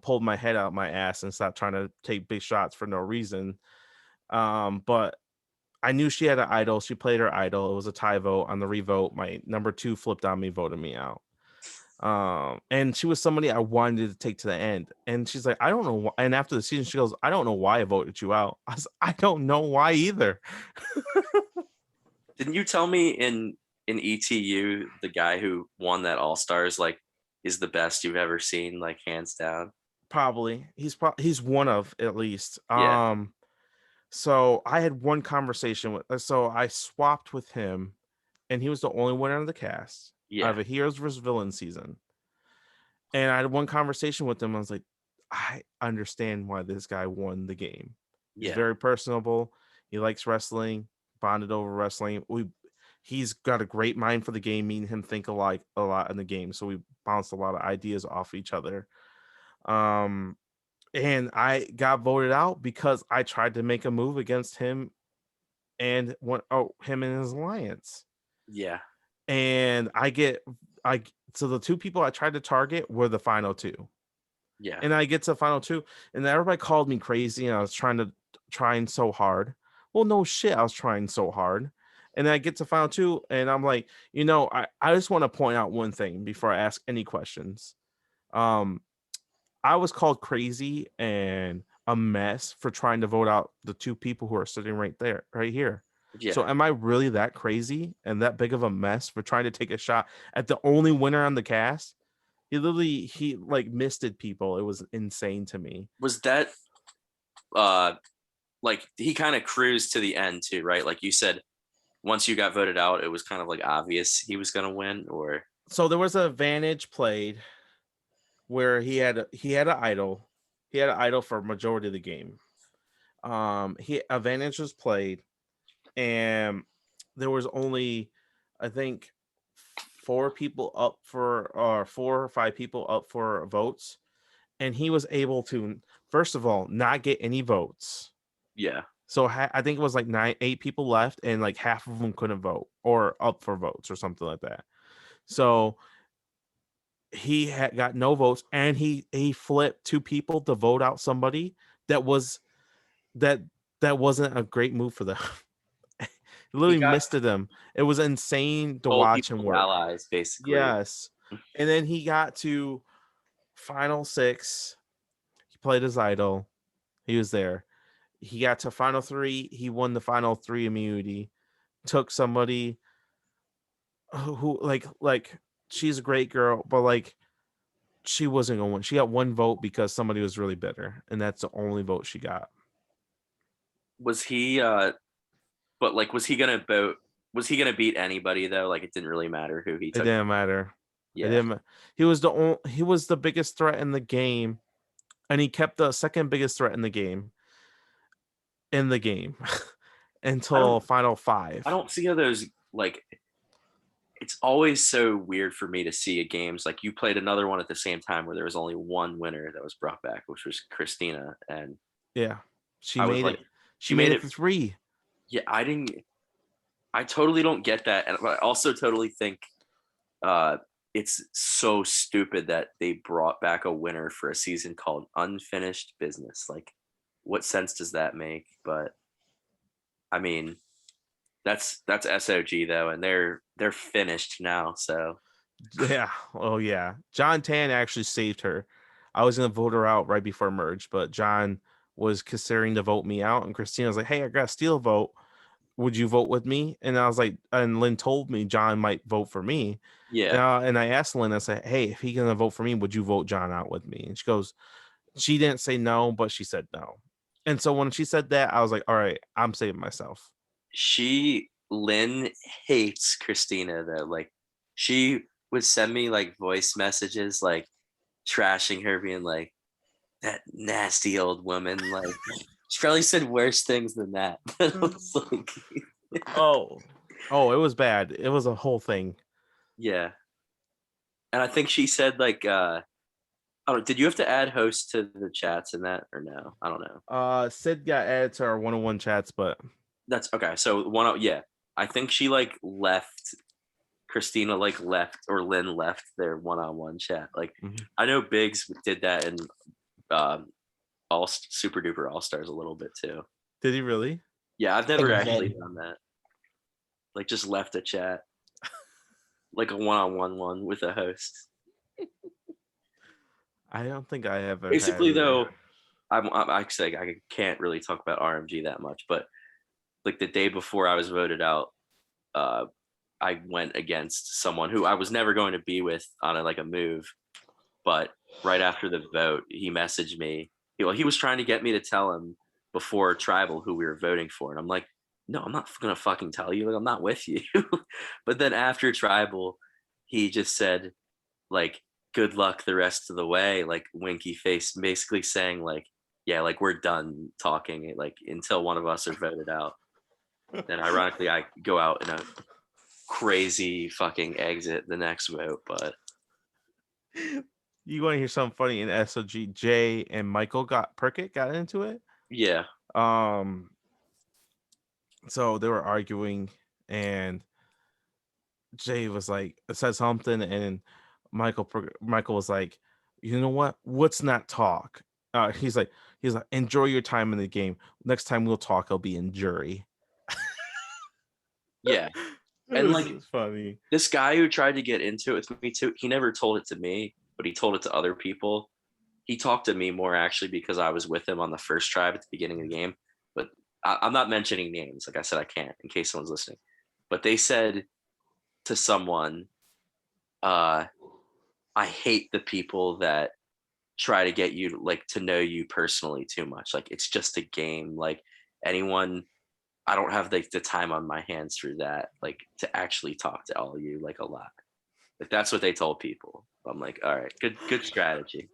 pulled my head out my ass and stopped trying to take big shots for no reason. But I knew she had an idol. She played her idol. It was a tie vote. On the revote, my number 2 flipped on me, voted me out. And she was somebody I wanted to take to the end. And she's like, I don't know why. And after the season, she goes, I don't know why I voted you out. I don't know why either. Didn't you tell me in ETU, the guy who won that All-Stars, is the best you've ever seen, hands down? Probably. He's one of, at least. Yeah. So I had one conversation so I swapped with him, and he was the only winner of the cast. Yeah. Out of a Heroes vs. Villains season. And I had one conversation with him. I was like, I understand why this guy won the game. He's very personable. He likes wrestling, bonded over wrestling. he's got a great mind for the game. Me and him think a lot in the game, so we bounced a lot of ideas off each other. And I got voted out because I tried to make a move against him and him and his alliance. Yeah. And so the two people I tried to target were the final two. Yeah. And I get to final two, and everybody called me crazy, and I was trying so hard. Well, no shit, I was trying so hard. And then I get to final two, and I'm like, I just want to point out one thing before I ask any questions. I was called crazy and a mess for trying to vote out the two people who are sitting right here. Yeah. So am I really that crazy and that big of a mess for trying to take a shot at the only winner on the cast? He misted people. It was insane to me. Was that like he kind of cruised to the end too, right? Like you said, once you got voted out, it was kind of like obvious he was gonna win, or so there was a Vantage played where he had an idol. He had an idol for majority of the game. A Vantage was played, and there was only, I think, 4 or 5 people up for votes, and he was able to, first of all, not get any votes. Yeah. So I think it was like 8 people left, and like half of them couldn't vote or up for votes or something like that. So he had got no votes, and he flipped 2 people to vote out somebody that wasn't a great move for them. He literally misted them. It was insane to watch him work. Allies, basically. Yes. And then he got to final 6. He played his idol. He was there. He got to final 3. He won the final 3 immunity. Took somebody who like she's a great girl, but like she wasn't going to win. She got 1 vote because somebody was really bitter, and that's the only vote she got. Was he but like was he gonna beat anybody though? Like it didn't really matter who he took. It didn't matter. Yeah. He was the biggest threat in the game, and he kept the second biggest threat in the game until final 5. I don't see how those, like, it's always so weird for me to see at games like you played another one at the same time where there was only one winner that was brought back, which was Christina, and she made it. She made it 3. Yeah, I totally don't get that, and I also totally think it's so stupid that they brought back a winner for a season called Unfinished Business. Like, what sense does that make? But I mean, that's SOG though, and they're finished now. So yeah, oh yeah, John Tan actually saved her. I was gonna vote her out right before merge, but John was considering to vote me out, and Christina was like, "Hey, I got to steal a vote. Would you vote with me?" And I was like, and Lynn told me John might vote for me. Yeah. And I asked Lynn, I said, "Hey, if he's gonna vote for me, would you vote John out with me?" And she didn't say no, but she said no. And so when she said that, I was like, all right, I'm saving myself. Lynn hates Christina though. Like, she would send me like voice messages like trashing her, being like, that nasty old woman. Like, she probably said worse things than that. It was like, oh, it was bad. It was a whole thing. Yeah. And I think she said like did you have to add hosts to the chats in that or no? I don't know. Sid got added to our 101 chats, but that's okay. So I think she like left. Christina like left, or Lynn left their one-on-one chat. Like, I know Biggs did that in all Super Duper All Stars a little bit too. Did he really? Yeah, I've never actually done that. Like, just left a chat, like a one-on-one with a host. I don't think I have. Basically, though, I can't really talk about RMG that much, but like the day before I was voted out, I went against someone who I was never going to be with on a move, but right after the vote, he messaged me. He was trying to get me to tell him before Tribal who we were voting for, and I'm like, no, I'm not gonna fucking tell you. Like, I'm not with you. But then after Tribal, he just said, like, good luck the rest of the way, like winky face, basically saying like, yeah, like, we're done talking, like, until one of us are voted out. Then ironically, I go out in a crazy fucking exit the next vote, but you want to hear something funny? In SOG, Jay and Michael Perkett got into it. Yeah. So they were arguing, and Jay was like, said something, and Michael was like, you know what? Let's not talk. He's like, enjoy your time in the game. Next time we'll talk, I'll be in jury. Yeah. And like, funny. This guy who tried to get into it with me too, he never told it to me, but he told it to other people. He talked to me more actually because I was with him on the first tribe at the beginning of the game. But I'm not mentioning names. Like I said, I can't in case someone's listening. But they said to someone, I hate the people that try to get you like to know you personally too much. Like it's just a game. Like anyone, I don't have the time on my hands for that. Like to actually talk to all of you like a lot. Like that's what they told people. I'm like, all right, good strategy.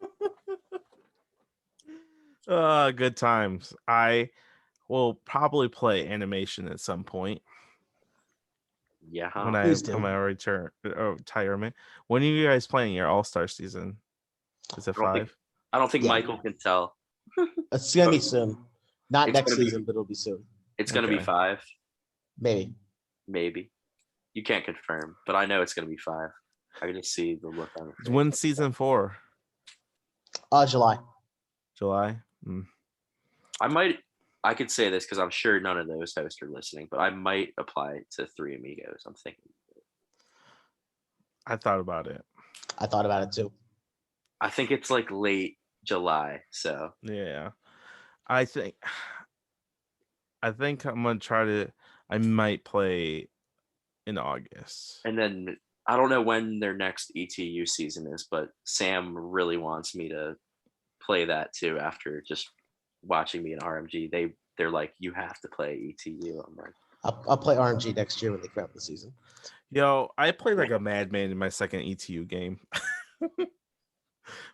Good times. I will probably play animation at some point. Yeah. When I retirement. When are you guys playing your All-Star season? Is it 5? I don't think Michael can tell. It's gonna be soon. Not next season, but it'll be soon. It's gonna be 5. Maybe. You can't confirm, but I know it's gonna be 5. I can just see the look on it. When's season 4? July. I could say this because I'm sure none of those hosts are listening, but I might apply to 3 Amigos. I'm thinking. I thought about it. I thought about it too. I think it's like late July. So yeah, I think I'm gonna try to. I might play in August, and then I don't know when their next ETU season is, but Sam really wants me to play that too. After just watching me in RMG, they're like, you have to play ETU. I'm like, I'll play RMG next year when they crap the season. Yo, I played like a madman in my second ETU game.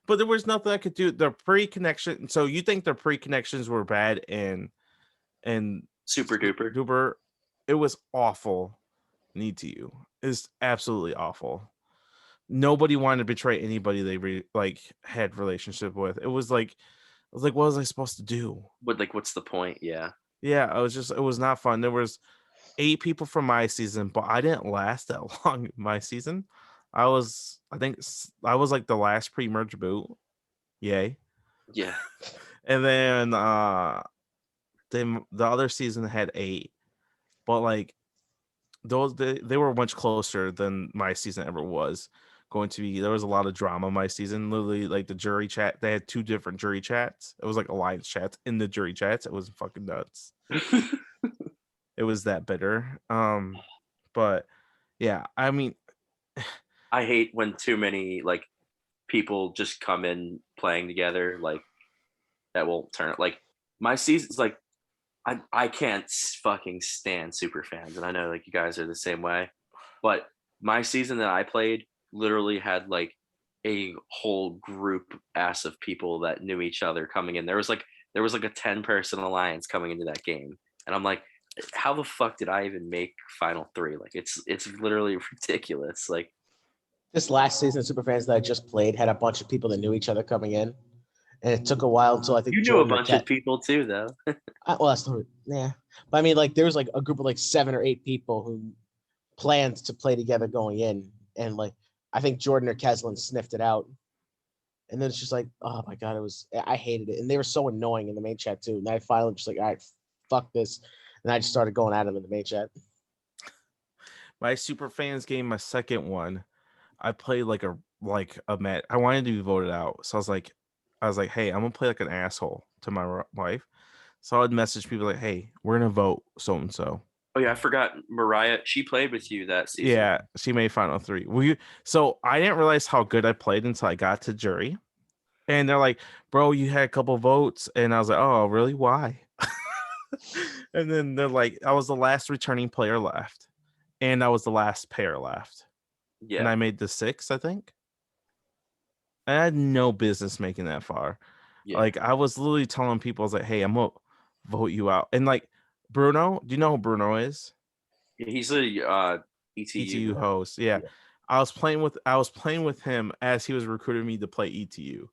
But there was nothing I could do. The pre-connection. So you think the pre-connections were bad and super duper? It was awful. In ETU. It's absolutely awful. Nobody wanted to betray anybody they had relationship with. It was like, what was I supposed to do? But like, what's the point? Yeah. It was not fun. There was 8 people from my season, but I didn't last that long in my season. I think I was like the last pre-merge boot. Yay. Yeah. And then the other season had 8. But like those they were much closer than my season ever was going to be. There was a lot of drama my season. Literally, like the jury chat, they had 2 different jury chats. It was like alliance chats in the jury chats. It was fucking nuts. It was that bitter. But yeah, I mean, I hate when too many like people just come in playing together, like that won't turn it. Like my season's like I can't fucking stand super fans, and I know like you guys are the same way, but my season that I played literally had like a whole group ass of people that knew each other coming in. There was like a 10-person alliance coming into that game, and I'm like, how the fuck did I even make final 3? Like it's literally ridiculous. Like this last season, Superfans that I just played had a bunch of people that knew each other coming in, and it took a while until I think you knew a bunch of people too, though. Well, that's the yeah. But I mean, like there was like a group of like 7 or 8 people who planned to play together going in, and like I think Jordan or Keslin sniffed it out, and then it's just like, oh my god, I hated it, and they were so annoying in the main chat too. And I finally just like, all right, fuck this, and I just started going at them in the main chat. My Superfans game, my second one, I played like a match. I wanted to be voted out, so I was like, hey, I'm gonna play like an asshole to my wife. So I'd message people like, hey, we're gonna vote so and so. Oh yeah, I forgot Mariah. She played with you that season. Yeah, she made final 3. So I didn't realize how good I played until I got to jury, and they're like, bro, you had a couple votes, and I was like, oh really? Why? And then they're like, I was the last returning player left, and I was the last pair left. Yeah, and I made the 6, I think. I had no business making that far. Yeah. Like I was literally telling people, I was like, hey, I'm gonna vote you out. And like Bruno, do you know who Bruno is? He's a ETU host. Yeah. I was playing with him as he was recruiting me to play ETU.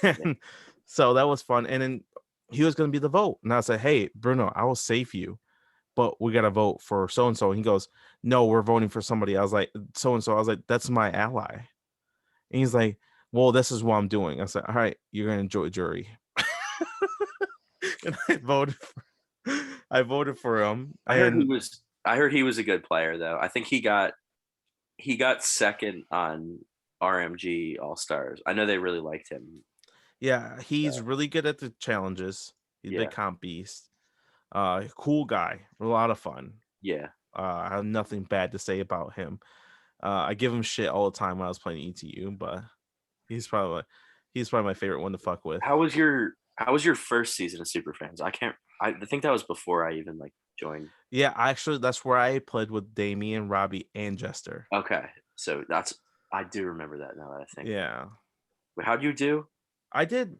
And so that was fun. And then he was going to be the vote. And I said, hey, Bruno, I will save you, but we got to vote for so-and-so. And he goes, no, we're voting for somebody. I was like, so-and-so. I was like, that's my ally. And he's like, well, this is what I'm doing. I said, all right, you're going to enjoy jury. And I voted for him. I heard he was a good player though. I think he got second on RMG All Stars. I know they really liked him. Yeah, he's really good at the challenges. He's a big comp beast. Cool guy, a lot of fun. Yeah. I have nothing bad to say about him. I give him shit all the time when I was playing ETU, but he's probably my favorite one to fuck with. How was your first season of Superfans? I think that was before I even joined. Yeah, actually that's where I played with Damien, Robbie, and Jester. Okay. So I do remember that now that I think. Yeah. How'd you do? I did.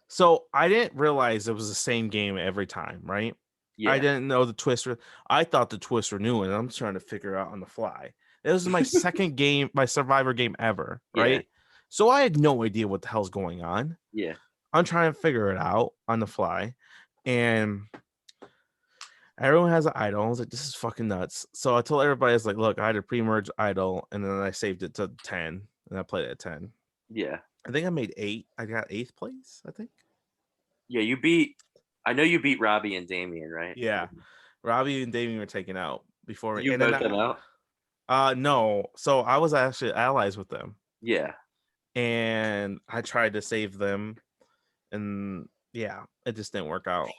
So I didn't realize it was the same game every time, right? Yeah. I didn't know the twists. I thought the twists were new, and I'm trying to figure out on the fly. It was my second game, my Survivor game ever, right? Yeah. So I had no idea what the hell's going on. Yeah. I'm trying to figure it out on the fly, and everyone has an idol. I was like, this is fucking nuts. So I told everybody, I was like, look, I had a pre-merge idol, and then I saved it to 10, and I played it at 10. Yeah. I think I made 8. I got 8th place, I think. Yeah, I know you beat Robbie and Damien, right? Yeah. Robbie and Damien were taken out before me. Did you vote them out? No. So I was actually allies with them. Yeah. And I tried to save them. And yeah, it just didn't work out.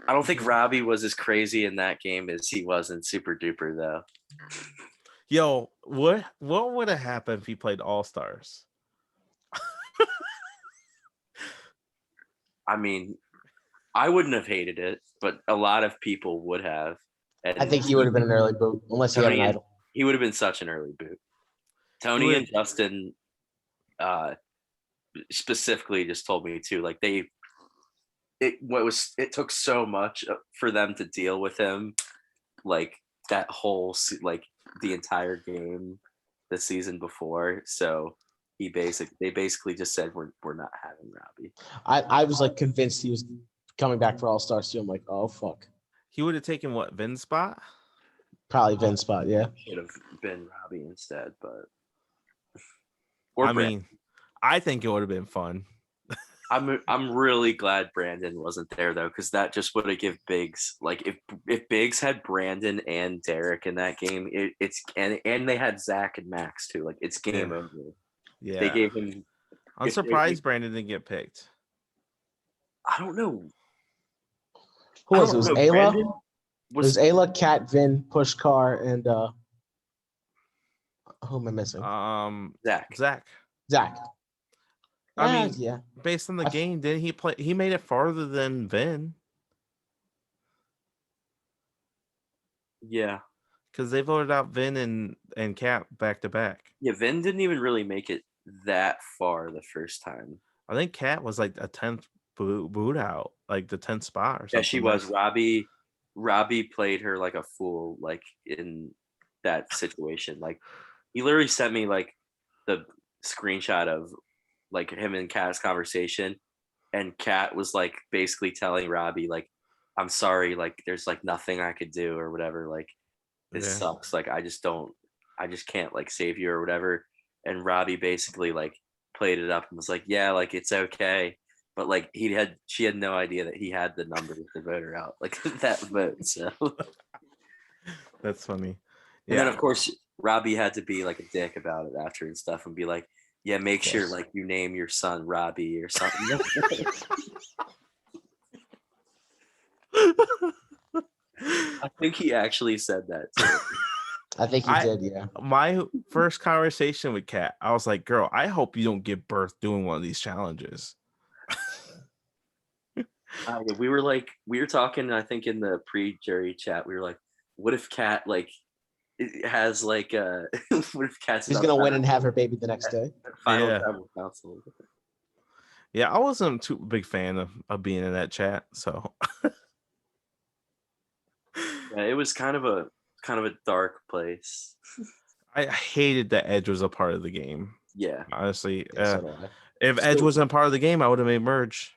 I don't think Robbie was as crazy in that game as he was in Super Duper, though. Yo, what would have happened if he played All Stars? I mean, I wouldn't have hated it, but a lot of people would have. And I think he would have been an early boot, unless he had an idol. He would have been such an early boot. Tony and Justin specifically just told me too, it took so much for them to deal with him, that whole the entire game the season before. So they basically just said we're not having Robbie. I was convinced he was coming back for All Stars too. I'm like, oh fuck. He would have taken what, Vin's spot? Probably Vin's spot, yeah. Should have been Robbie instead, but I think it would have been fun. I'm really glad Brandon wasn't there though, because that just would have given Biggs, if Biggs had Brandon and Derek in that game, and they had Zach and Max too, it's game over. Yeah, they gave him. I'm surprised Brandon didn't get picked. I don't know. Who was it? Was Ayla? It was Ayla, Kat, Vin, Pushkar, and who am I missing? Zach. I mean, yeah. Based on the game, didn't he play? He made it farther than Vin. Yeah, because they voted out Vin and Kat back to back. Yeah, Vin didn't even really make it that far the first time. I think Kat was a 10th boot out, the 10th spot or something. Yeah, she was. Robbie played her like a fool, in that situation. He literally sent me the screenshot of him and Kat's conversation, and Kat was basically telling Robbie I'm sorry, there's nothing I could do or whatever, this sucks, I just can't save you or whatever. And Robbie basically played it up and was yeah, it's okay, but she had no idea that he had the numbers to vote her out that vote. So that's funny. And then of course Robbie had to be a dick about it after and stuff and be yeah, make sure you name your son Robbie or something. I think he actually said that too. I think he did, yeah. My first conversation with Kat, I was like, girl, I hope you don't give birth doing one of these challenges. We were talking, I think in the pre-jury chat, we were what if Kat it has what if Kat's she's gonna win and have her baby the next day? Final. Yeah, I wasn't too big fan of being in that chat, so yeah, it was kind of kind of a dark place. I hated that Edge was a part of the game. Yeah, honestly, So if Edge wasn't part of the game, I would have made merge.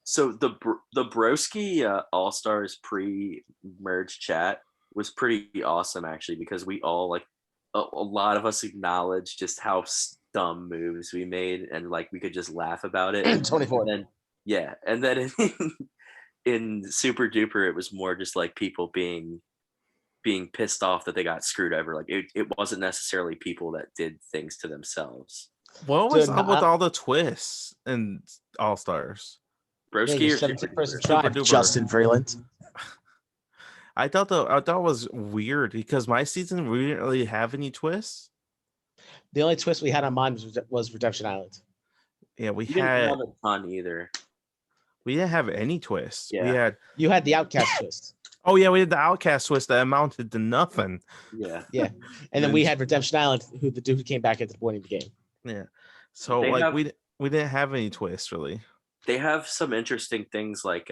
So the Broski All Stars pre-merge chat was pretty awesome actually, because we all like a lot of us acknowledged just how dumb moves we made, and like we could just laugh about it. 24. And then in Super Duper, it was more just like people being pissed off that they got screwed over. Like it wasn't necessarily people that did things to themselves. What was up with all the twists and All Stars? Broski or 17-person tribe, Justin Vreeland. I thought it was weird because my season we didn't really have any twists. The only twist we had on mine was Redemption Island. Yeah, we didn't have a ton either. We didn't have any twists. Yeah. You had the Outcast twist. Oh yeah, we had the Outcast twist that amounted to nothing. Yeah. And then we had Redemption Island, who the dude who came back at the point of the game. Yeah. So we didn't have any twists really. They have some interesting things like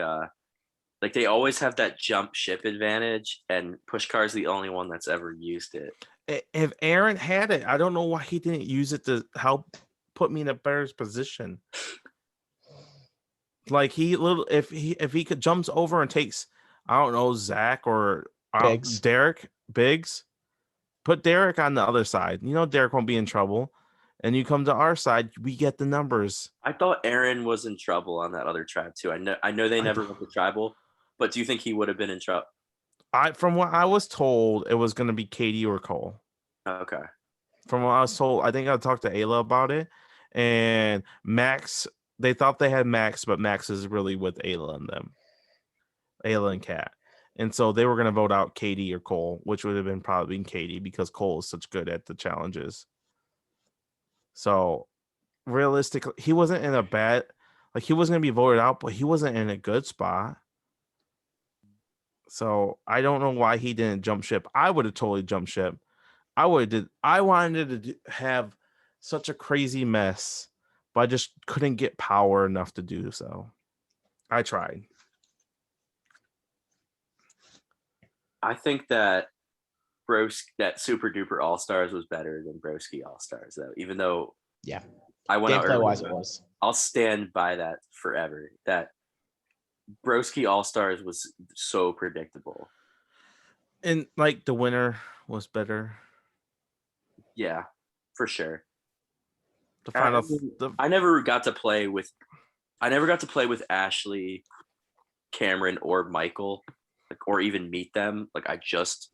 they always have that jump ship advantage, and Pushkar's the only one that's ever used it. If Aaron had it, I don't know why he didn't use it to help put me in a better position. Like if he could jumps over and takes, I don't know, Zach or Derek Biggs, put Derek on the other side. You know Derek won't be in trouble. And you come to our side, we get the numbers. I thought Aaron was in trouble on that other tribe too. I know they never went to tribal, but do you think he would have been in trouble? From what I was told, it was going to be Katie or Cole. Okay. From what I was told, I think I talked to Ayla about it, and Max. They thought they had Max, but Max is really with Ayla and them, Ayla and Kat, and so they were going to vote out Katie or Cole, which would have been probably Katie because Cole is such good at the challenges. So realistically, he wasn't in a bad, like he wasn't going to be voted out, but he wasn't in a good spot. So I don't know why he didn't jump ship. I would have totally jumped ship. I wanted to have such a crazy mess, but I just couldn't get power enough to do so. I tried. I think that Super Duper All Stars was better than Broski All Stars, though. Even though, I went out early, it was. I'll stand by that forever. That Broski All Stars was so predictable, and like the winner was better. Yeah, for sure. The final. I never got to play with Ashley, Cameron, or Michael, or even meet them. Like I just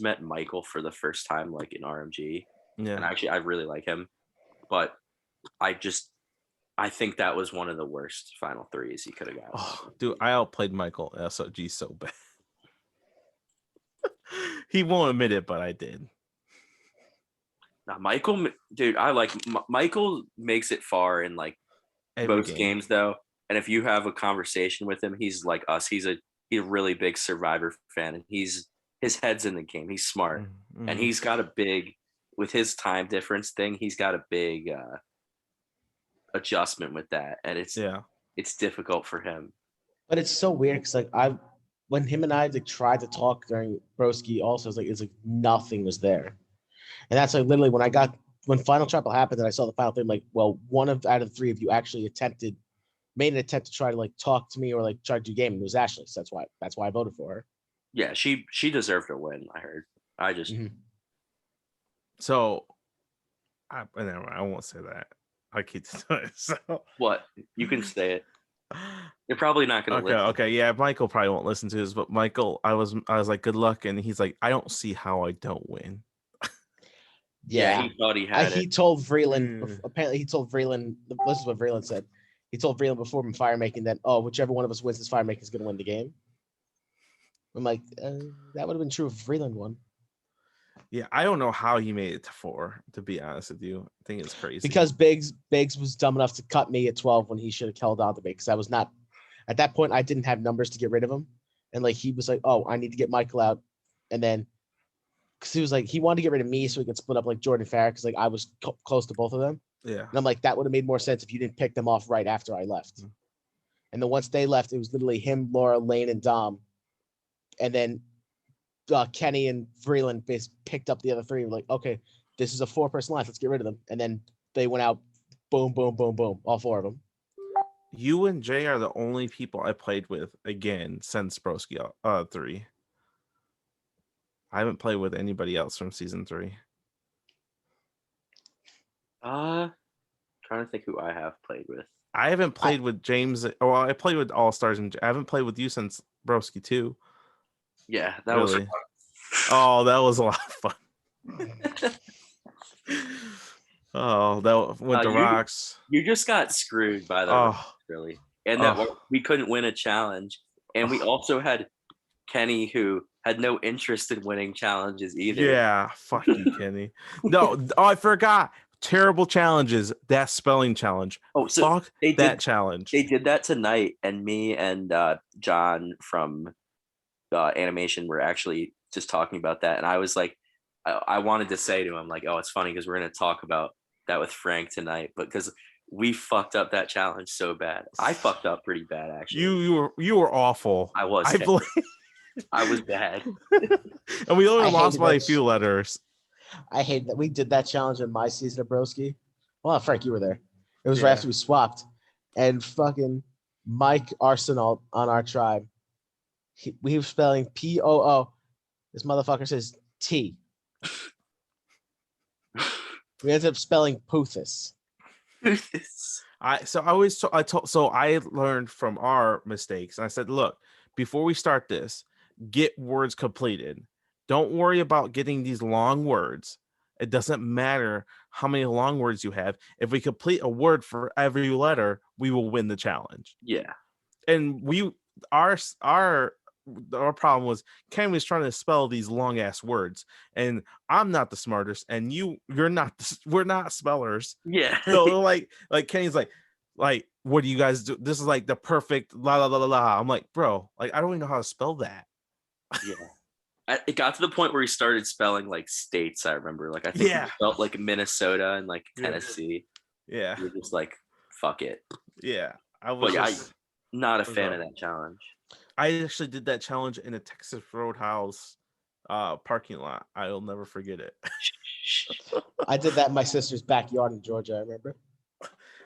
met Michael for the first time, like in RMG. Yeah. And actually, I really like him, but I think that was one of the worst final threes he could have got. Oh, dude, I outplayed Michael SOG so bad. He won't admit it, but I did. Now, Michael, dude, Michael makes it far in like most games though. And if you have a conversation with him, he's like us. He's a really big Survivor fan, and his head's in the game. He's smart, and he's got a big, with his time difference thing, he's got a big adjustment with that, and it's difficult for him. But it's so weird because like when him and I tried to talk during Broski, also it's like nothing was there. And that's like literally when Final Trial happened and I saw the final thing, like, well, one out of the three of you actually made an attempt to try to like talk to me or like try to do game. It was Ashley. So that's why I voted for her. Yeah, she deserved a win, I heard. I just So I won't say that. I keep doing it. So what? You can say it. You're probably not gonna listen. Okay, yeah, Michael probably won't listen to this, but Michael, I was like, good luck, and he's like, I don't see how I don't win. Yeah, he thought he had it. He told Vreeland, apparently he told Vreeland, this is what Vreeland said. He told Vreeland before him fire making that, whichever one of us wins this fire making is going to win the game. I'm like, that would have been true if Vreeland won. Yeah, I don't know how he made it to 4, to be honest with you. I think it's crazy. Because Biggs was dumb enough to cut me at 12 when he should have held on to me, because I was not, at that point, I didn't have numbers to get rid of him. And like, he was like, I need to get Michael out. And then, because he was like, he wanted to get rid of me so he could split up like Jordan Farrah, because like I was close to both of them. Yeah. And I'm like, that would have made more sense if you didn't pick them off right after I left. And then once they left, it was literally him, Laura, Lane, and Dom. And then Kenny and Vreeland picked up the other three. Like, okay, this is a 4-person line. Let's get rid of them. And then they went out. Boom, boom, boom, boom. All 4 of them. You and Jay are the only people I played with again since Broski 3. I haven't played with anybody else from season 3. Trying to think who I have played with. I haven't played with James. Well, I played with All Stars, and I haven't played with you since Broski 2. Yeah, that was fun. Oh, that was a lot of fun. Oh, that went to rocks. You just got screwed by the rocks, really. And that we couldn't win a challenge. And we also had Kenny, who had no interest in winning challenges either. Yeah, fuck you, Kenny. No, I forgot. Terrible challenges. That spelling challenge. Oh, so fuck that challenge. They did that tonight, and me and John from animation were actually just talking about that. And I was like, I wanted to say to him, like, oh, it's funny because we're going to talk about that with Frank tonight, but because we fucked up that challenge so bad. I fucked up pretty bad, actually. You were awful. I was. I was bad. And we only lost by a few letters. I hate that we did that challenge in my season of Broski. Well, Frank, you were there. It was right after we swapped, and fucking Mike Arsenal on our tribe. We were spelling P-O-O. This motherfucker says T. We ended up spelling Puthis. I learned from our mistakes, and I said, look, before we start this, get words completed. Don't worry about getting these long words. It doesn't matter how many long words you have. If we complete a word for every letter, we will win the challenge. Yeah. And our problem was Ken was trying to spell these long ass words, and I'm not the smartest, and you're not. We're not spellers. Yeah. So like Kenny's like, what do you guys do? This is like the perfect la la la la la. I'm like, bro, like I don't even know how to spell that. Yeah. It got to the point where he started spelling like states. I remember, like I think he spelled like Minnesota and like Tennessee. Yeah. You're just like, fuck it. Yeah. I'm not a fan of that challenge. I actually did that challenge in a Texas Roadhouse parking lot. I'll never forget it. I did that in my sister's backyard in Georgia, I remember.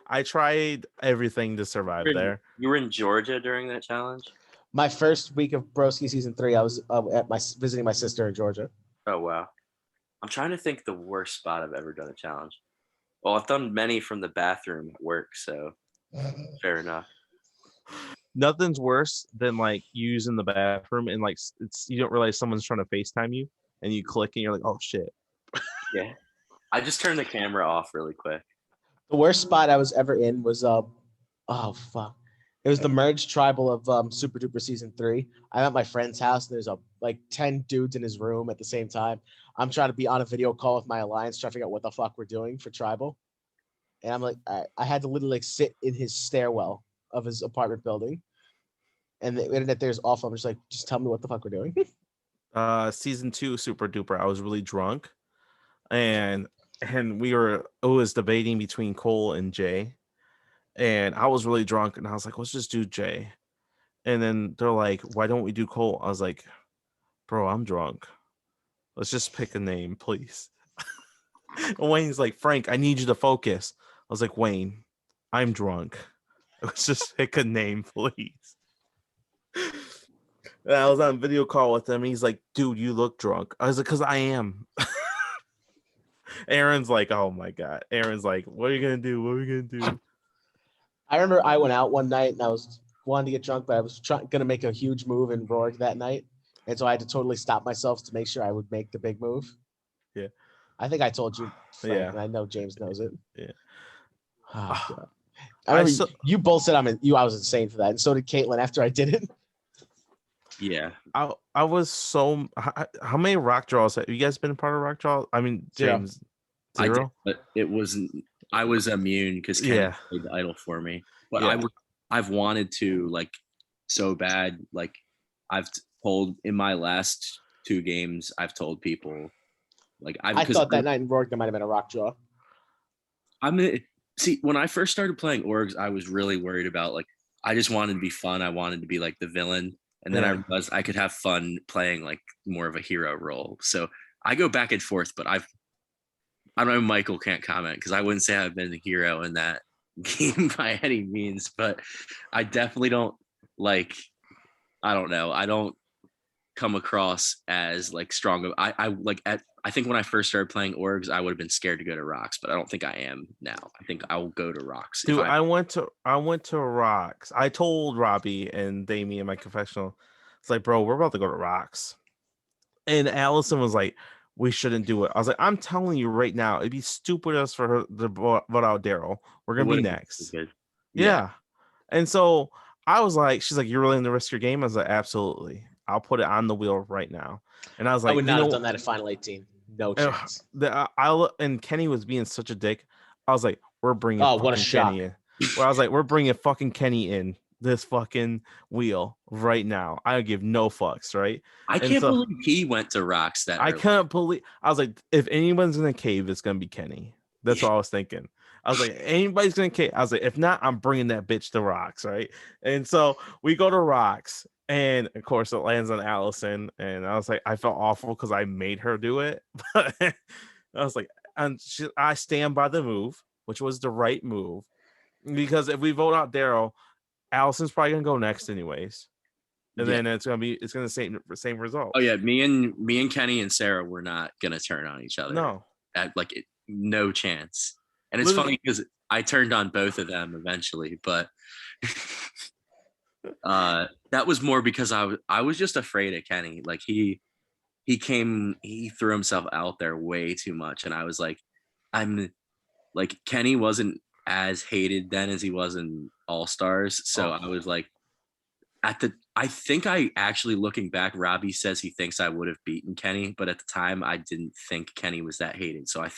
I tried everything to survive there. You were in Georgia during that challenge? My first week of Broski season 3, I was visiting my sister in Georgia. Oh, wow. I'm trying to think the worst spot I've ever done a challenge. Well, I've done many from the bathroom at work, so fair enough. Nothing's worse than like using the bathroom and like you don't realize someone's trying to FaceTime you and you click and you're like, oh shit. Yeah. I just turned the camera off really quick. The worst spot I was ever in was oh fuck. It was the merged tribal of Super Duper season 3. I'm at my friend's house. There's like 10 dudes in his room at the same time. I'm trying to be on a video call with my alliance, trying to figure out what the fuck we're doing for tribal. And I'm like, I had to literally like sit in his stairwell of his apartment building. And the internet there's awful. I'm just like, just tell me what the fuck we're doing. Season 2 Super Duper, I was really drunk. And we were always debating between Cole and Jay. And I was really drunk and I was like, let's just do Jay. And then they're like, why don't we do Cole? I was like, bro, I'm drunk. Let's just pick a name, please. And Wayne's like, Frank, I need you to focus. I was like, Wayne, I'm drunk. Let's just pick a name, please. And I was on video call with him. And he's like, dude, you look drunk. I was like, because I am. Aaron's like, oh my God. Aaron's like, what are you going to do? What are we going to do? I remember I went out one night and I was wanting to get drunk, but I was going to make a huge move in Rourke that night. And so I had to totally stop myself to make sure I would make the big move. Yeah. I think I told you, Frank, yeah. And I know James knows it. Yeah. Oh, God. I remember you both said I was insane for that. And so did Caitlin after I did it. Yeah. I was so... How many rock draws have you guys been a part of rock draw? I mean, James, 0? I did, but it wasn't... I was immune because Ken played the idol for me. But I've wanted to, like, so bad. Like, I've told in my last 2 games, I've told people, like, I thought that night in Rourke there might have been a rock draw. See, when I first started playing orgs, I was really worried about, like, I just wanted to be fun. I wanted to be like the villain, And then I realized I could have fun playing like more of a hero role. So I go back and forth, but I don't know, Michael can't comment because I wouldn't say I've been the hero in that game by any means, but I definitely don't like, I don't know. I don't come across as like strong. I think when I first started playing orgs, I would have been scared to go to rocks, but I don't think I am now. I think I'll go to rocks. Dude, I went to rocks. I told Robbie and Damien, my confessional, it's like, bro, we're about to go to rocks. And Allison was like, we shouldn't do it. I was like, I'm telling you right now, it'd be stupid us for her to vote out Daryl. We're gonna be next. Yeah. And so I was like, she's like, you're willing to risk your game? I was like, absolutely. I'll put it on the wheel right now. And I was like, I would not have done that at Final 18. No chance. And Kenny was being such a dick. I was like, we're bringing Kenny in. Where I was like, we're bringing fucking Kenny in this fucking wheel right now. I give no fucks, right? I can't believe he went to rocks that early. I can't believe. I was like, if anyone's gonna cave, it's gonna be Kenny. That's what I was thinking. I was like, anybody's gonna cave. I was like, if not, I'm bringing that bitch to rocks, right? And so we go to rocks, and of course it lands on Allison. And I was like, I felt awful because I made her do it, but I was like, I stand by the move, which was the right move, because if we vote out Daryl, Allison's probably gonna go next anyways, and then it's gonna same result. Oh yeah, me and Kenny and Sarah were not gonna turn on each other. No, no chance. And it's funny because I turned on both of them eventually, but that was more because I was just afraid of Kenny. Like he threw himself out there way too much, and I was like, Kenny wasn't as hated then as he was in All Stars, so I was like, I think I actually, looking back, Robbie says he thinks I would have beaten Kenny, but at the time I didn't think Kenny was that hated, so I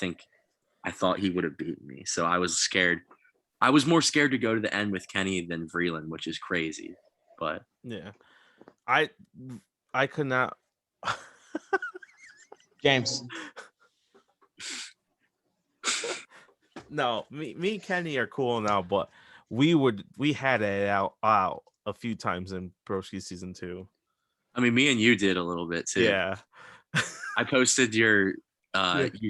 thought he would have beaten me. So I was scared. I was more scared to go to the end with Kenny than Vreeland, which is crazy. But yeah, I could not. James. No, me and Kenny are cool now, but we had it out a few times in Broski season 2. I mean, me and you did a little bit too. Yeah. I posted you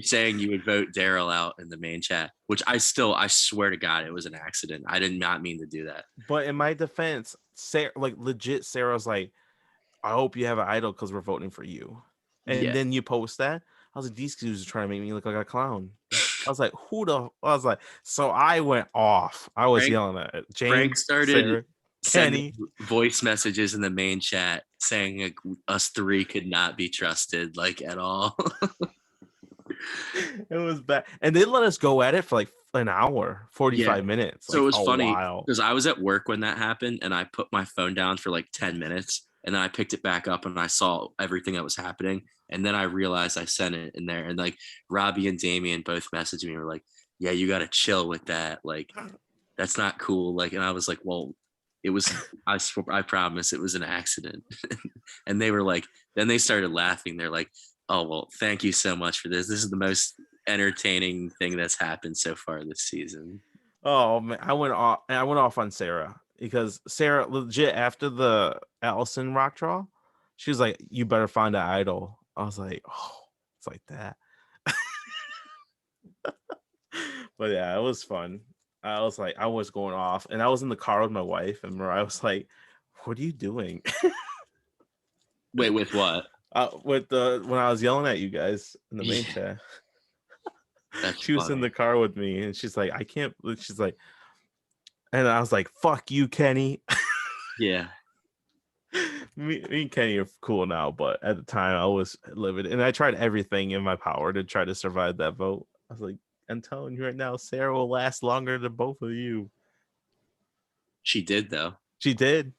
saying you would vote Daryl out in the main chat, which I swear to God, it was an accident. I did not mean to do that. But in my defense, Sarah, Sarah's like, I hope you have an idol because we're voting for you. And then you post that. I was like, these dudes are trying to make me look like a clown. I was like, so I went off. I was yelling at it. James, Frank started Sarah, sending voice messages in the main chat saying like, us three could not be trusted like at all. It was bad. And they let us go at it for like an hour, 45 minutes. So it was funny because I was at work when that happened and I put my phone down for like 10 minutes and then I picked it back up and I saw everything that was happening. And then I realized I sent it in there, and like Robbie and Damien both messaged me and were like, yeah, you got to chill with that. Like, that's not cool. Like, and I was like, well, it was, I promise it was an accident. And they were like, then they started laughing. They're like, oh, well, thank you so much for this. This is the most entertaining thing that's happened so far this season. Oh man, I went off on Sarah because Sarah legit after the Allison rock draw, she was like, you better find an idol. I was like, oh, it's like that. But yeah, it was fun. I was like, I was going off, and I was in the car with my wife, and I was like, what are you doing? Wait, with what? When I was yelling at you guys in the main chat. She was in the car with me, and she's like, I can't. She's like, and I was like, fuck you, Kenny. Yeah. Me and Kenny are cool now, but at the time I was livid, and I tried everything in my power to try to survive that vote. I was like, I'm telling you right now, Sarah will last longer than both of you. She did, though. She did.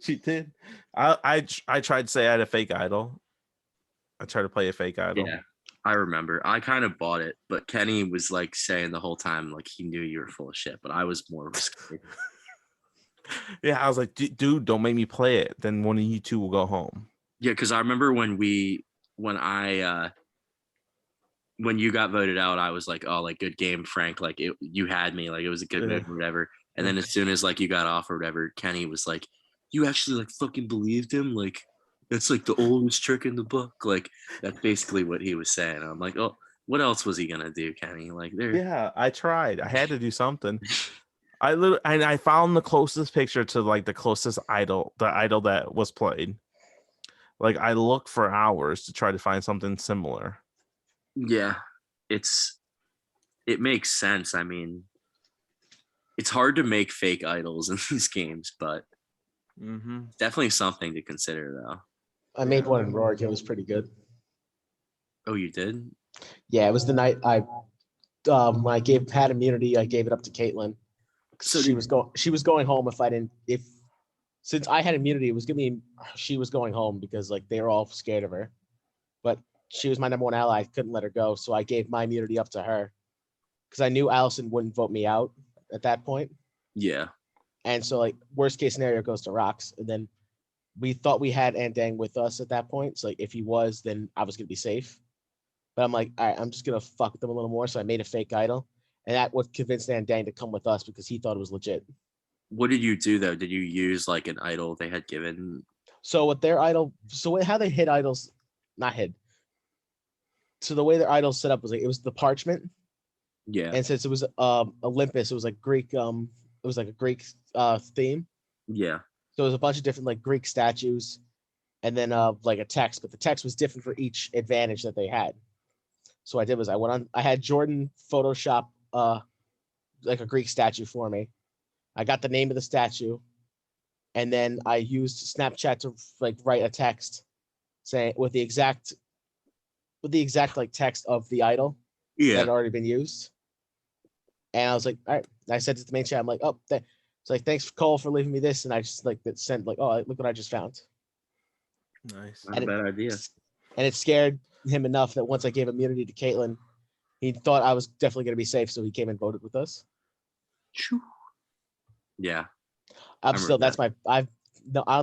She did. I tried to say I had a fake idol. I tried to play a fake idol. Yeah, I remember. I kind of bought it, but Kenny was like saying the whole time like he knew you were full of shit, but I was more scared. Yeah, I was like, dude, don't make me play it. Then one of you two will go home. Yeah, because I remember when you got voted out, I was like, oh, like, good game, Frank. Like, you had me. Like, it was a good move or whatever. And then as soon as, like, you got off or whatever, Kenny was like, you actually like fucking believed him? Like, that's like the oldest trick in the book. Like, that's basically what he was saying. I'm like, oh, what else was he gonna do, Kenny? Like, there. Yeah, I tried. I had to do something. I found the closest picture to like the closest idol, the idol that was played. Like I looked for hours to try to find something similar. Yeah, it makes sense. I mean, it's hard to make fake idols in these games, but definitely something to consider, though. I made one in Rourke. It was pretty good. Oh, you did? Yeah, it was the night when I gave Pat immunity. I gave it up to Caitlin. So she was going home since I had immunity, it was gonna be she was going home because like they were all scared of her. But she was my number one ally. I couldn't let her go, so I gave my immunity up to her because I knew Allison wouldn't vote me out at that point. Yeah. And so like worst case scenario goes to Rox, and then we thought we had Andang with us at that point. So like if he was, then I was gonna be safe. But I'm like, all right, I'm just gonna fuck them a little more. So I made a fake idol, and that would convince Andang to come with us because he thought it was legit. What did you do though? Did you use like an idol they had given? So with their idol, how they hid idols, not hid. So the way their idols set up was like it was the parchment. Yeah. And since it was Olympus, it was like Greek, it was like a Greek theme. Yeah. So it was a bunch of different like Greek statues, and then like a text, but the text was different for each advantage that they had. So what I did was I had Jordan Photoshop like a Greek statue for me. I got the name of the statue, and then I used Snapchat to like write a text saying with the exact like text of the idol that had already been used. And I was like, all right. I said to the main chat, I'm like, oh, it's like, thanks, Cole, for leaving me this. And I just like sent like, oh, look what I just found. Nice. Not a bad idea. And it scared him enough that once I gave immunity to Caitlin, he thought I was definitely going to be safe. So he came and voted with us. Yeah. I don't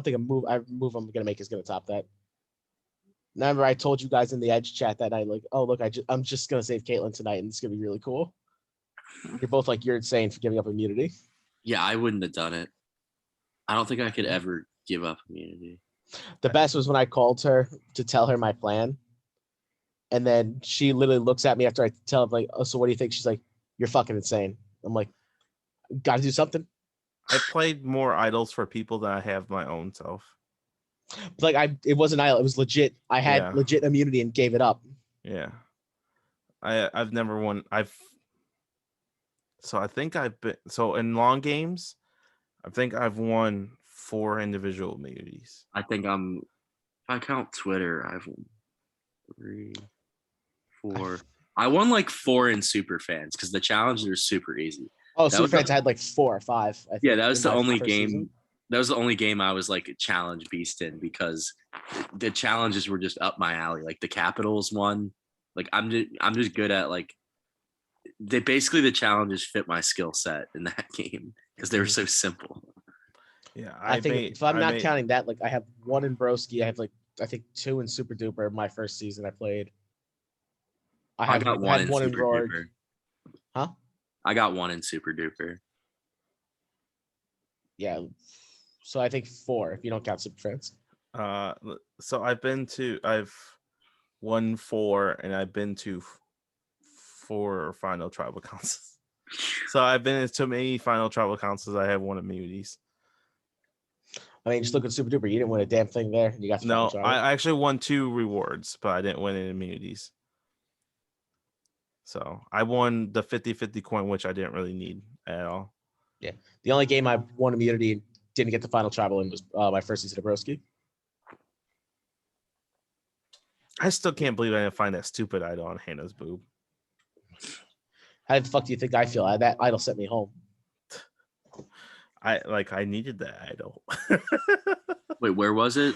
think a move I'm going to make is going to top that. Remember, I told you guys in the Edge chat that night, like, oh, look, I'm just going to save Caitlin tonight, and it's going to be really cool. You're both like, you're insane for giving up immunity. Yeah, I wouldn't have done it. I don't think I could ever give up immunity. The best was when I called her to tell her my plan. And then she literally looks at me after I tell her, like, oh, so what do you think? She's like, you're fucking insane. I'm like, got to do something. I played more idols for people than I have my own self. Like it wasn't idol. It was legit. I had legit immunity and gave it up. Yeah. I've never won. I think I've been in long games. I think I've won 4 individual immunities. I think if I count Twitter, I've won 3, 4. I won like 4 in super fans because the challenges are super easy. Oh, super fans I had like 4 or 5. I think, yeah, that was the only game. Season. That was the only game I was like a challenge beast in because the challenges were just up my alley. Like the Capitals one, like I'm just good at like basically the challenges fit my skill set in that game because they were so simple. Yeah, I think if I'm not counting that, like I have 1 in Broski, I have like I think 2 in Super Duper. My first season I played. I got 1 in Super Duper. Huh? I got 1 in Super Duper. Yeah. So I think 4 if you don't count Super Friends. So I've won 4 and I've been to 4 final tribal councils. So I've been in so many final tribal councils I have won immunities. I mean, just look at Super Duper. You didn't win a damn thing there. You got no. I actually won 2 rewards, but I didn't win any immunities. So I won the 50-50 coin, which I didn't really need at all. Yeah, the only game I won immunity and didn't get the final tribal in was my first season of Broski. I still can't believe I didn't find that stupid idol on Hannah's boob. How the fuck do you think I feel? That idol sent me home. I needed that idol. Wait, where was it?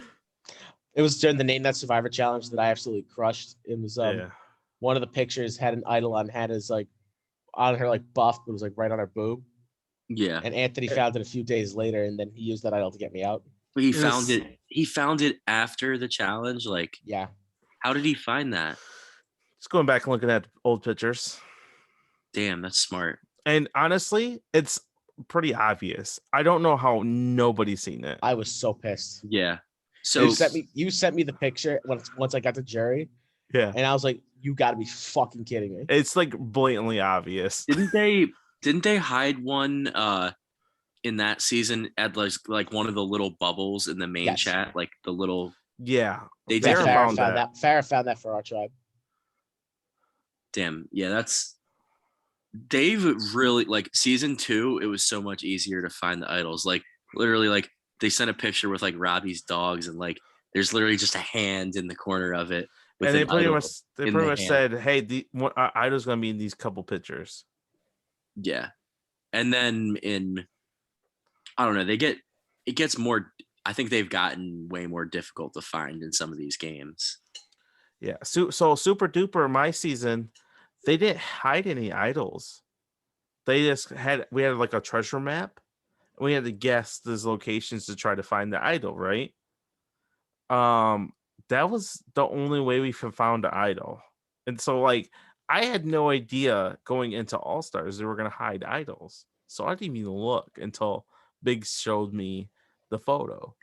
It was during the Name That Survivor challenge that I absolutely crushed. It was one of the pictures had an idol on Hannah's like on her like buff, but it was like right on her boob. Yeah. And Anthony found it a few days later, and then he used that idol to get me out. But he found it. He found it after the challenge. Like, yeah. How did he find that? Just going back and looking at old pictures. Damn, that's smart. And honestly, it's pretty obvious. I don't know how nobody's seen it. I was so pissed. Yeah. So you sent me the picture once I got to jury. Yeah. And I was like, you got to be fucking kidding me. It's like blatantly obvious. Didn't they hide one in that season at like one of the little bubbles in the main chat, like the little they Farrah found that. Farrah found that for our tribe. Damn, yeah, they've really like season 2. It was so much easier to find the idols. Like literally, like they sent a picture with like Robbie's dogs, and like there's literally just a hand in the corner of it. And they pretty much said, "Hey, the idol's gonna be in these couple pictures." Yeah, and then I don't know, it gets more. I think they've gotten way more difficult to find in some of these games. Yeah, so Super Duper my season, they didn't hide any idols. They just we had like a treasure map. And we had to guess these locations to try to find the idol, right? That was the only way we found the idol. And so like I had no idea going into All Stars they were gonna hide idols. So I didn't even look until Biggs showed me the photo.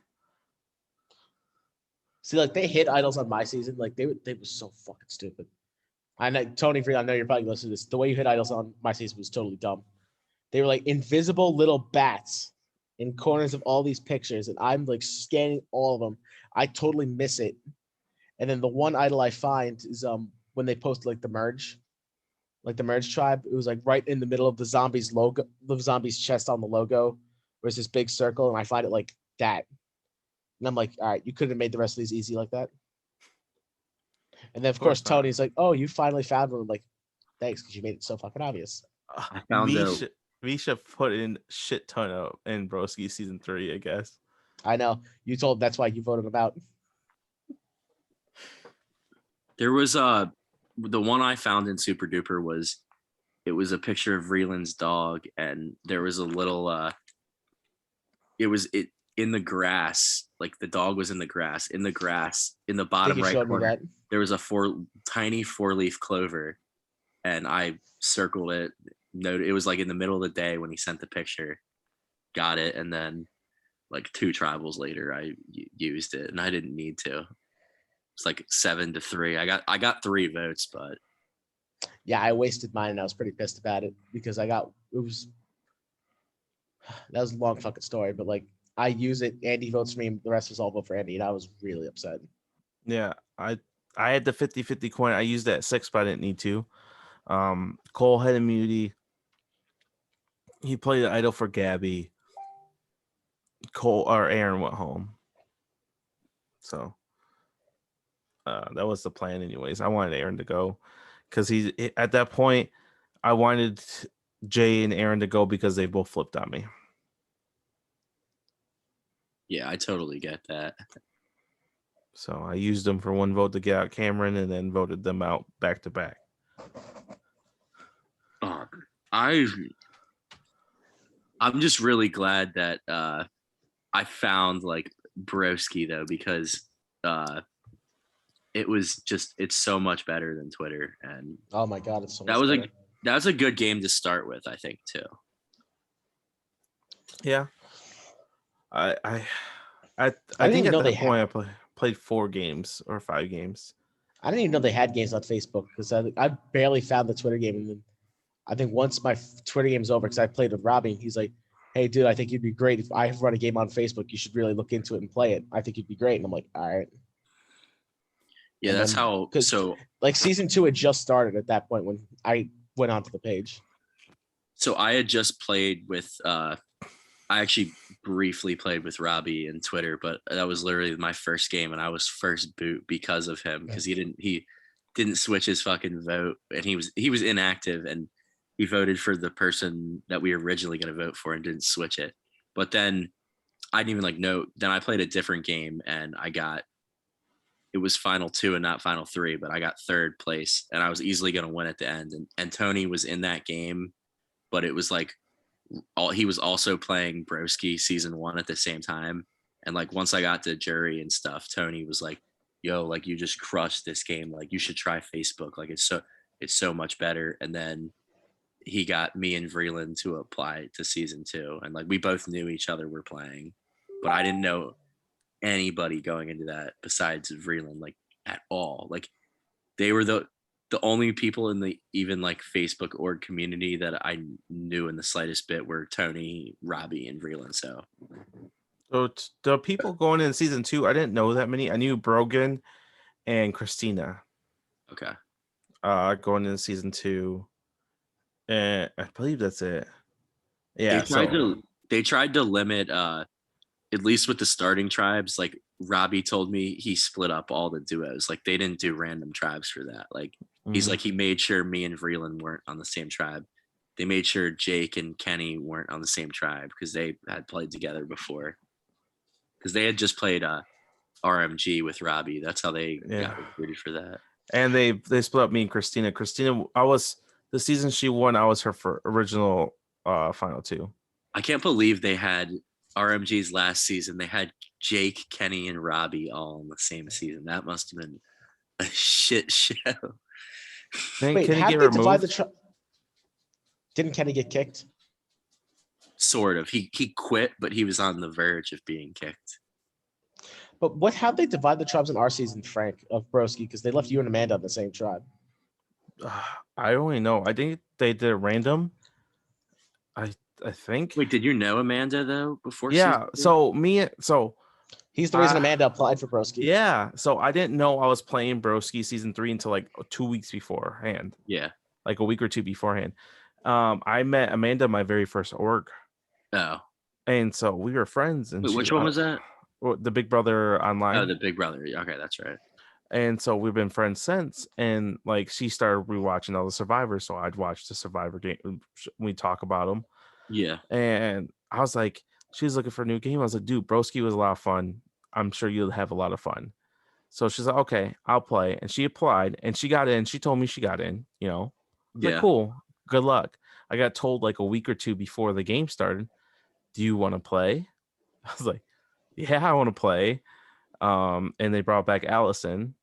See, like they hid idols on my season. Like they were so fucking stupid. I know Tony Free, I know you're probably listening to this. The way you hit idols on my season was totally dumb. They were like invisible little bats in corners of all these pictures, and I'm like scanning all of them. I totally miss it. And then the one idol I find is when they post like the merge tribe. It was like right in the middle of the zombies logo, the zombies chest on the logo, where's this big circle, and I find it like that. And I'm like, all right, you couldn't have made the rest of these easy like that. And then of course Tony's like, oh, you finally found one. I'm like, thanks, because you made it so fucking obvious. I found we should put in shit ton of in Broski season 3, I guess. I know. You told that's why you voted him out. There was the one I found in Super Duper was a picture of Vreeland's dog, and there was a little it was in the grass, like the dog was in the grass in the bottom right corner. There was a tiny 4-leaf clover, and I circled it. Noted it was like in the middle of the day when he sent the picture. Got it, and then like 2 tribals later, I used it, and I didn't need to. It's like 7-3. I got 3 votes, but yeah, I wasted mine, and I was pretty pissed about it because that was a long fucking story, but like I use it. Andy votes for me, and the rest was all vote for Andy, and I was really upset. Yeah, I had the 50-50 coin. I used that 6, but I didn't need to. Cole had immunity. He played the idol for Gabby. Aaron went home. So that was the plan anyways. I wanted Aaron to go because at that point I wanted Jay and Aaron to go because they both flipped on me. Yeah, I totally get that. So I used them for 1 vote to get out Cameron and then voted them out back to back. I'm just really glad that I found like Broski though, because it's so much better than Twitter. And oh my god, it's so much better. That was a good game to start with, I think too. Yeah. I think at that point I played 4 games or 5 games. I didn't even know they had games on Facebook because I barely found the Twitter game, and then I think once my Twitter game's over, because I played with Robbie, he's like, hey, dude, I think you'd be great if I run a game on Facebook. You should really look into it and play it. I think you'd be great. And I'm like, all right. Yeah, and that's how. So, like, season 2 had just started at that point when I went onto the page. So I had just played with. I actually briefly played with Robbie in Twitter, but that was literally my first game, and I was first boot because of him, because he didn't switch his fucking vote, and he was inactive, and he voted for the person that we were originally going to vote for and didn't switch it. But then I didn't even know. Then I played a different game, and it was final 2 and not final 3, but I got 3rd place, and I was easily going to win at the end. And Tony was in that game, but it was like he was also playing Broski season 1 at the same time. And like once I got to jury and stuff, Tony was like, yo, like you just crushed this game. Like you should try Facebook. Like it's so much better. And then he got me and Vreeland to apply to season 2, and like we both knew each other were playing, but I didn't know anybody going into that besides Vreeland, like at all. Like they were the only people in the even like Facebook org community that I knew in the slightest bit were Tony, Robbie, and Vreeland. So the people going in season 2, I didn't know that many. I knew Brogan and Christina. Okay. Going into season 2, and I believe that's it. Yeah. They tried to limit at least with the starting tribes. Like Robbie told me he split up all the duos. Like they didn't do random tribes for that. Like he's like, he made sure me and Vreeland weren't on the same tribe. They made sure Jake and Kenny weren't on the same tribe because they had played together before. Because they had just played RMG with Robbie. That's how they got recruited for that. And they split up me and Christina. Christina, I was the season she won. I was her for original final 2. I can't believe they had RMG's last season. They had Jake, Kenny, and Robbie all in the same season. That must have been a shit show. Wait, Kenny how get did they removed? divide the Didn't Kenny get kicked? Sort of. He quit, but he was on the verge of being kicked. But how'd they divide the tribes in our season, Frank, of Broski? Because they left you and Amanda on the same tribe. I only know. I think they did random. I think. Wait, did you know Amanda though before? Yeah. So he's the reason Amanda applied for Broski. Yeah. So I didn't know I was playing Broski season 3 until like 2 weeks beforehand. Yeah. Like a week or 2 beforehand. I met Amanda my very first org. Oh. And so we were friends. And which one was that? The Big Brother online. Oh, the Big Brother. Okay, that's right. And so we've been friends since. And like she started rewatching all the Survivors, so I'd watch the Survivor game. We talk about them. Yeah. And I was like, she's looking for a new game. I was like, dude, Broski was a lot of fun. I'm sure you'll have a lot of fun. So she's like, okay, I'll play. And she applied and she got in. She told me she got in, you know. Yeah. Like, cool. Good luck. I got told like a week or 2 before the game started, do you want to play? I was like, yeah, I want to play. And they brought back Allison.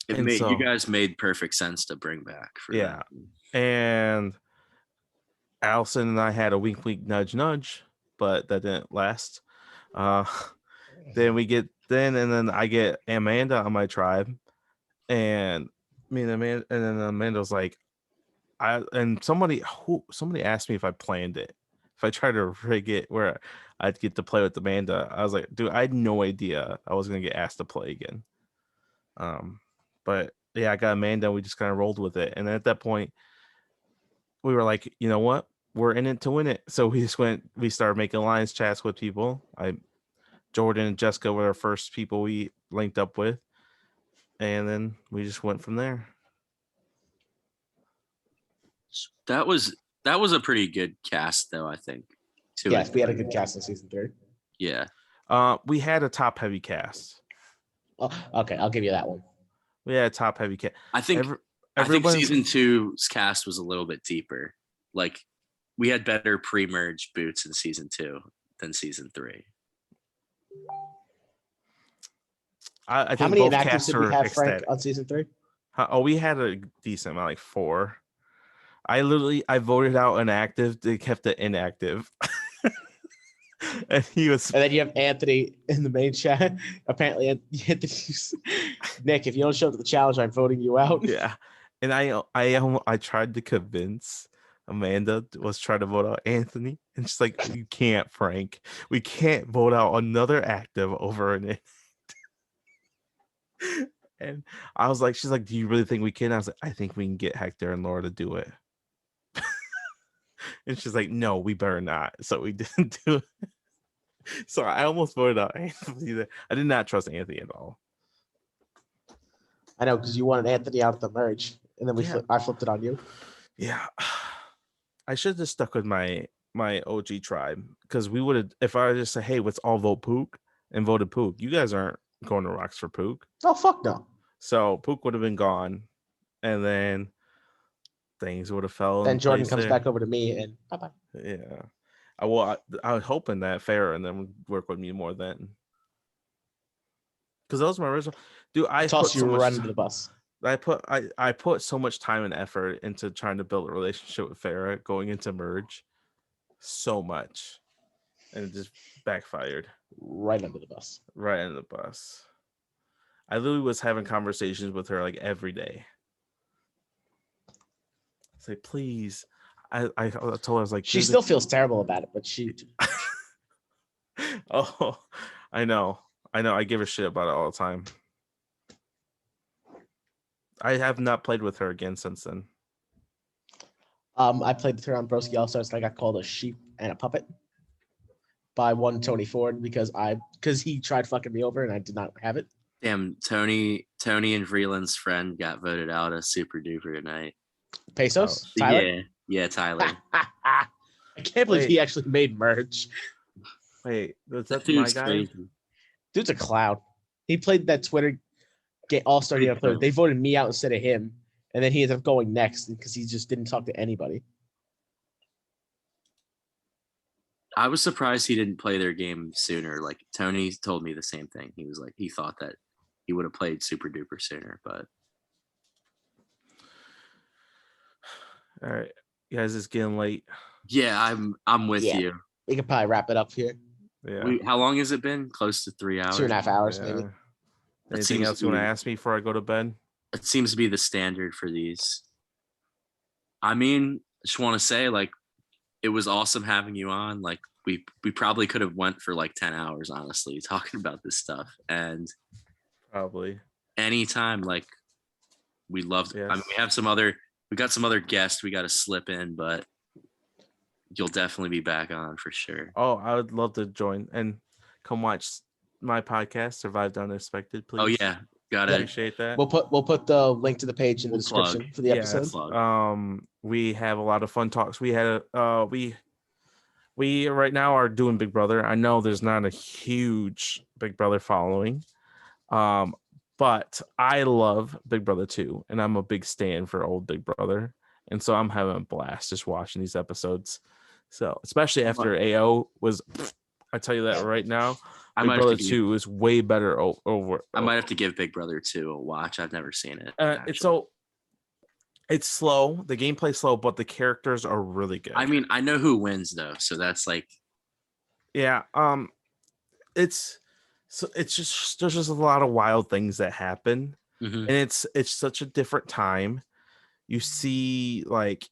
You guys made perfect sense to bring back. For that. And Allison and I had a wink, nudge, but that didn't last. Then I get Amanda on my tribe, and me and Amanda, and then Amanda's like, somebody asked me if I planned it, if I tried to rig it where I'd get to play with Amanda. I was like, dude, I had no idea I was gonna get asked to play again. But yeah, I got Amanda. We just kind of rolled with it, and then at that point, we were like, you know what? We're in it to win it. So we started making alliance chats with people. Jordan and Jessica were our first people we linked up with. And then we just went from there. That was a pretty good cast though, I think. Yes, we had a good cast in season 3. Yeah. We had a top heavy cast. Oh, okay, I'll give you that one. We had a top heavy cast. I think season 2's cast was a little bit deeper. Like we had better pre-merge boots in season 2 than season 3. I think how many inactives did we have, Frank, on season 3? We had a decent amount, like 4. I voted out inactive. They kept it inactive. And then you have Anthony in the main chat. Apparently, Nick, if you don't show up to the challenge, I'm voting you out. Yeah, and I tried to convince Amanda was trying to vote out Anthony, and she's like, "You can't, Frank. We can't vote out another active over an inactive." And I was like, "She's like, do you really think we can?" I was like, "I think we can get Hector and Laura to do it." And she's like, "No, we better not." So we didn't do it. So I almost voted out Anthony. I did not trust Anthony at all. I know, because you wanted Anthony out of the merge, and then I flipped it on you. Yeah, I should have just stuck with my OG tribe, because we would have. If I just said, "Hey, let's all vote Pook," and voted Pook, you guys aren't going to rocks for Pook. Oh fuck no. So Pook would have been gone, and then things would have fell. Then Jordan comes back over to me, and bye bye. Yeah. I was hoping that Farrah and then would work with me more then, because that was my original. Dude, I toss you right under the bus. I put so much time and effort into trying to build a relationship with Farrah going into merge, so much, and it just backfired. Right under the bus. Right under the bus. I literally was having conversations with her like every day. Say, please. I told her, I was like, she still feels terrible about it, but she. Oh, I know. I give a shit about it all the time. I have not played with her again since then. I played with her on Broski All-Stars, and I got called a sheep and a puppet by one Tony Ford because he tried fucking me over and I did not have it. Damn, Tony and Vreeland's friend got voted out as Super Duper tonight. Pesos? Tyler? Yeah, Tyler. I can't believe he actually made merge. Wait, was that my guy? Crazy. Dude's a clown. He played that Twitter All-Star Game. They voted me out instead of him, and then he ended up going next because he just didn't talk to anybody. I was surprised he didn't play their game sooner. Like Tony told me the same thing. He was like, he thought that he would have played Super Duper sooner, but. All right, guys, it's getting late. Yeah, I'm with you. We can probably wrap it up here. Yeah. How long has it been? Close to 3 hours. 2.5 hours, maybe. Anything else you want to ask me before I go to bed? It seems to be the standard for these. I mean, just want to say, like, it was awesome having you on. Like, we probably could have went for like 10 hours, honestly, talking about this stuff. And probably anytime, like, we loved. Yes. I mean, we got some other guests we got to slip in, but you'll definitely be back on for sure. Oh, I would love to join and come watch my podcast, Survived Unexpected, please. Oh yeah, got it. Appreciate that. We'll put the link to the page in the description for the episode. We have a lot of fun talks. We had we right now are doing Big Brother. I know there's not a huge Big Brother following, but I love Big Brother 2, and I'm a big stan for old Big Brother, and so I'm having a blast just watching these episodes. So especially after AO was, I tell you that right now. Big Brother 2 is way better over. I might have to give Big Brother 2 a watch. I've never seen it. It's slow. The gameplay's slow, but the characters are really good. I mean, I know who wins though, so that's like, yeah. It's just there's just a lot of wild things that happen, and it's such a different time. You see, like,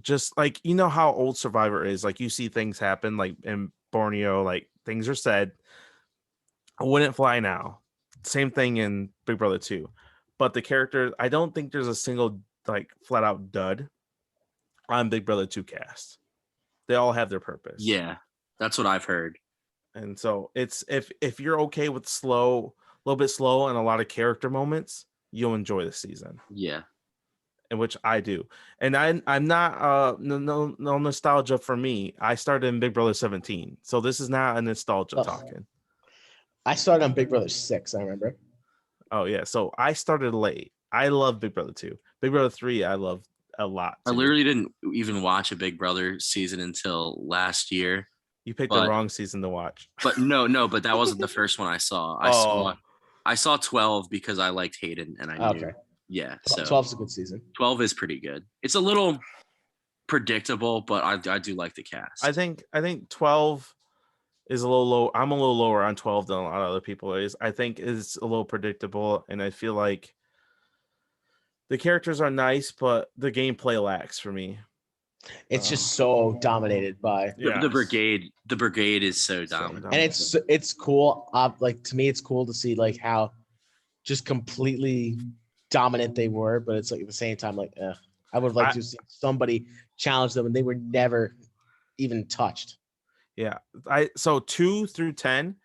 just like how old Survivor is. Like, you see things happen, like in Borneo, like things are said. I wouldn't fly now. Same thing in Big Brother 2. But the characters, I don't think there's a single like flat out dud on Big Brother 2 cast. They all have their purpose. Yeah, that's what I've heard. And so it's if you're okay with a little bit slow and a lot of character moments, you'll enjoy the season. Yeah. In which I do. And I'm not no nostalgia for me. I started in Big Brother 17. So this is not a nostalgia talking. I started on Big Brother 6, I remember. Oh yeah. So I started late. I love Big Brother 2. Big Brother 3 I love a lot too. I literally didn't even watch a Big Brother season until last year. You picked the wrong season to watch. But but that wasn't the first one I saw. I saw 12 because I liked Hayden and I knew. Okay. Yeah, so 12 is a good season. 12 is pretty good. It's a little predictable, but I do like the cast. I think 12 is a little low. I'm a little lower on 12 than a lot of other people is. I think it's a little predictable, and I feel like the characters are nice, but the gameplay lacks for me. It's just so dominated by the brigade. The brigade is so dominant, and it's cool. Like, to me, it's cool to see like how just completely dominant they were, but it's like at the same time, like I would like to see somebody challenge them, and they were never even touched. Yeah, so 2 through 10,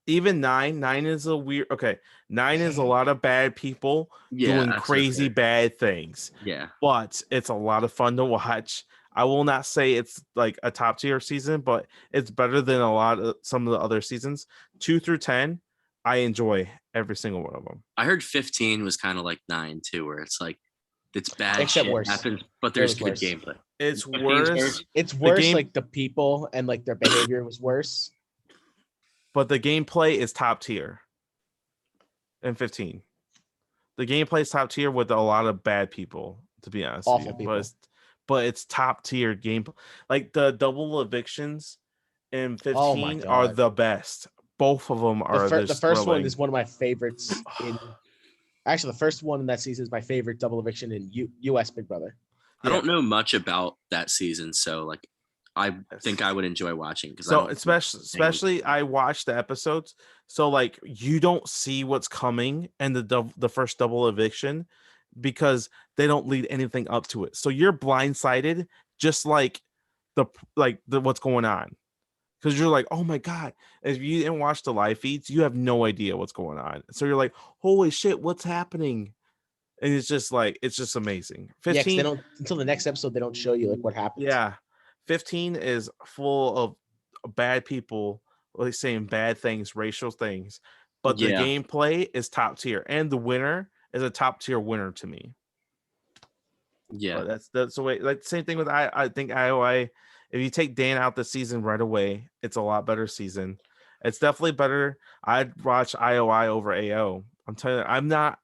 even 9 is a weird. Okay, 9 is a lot of bad people doing crazy bad things. Yeah, but it's a lot of fun to watch. I will not say it's like a top tier season, but it's better than some of the other seasons. 2 through 10, I enjoy every single one of them. I heard 15 was kind of like 9 too, where it's like it's bad except shit worse. Happens, but there's good gameplay. It's worse. It's worse. Like the people and like their behavior was worse. But the gameplay is top tier. In 15, The gameplay is top tier with a lot of bad people, to be honest. Awful people. But it's top tier gameplay. Like the double evictions in 15 Oh my are God. the best. Both of them are the first one thrilling. is one of my favorites. Actually, the first one in that season is my favorite double eviction in US Big Brother. I don't know much about that season, so like I think I would enjoy watching because especially I watched the episodes, so like you don't see what's coming and the first double eviction because they don't lead anything up to it, so you're blindsided just like the what's going on because you're like, oh my God, if you didn't watch the live feeds you have no idea what's going on, so you're like, holy shit, what's happening? And it's just amazing. 15, they don't until the next episode. They don't show you like what happens. Yeah, 15 is full of bad people, like saying bad things, racial things, but the gameplay is top tier, and the winner is a top tier winner to me. Yeah, but that's the way. Like same thing with I think IOI. If you take Dan out the season right away, it's a lot better season. It's definitely better. I'd watch IOI over AO. I'm telling you, I'm not.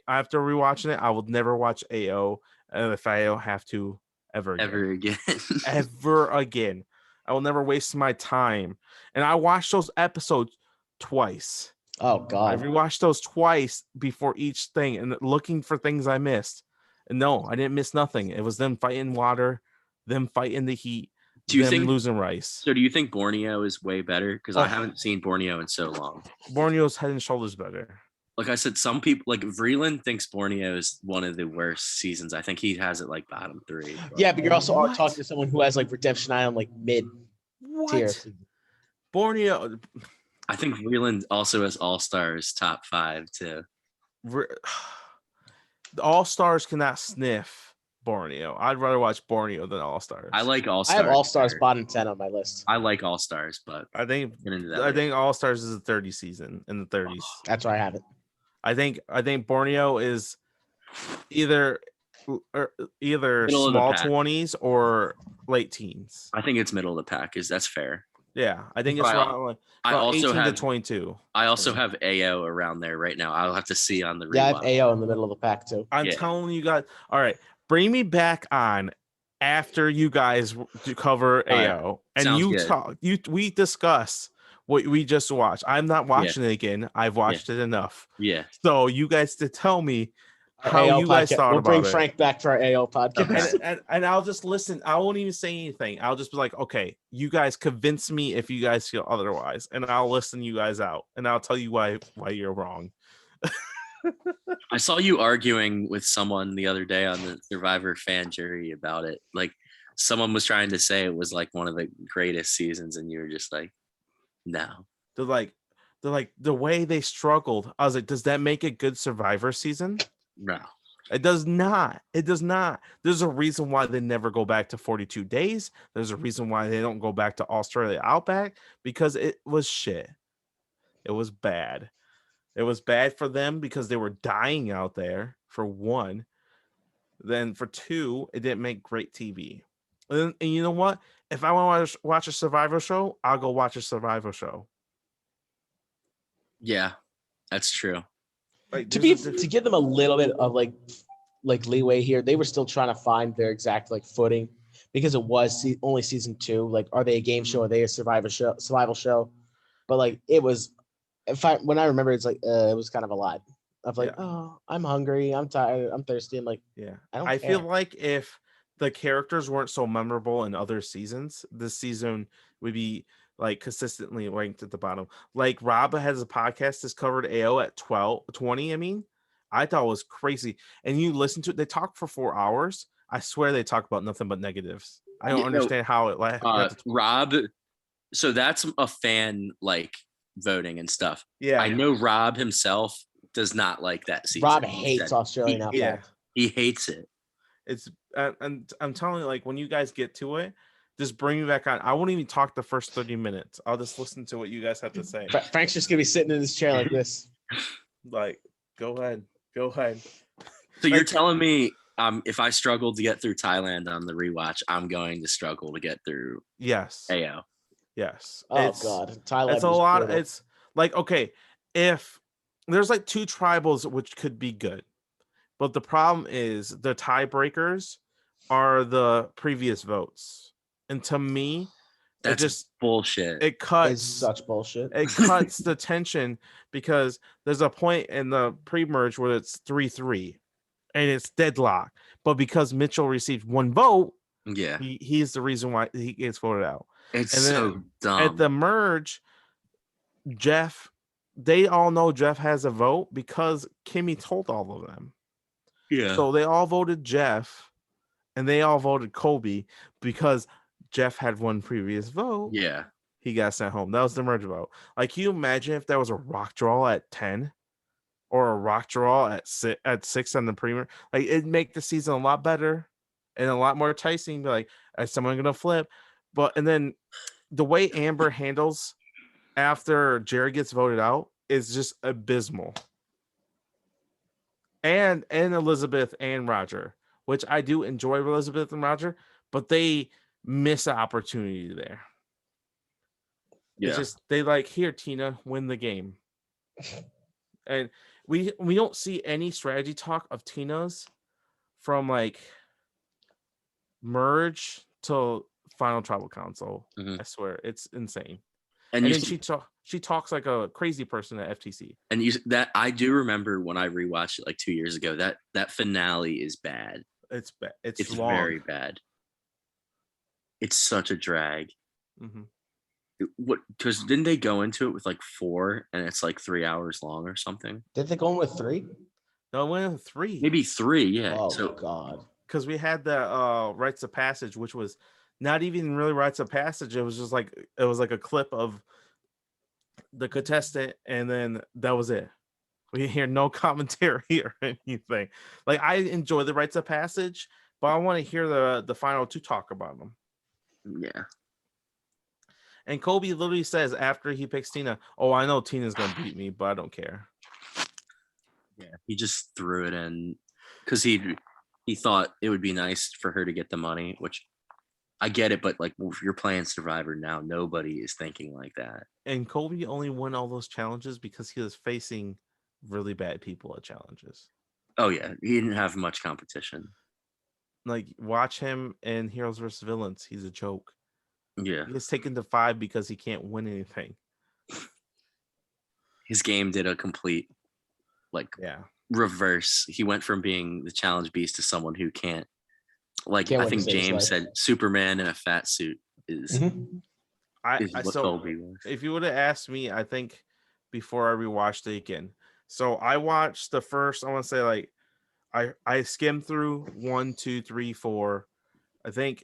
After rewatching it, I will never watch AO if I don't have to ever again. Ever again. I will never waste my time. And I watched those episodes twice. Oh God. I rewatched those twice before each thing and looking for things I missed. And no, I didn't miss nothing. It was them fighting water, them fighting the heat, them losing rice. So do you think Borneo is way better? Because I haven't seen Borneo in so long. Borneo's head and shoulders better. Like I said, some people like Vreeland thinks Borneo is one of the worst seasons. I think he has it like bottom 3. Yeah, but you're also talking to someone who has like Redemption Island like mid tier. Borneo. I think Vreeland also has All Stars top 5 too. The All Stars cannot sniff Borneo. I'd rather watch Borneo than All Stars. I like All Stars. I have All Stars bottom 10 on my list. I like All Stars, but I think All Stars is the 30 season in the 30s. That's where I have it. I think Borneo is either small 20s or late teens. I think it's middle of the pack. That's fair. Yeah, I think it's around I also 18 have to 22. I also have AO around there right now. I'll have to see on the rewatch. Yeah, I have AO in the middle of the pack too. I'm telling you guys. All right, bring me back on after you guys cover AO and we discuss what we just watched. I'm not watching it again. I've watched it enough. Yeah. So you guys to tell me how you guys thought about it. We'll bring Frank back for our AO podcast. And I'll just listen. I won't even say anything. I'll just be like, okay, you guys convince me if you guys feel otherwise. And I'll listen you guys out. And I'll tell you why you're wrong. I saw you arguing with someone the other day on the Survivor fan jury about it. Like someone was trying to say it was like one of the greatest seasons, and you were just like, no. They're like the way they struggled. I was like, does that make a good Survivor season? No. It does not. It does not. There's a reason why they never go back to 42 days. There's a reason why they don't go back to Australia Outback, because it was shit. It was bad. It was bad for them because they were dying out there, for one. Then for two, it didn't make great TV. And you know what? If I want to watch a Survivor show, I'll go watch a Survivor show. Yeah, that's true. Like, to give them a little bit of like leeway here, they were still trying to find their exact like footing, because it was only season 2. Like, are they a game show? Are they a survival show? But like, it was, when I remember, it's like it was kind of a lot of like, oh, I'm hungry, I'm tired, I'm thirsty. I'm like, I feel like if the characters weren't so memorable in other seasons, this season would be like consistently ranked at the bottom. Like Rob has a podcast that's covered AO at 20. I mean, I thought it was crazy. And you listen to it, they talk for 4 hours. I swear they talk about nothing but negatives. I don't understand how it lasts. Rob, so that's a fan like voting and stuff. Yeah, I know Rob himself does not like that season. Rob hates Australian Outback. Yeah, he hates it. It's and I'm telling you, like, when you guys get to it, just bring me back on. I won't even talk the first 30 minutes. I'll just listen to what you guys have to say. Frank's just gonna be sitting in his chair like this. Like, go ahead. So you're telling me, if I struggle to get through Thailand on the rewatch, I'm going to struggle to get through AO. Yes. Oh God, Thailand. It's a lot. Brutal. It's like, okay, if there's like 2 tribals which could be good. But the problem is the tiebreakers are the previous votes. And to me, that's just bullshit. It cuts. It's such bullshit. It cuts the tension because there's a point in the pre-merge where it's 3-3 and it's deadlock. But because Mitchell received one vote, he's the reason why he gets voted out. It's so dumb. At the merge, Jeff, they all know Jeff has a vote because Kimmy told all of them. Yeah. So they all voted Jeff and they all voted Colby because Jeff had one previous vote. Yeah. He got sent home. That was the merge vote. Like, can you imagine if there was a rock draw at 10 or a rock draw at 6 on the premier? Like, it'd make the season a lot better and a lot more enticing. Like, is someone going to flip? And then the way Amber handles after Jared gets voted out is just abysmal. And Elizabeth and Roger, which I do enjoy Elizabeth and Roger, but they miss an opportunity there. Yeah. It's just they like, here, Tina, win the game. And we don't see any strategy talk of Tina's from like merge to final tribal council. I swear, it's insane. And then she talks like a crazy person at FTC. And that I do remember when I rewatched it like 2 years ago. That finale is bad. It's bad. It's long. Very bad. It's such a drag. Because didn't they go into it with like 4 and it's like 3 hours long or something? Did they go in with 3? No, it went with 3. Maybe 3, yeah. Oh God. Because we had the rites of passage, which was not even really rites of passage. It was just like a clip of the contestant, and then that was it. We hear no commentary or anything. Like, I enjoy the rites of passage, but I want to hear the final 2 talk about them. Yeah. And Kobe literally says after he picks Tina, "Oh, I know Tina's gonna beat me, but I don't care." Yeah, he just threw it in because he thought it would be nice for her to get the money, which I get it, but like, if you're playing Survivor now, nobody is thinking like that. And Kobe only won all those challenges because he was facing really bad people at challenges. Oh yeah, he didn't have much competition. Like, watch him in Heroes vs. Villains. He's a joke. Yeah. He gets taken to 5 because he can't win anything. His game did a complete reverse. He went from being the challenge beast to someone who can't. Like, I think James said, Superman in a fat suit is what Colby was. If you would have asked me, I think before I rewatched it again. So I watched the first, I want to say, like, I skimmed through 1, 2, 3, 4. I think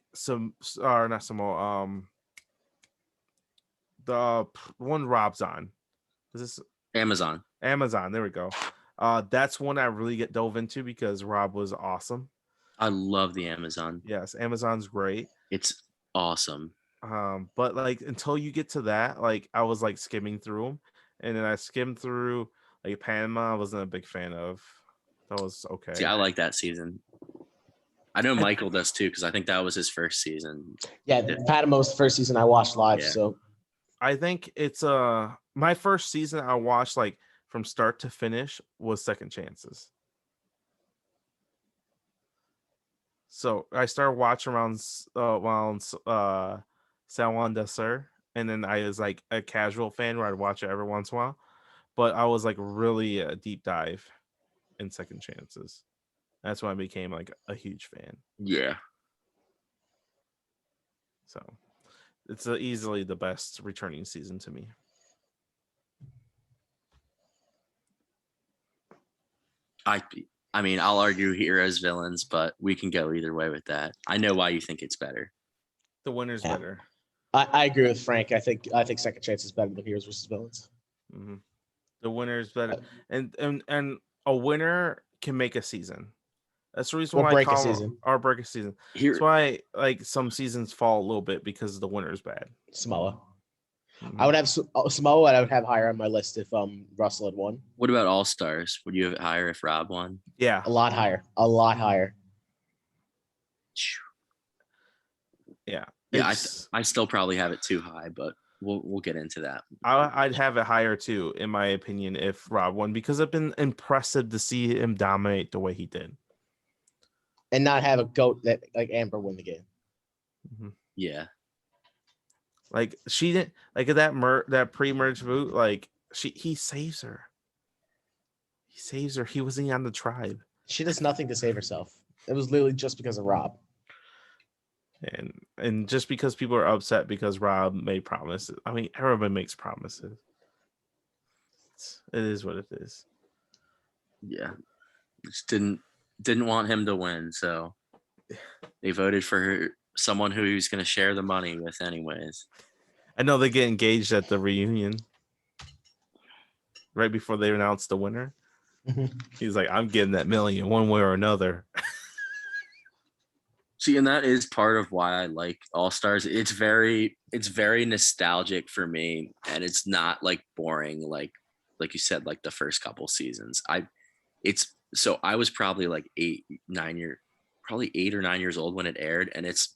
not some the one Rob's on. Is this Amazon? There we go. That's one I really dove into because Rob was awesome. I love the Amazon. Yes, Amazon's great. It's awesome. But like, until you get to that, like, I was like skimming through them, and then I skimmed through like Panama. I wasn't a big fan of. That was okay. See, I like that season. I know Michael does too, because I think that was his first season. Yeah, Panama was the first season I watched live. Yeah. So I think it's my first season I watched like from start to finish was Second Chances. So I started watching around Salon d'Essert, and then I was like a casual fan where I'd watch it every once in a while. But I was like really a deep dive in Second Chances. That's when I became like a huge fan. Yeah. So it's easily the best returning season to me. I mean, I'll argue heroes, villains, but we can go either way with that. I know why you think it's better. The winner's better. I agree with Frank. I think Second Chance is better than Heroes versus Villains. Mm-hmm. The winner's better, and a winner can make a season. That's the reason why break a season. Or break a season. That's why like some seasons fall a little bit because the winner's bad. Samoa. Mm-hmm. I would have Samoa. I would have higher on my list if Russell had won. What about All Stars? Would you have it higher if Rob won? Yeah, a lot higher. A lot higher. Yeah. Yeah, I still probably have it too high, but we'll get into that. I'd have it higher too, in my opinion, if Rob won, because it's been impressive to see him dominate the way he did, and not have a goat that like Amber win the game. Mm-hmm. Yeah, like she didn't like that pre-merge boot. Like he saves her. He saves her. He wasn't on the tribe. She does nothing to save herself. It was literally just because of Rob. And just because people are upset because Rob made promises. I mean, everybody makes promises. It is what it is. Yeah, just didn't want him to win, so they voted for someone who's going to share the money with anyways. I know they get engaged at the reunion right before they announce the winner. He's like, I'm getting that million one way or another. See, and that is part of why I like All Stars. It's very nostalgic for me, and it's not like boring like you said, like the first couple seasons. I was probably like 8 or 9 years old when it aired, and it's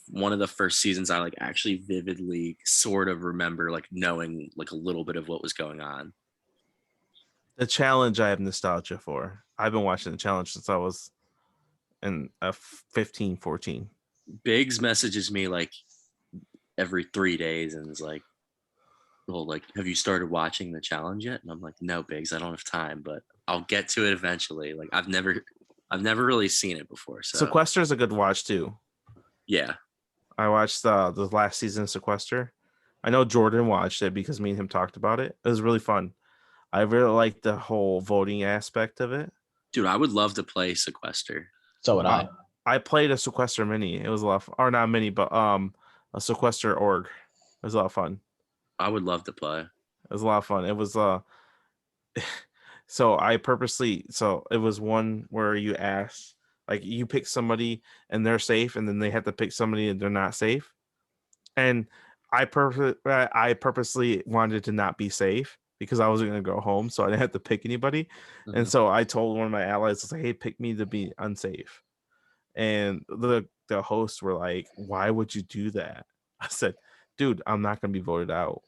one of the first seasons I like actually vividly sort of remember like knowing like a little bit of what was going on. The challenge I have nostalgia for. I've been watching the challenge since I was in 15, 14. Biggs messages me like every 3 days and is like, well, like, have you started watching the challenge yet? And I'm like, no, Biggs, I don't have time, but I'll get to it eventually. Like I've never really seen it before. So Sequester is a good watch too. Yeah. I watched the last season of Sequester. I know Jordan watched it because me and him talked about it. It was really fun. I really liked the whole voting aspect of it. Dude, I would love to play Sequester. So would I. I played a Sequester mini. It was a lot of fun. Or not mini, but a Sequester org. It was a lot of fun. I would love to play. It was a lot of fun. It was so it was one where you ask, like you pick somebody and they're safe, and then they have to pick somebody and they're not safe. And I purposely wanted to not be safe because I wasn't going to go home, so I didn't have to pick anybody. Mm-hmm. And so I told one of my allies, I was like, hey, pick me to be unsafe. And the hosts were like, why would you do that? I said, dude, I'm not going to be voted out.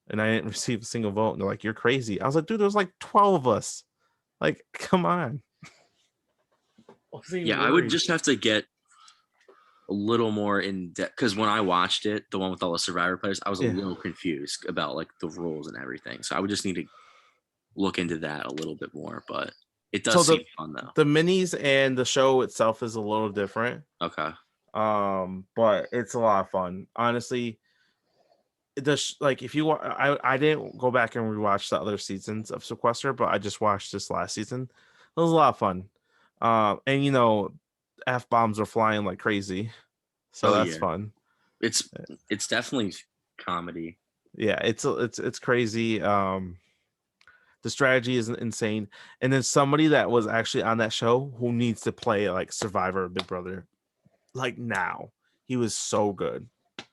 And I didn't receive a single vote. And they're like, you're crazy. I was like, dude, there's like 12 of us. Like, come on. Yeah, I would just have to get a little more in depth, because when I watched it, the one with all the Survivor players, I was a little confused about like the rules and everything. So I would just need to look into that a little bit more, but it does seem fun though. The minis and the show itself is a little different. Okay. But it's a lot of fun. Honestly, like if you I didn't go back and rewatch the other seasons of Sequester, but I just watched this last season. It was a lot of fun. And you know, F-bombs are flying like crazy. So that's fun. It's definitely comedy. Yeah, it's crazy. The strategy is insane. And then somebody that was actually on that show who needs to play like Survivor Big Brother like now. He was so good. I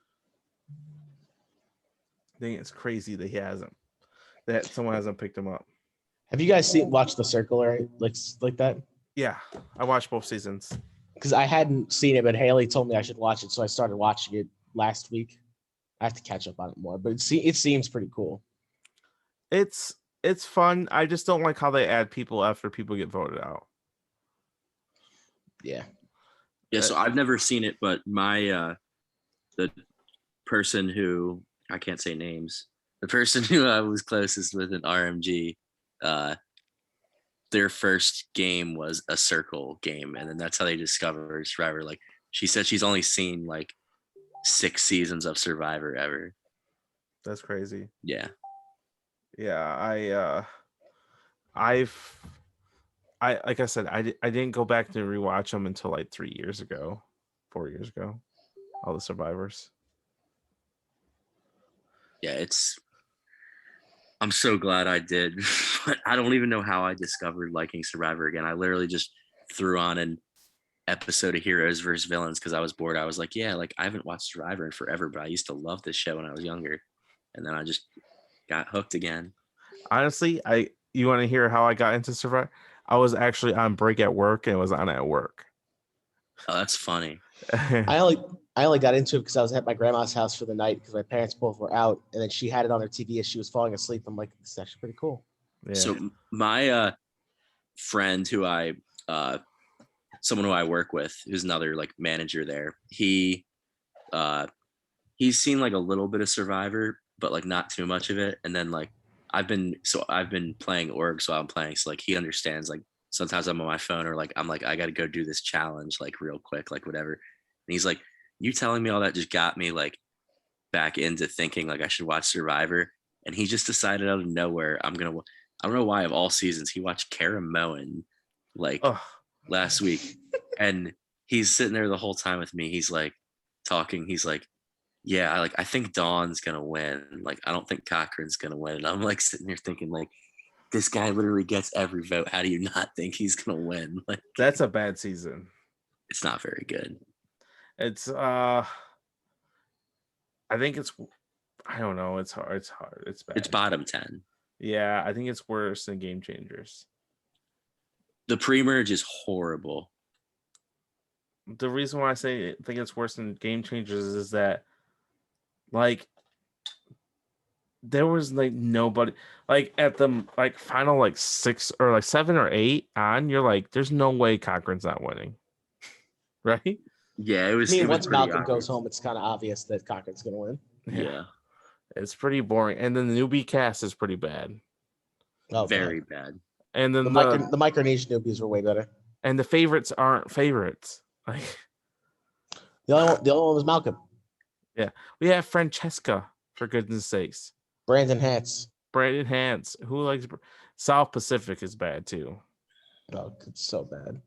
think it's crazy that someone hasn't picked him up. Have you guys watched The Circle or like that? Yeah, I watched both seasons. Because I hadn't seen it, but Haley told me I should watch it, so I started watching it last week. I have to catch up on it more, but it seems pretty cool. It's fun. I just don't like how they add people after people get voted out. Yeah. Yeah, so I've never seen it, but my the person who, I can't say names, the person who I was closest with in RMG, their first game was a circle game, and then that's how they discovered Survivor. Like, she said she's only seen like 6 seasons of Survivor ever. That's crazy. Yeah. Yeah, I like I said, I didn't go back to rewatch them until like 4 years ago, all the Survivors. Yeah, I'm so glad I did, but I don't even know how I discovered liking Survivor again. I literally just threw on an episode of Heroes versus Villains because I was bored. I was like, yeah, like I haven't watched Survivor in forever, but I used to love this show when I was younger. And then I just got hooked again. Honestly, you want to hear how I got into Survivor? I was actually on break at work and was on at work. Oh, that's funny. I I only got into it because I was at my grandma's house for the night because my parents both were out, and then she had it on her TV as she was falling asleep. I'm like, this is actually pretty cool. Yeah. So my friend who someone who I work with, who's another like manager there, he's seen like a little bit of Survivor, but like not too much of it. And then like I've been playing org, so I'm playing. So like he understands, like sometimes I'm on my phone or like I'm like, I gotta go do this challenge like real quick, like whatever. And he's like, you telling me all that just got me like back into thinking like I should watch Survivor. And he just decided out of nowhere, I don't know why, of all seasons, he watched Kara Moen like last week. And he's sitting there the whole time with me. He's like talking. He's like, yeah, I think Dawn's gonna win. Like, I don't think Cochran's gonna win. And I'm like sitting there thinking, like, this guy literally gets every vote. How do you not think he's gonna win? Like, that's a bad season. It's not very good. It's I think it's, I don't know. It's hard. It's bad. It's bottom 10. Yeah, I think it's worse than Game Changers. The pre-merge is horrible. The reason why I think it's worse than Game Changers is that, like, there was like nobody like at the like final like 6 or like 7 or 8 on. You're like, there's no way Cochran's not winning, right? Yeah, it was. I mean, once Malcolm goes home, it's kind of obvious that Cochran's gonna win. Yeah, it's pretty boring, and then the newbie cast is pretty bad. Oh, very bad. And then the Micronesian newbies were way better. And the favorites aren't favorites. Like the only one was Malcolm. Yeah, we have Francesca, for goodness sakes. Brandon Hantz. Who likes South Pacific is bad too. Oh, it's so bad.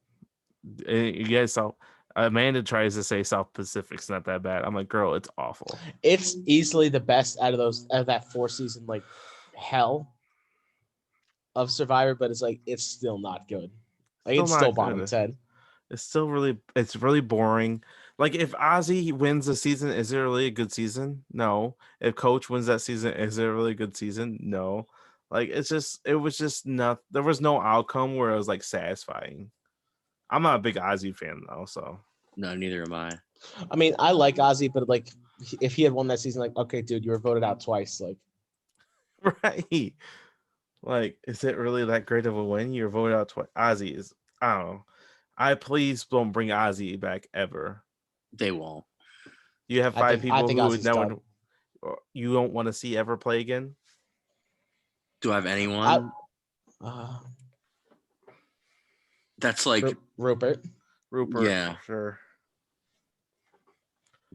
You guys saw Amanda tries to say South Pacific's not that bad. I'm like, girl, it's awful. It's easily the best out of that 4-season like hell of Survivor, but it's like it's still not good. Like it's still bottom 10. It's really boring. Like if Ozzy wins the season, is it really a good season? No. If Coach wins that season, is it a really good season? No. Like it was just not. There was no outcome where it was like satisfying. I'm not a big Ozzy fan though, so. No, neither am I. I mean, I like Ozzy, but like if he had won that season, like, okay, dude, you were voted out twice, like. Right. Like, is it really that great of a win? You're voted out twice. Ozzy is, I don't know. Please don't bring Ozzy back ever. They won't. You have 5 people who would never, you don't want to see ever play again. Do I have anyone? That's like Rupert. Yeah, sure.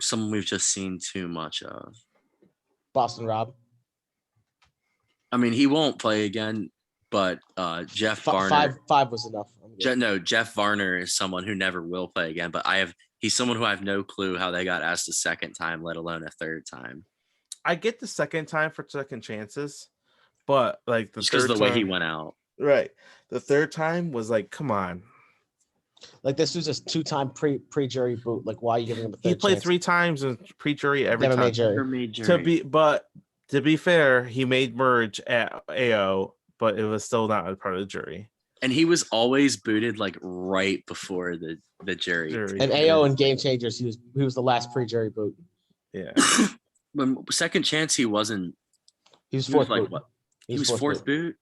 Someone we've just seen too much of. Boston Rob. I mean, he won't play again, but Jeff Varner. Five was enough. Jeff Varner is someone who never will play again, but he's someone who I have no clue how they got asked a second time, let alone a third time. I get the second time for second chances, but like just because of the way he went out. Right. The third time was like, come on. Like this was just 2-time pre-jury boot. Like why are you giving him a third He played chance? 3 times in pre-jury every time. Never made jury. To be fair, he made merge at AO, but it was still not a part of the jury. And he was always booted like right before the jury. And AO in Game Changers, he was the last pre-jury boot. Yeah. When second chance, he wasn't. He was fourth. Like what? He was fourth boot.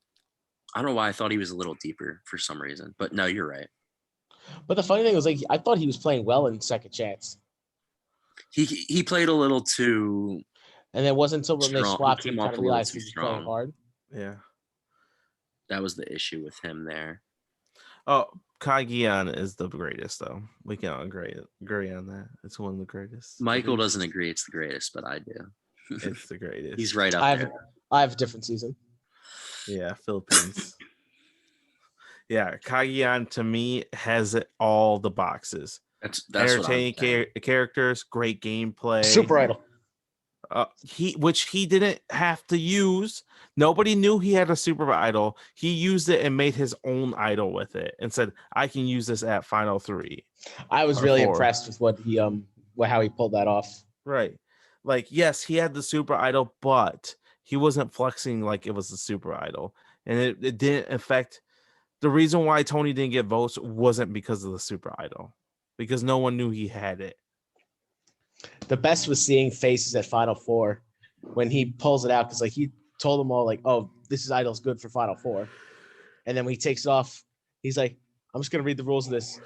I don't know why I thought he was a little deeper for some reason, but no, you're right. But the funny thing was, like, I thought he was playing well in second chance. He played a little too. And it wasn't until when they swapped him kind of realized he was playing hard. Yeah. That was the issue with him there. Oh, Kagian is the greatest, though. We can all agree on that. It's one of the greatest. Michael doesn't agree it's the greatest, but I do. It's the greatest. He's right up there. I have a different season. Yeah, Philippines. Yeah, Kagian to me has all the boxes. That's entertaining characters, great gameplay. Super Idol. Which he didn't have to use. Nobody knew he had a super idol. He used it and made his own idol with it and said, I can use this at final 3. I was really impressed with what he how he pulled that off. Right. Like, yes, he had the super idol, but he wasn't flexing like it was a super idol. And it didn't affect the reason why Tony didn't get votes wasn't because of the super idol. Because no one knew he had it. The best was seeing faces at Final Four when he pulls it out because like he told them all like, "Oh, this is Idol's good for Final Four," and then when he takes it off, he's like, "I'm just gonna read the rules of this.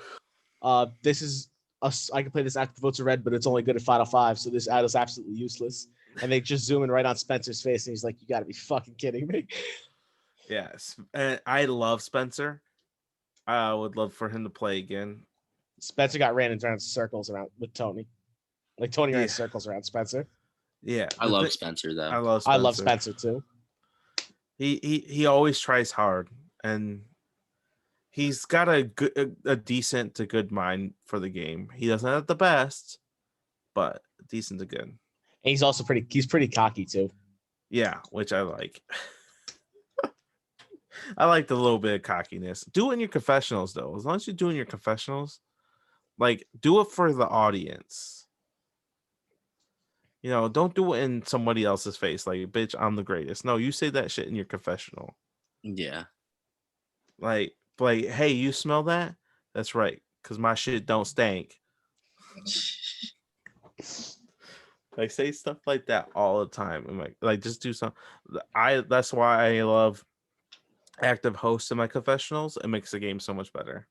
This is us. I can play this after the votes are read, but it's only good at Final Five, so this Idol's absolutely useless." And they just zoom in right on Spencer's face, and he's like, "You got to be fucking kidding me." Yes, and I love Spencer. I would love for him to play again. Spencer got ran in circles around with Tony. Like Tony ran in circles around Spencer. Yeah, I love Spencer though. I love Spencer too. He always tries hard, and he's got a decent to good mind for the game. He doesn't have the best, but decent to good. And he's also pretty cocky too. Yeah, which I like. I like the little bit of cockiness. Do it in your confessionals though. As long as you're doing your confessionals, like do it for the audience. You know, don't do it in somebody else's face. Like, bitch, I'm the greatest. No, you say that shit in your confessional. Yeah. Like, hey, you smell that? That's right, because my shit don't stank. Like, say stuff like that all the time. And like just do some. That's why I love active hosts in my confessionals. It makes the game so much better.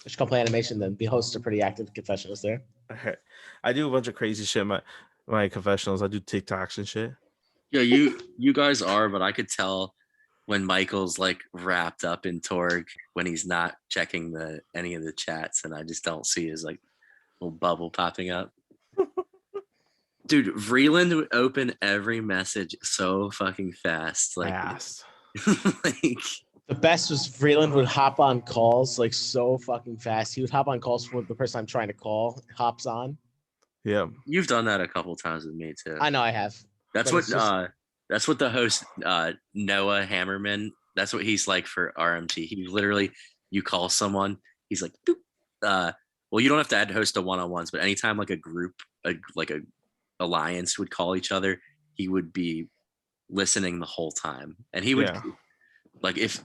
Just go play animation then. The hosts are pretty active confessionals there. I do a bunch of crazy shit in my confessionals. I do TikToks and shit. Yeah, you guys are, but I could tell when Michael's like wrapped up in Torg when he's not checking any of the chats, and I just don't see his like little bubble popping up. Dude, Vreeland would open every message so fucking fast. Like, like the best was Vreeland would hop on calls like so fucking fast. He would hop on calls for the person I'm trying to call, hops on. Yeah. You've done that a couple times with me too. I know I have. That's what the host Noah Hammerman, that's what he's like for RMT. He literally, you call someone, he's like, well, you don't have to add host to one-on-ones, but anytime like a group, like a alliance would call each other, he would be listening the whole time. And he would like if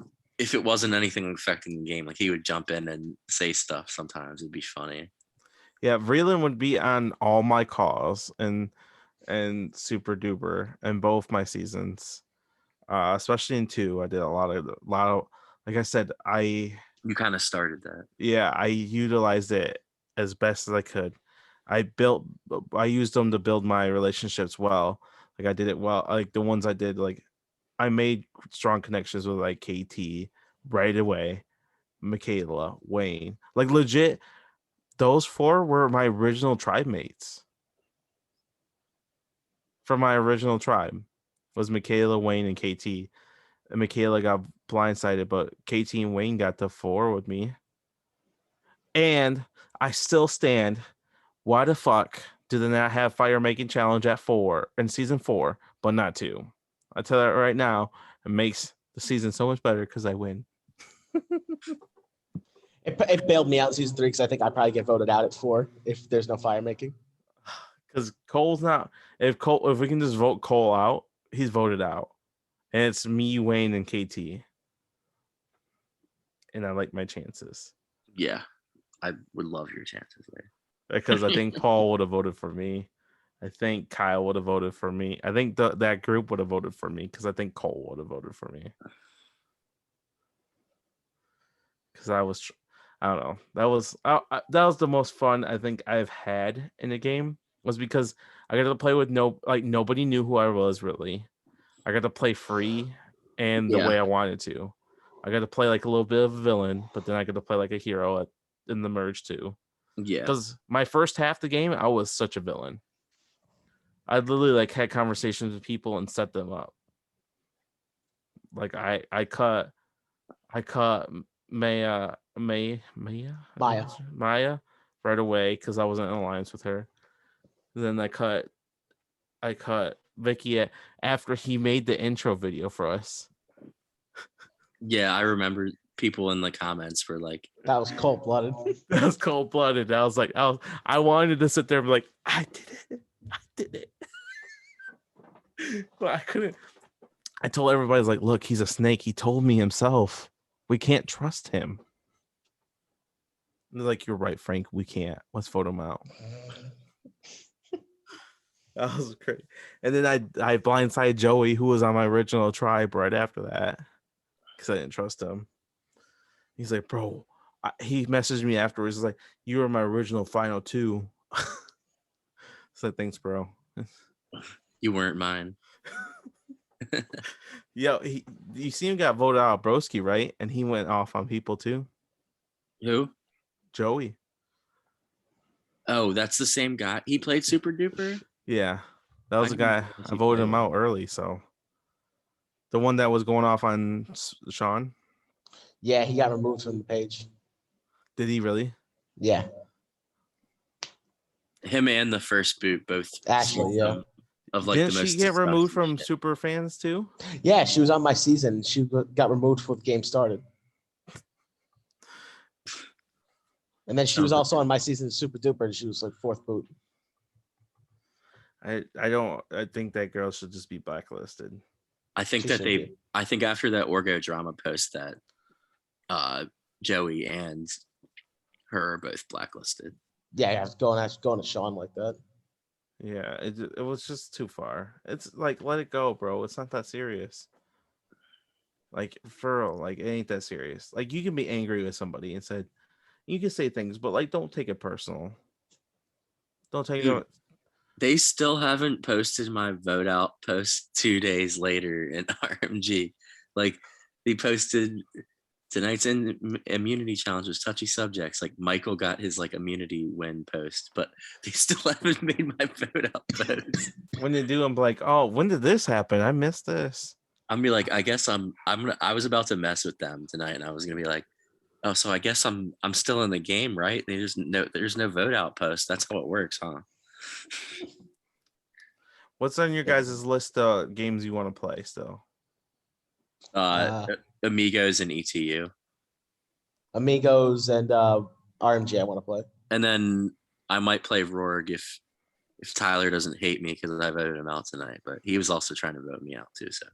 it wasn't anything affecting the game, like he would jump in and say stuff sometimes. It'd be funny. Yeah, Vreeland would be on all my calls and Super Duper in both my seasons. Especially in 2. I did a lot of like I said, you kind of started that. Yeah, I utilized it as best as I could. I used them to build my relationships well. Like I did it well. Like the ones I did, like I made strong connections with like KT right away, Michaela, Wayne. Like legit, those 4 were my original tribe mates. From my original tribe was Michaela, Wayne, and KT. And Michaela got blindsided, but KT and Wayne got to 4 with me. And I still stand. Why the fuck do they not have fire making challenge at 4 in season 4, but not 2? I tell you that right now, it makes the season so much better because I win. It bailed me out in season 3 because I think I probably get voted out at 4 if there's no fire making. Because Cole's not. If we can just vote Cole out, he's voted out, and it's me, Wayne, and KT. And I like my chances. Yeah, I would love your chances there. Because I think Paul would have voted for me. I think Kyle would have voted for me. I think that group would have voted for me because I think Cole would have voted for me. Because I don't know. That was the most fun I think I've had in a game. Was because I got to play with nobody knew who I was really. I got to play free and the way I wanted to. I got to play like a little bit of a villain, but then I got to play like a hero in the merge too. Yeah. Because my first half of the game, I was such a villain. I literally like had conversations with people and set them up. Like I cut Maya right away because I wasn't in alliance with her. Then I cut Vicky after he made the intro video for us. Yeah, I remember people in the comments were like, that was cold-blooded. That was cold-blooded. I was like, I wanted to sit there and be like, I did it. But I couldn't. I told everybody, I was like, look, he's a snake. He told me himself. We can't trust him. They're like, you're right, Frank. We can't. Let's vote him out. That was great. And then I blindsided Joey, who was on my original tribe right after that, because I didn't trust him. He's like, bro, he messaged me afterwards. He's like, you were my original final two. So thanks, bro. You weren't mine. Yo, you see him got voted out of Broski, right? And he went off on people too. Who? Joey. Oh, that's the same guy. He played Super Duper? Yeah. That was the guy. I voted him out early, so the one that was going off on Sean. Yeah, he got removed from the page. Did he really? Yeah. Him and the first boot both. Actually, yeah. Of like Didn't the most she get removed from shit. super fans too? Yeah, she was on my season. She got removed before the game started. And then she was also on my season of Super Duper, and she was like 4th boot. I think that girl should just be blacklisted. I think I think after that Orgo drama post that Joey and her are both blacklisted. Yeah, going to Sean like that. Yeah, it was just too far. It's like, let it go, bro. It's not that serious. Like, for real, like, it ain't that serious. Like, you can be angry with somebody and said, you can say things, but like, don't take it personal. Don't take it. They still haven't posted my vote out post 2 days later in RMG. Like, they posted tonight's immunity challenge was touchy subjects. Like, Michael got his like immunity win post, but they still haven't made my vote out post. When they do, I'm like, oh, when did this happen? I missed this. I'm be like, I guess I was about to mess with them tonight, and I was gonna be like, oh, so I guess I'm still in the game, right? There's no vote out post. That's how it works, huh? What's on your guys' list of games you want to play still? Amigos and ETU. Amigos and RMG I want to play. And then I might play Rorg if Tyler doesn't hate me because I voted him out tonight. But he was also trying to vote me out too. So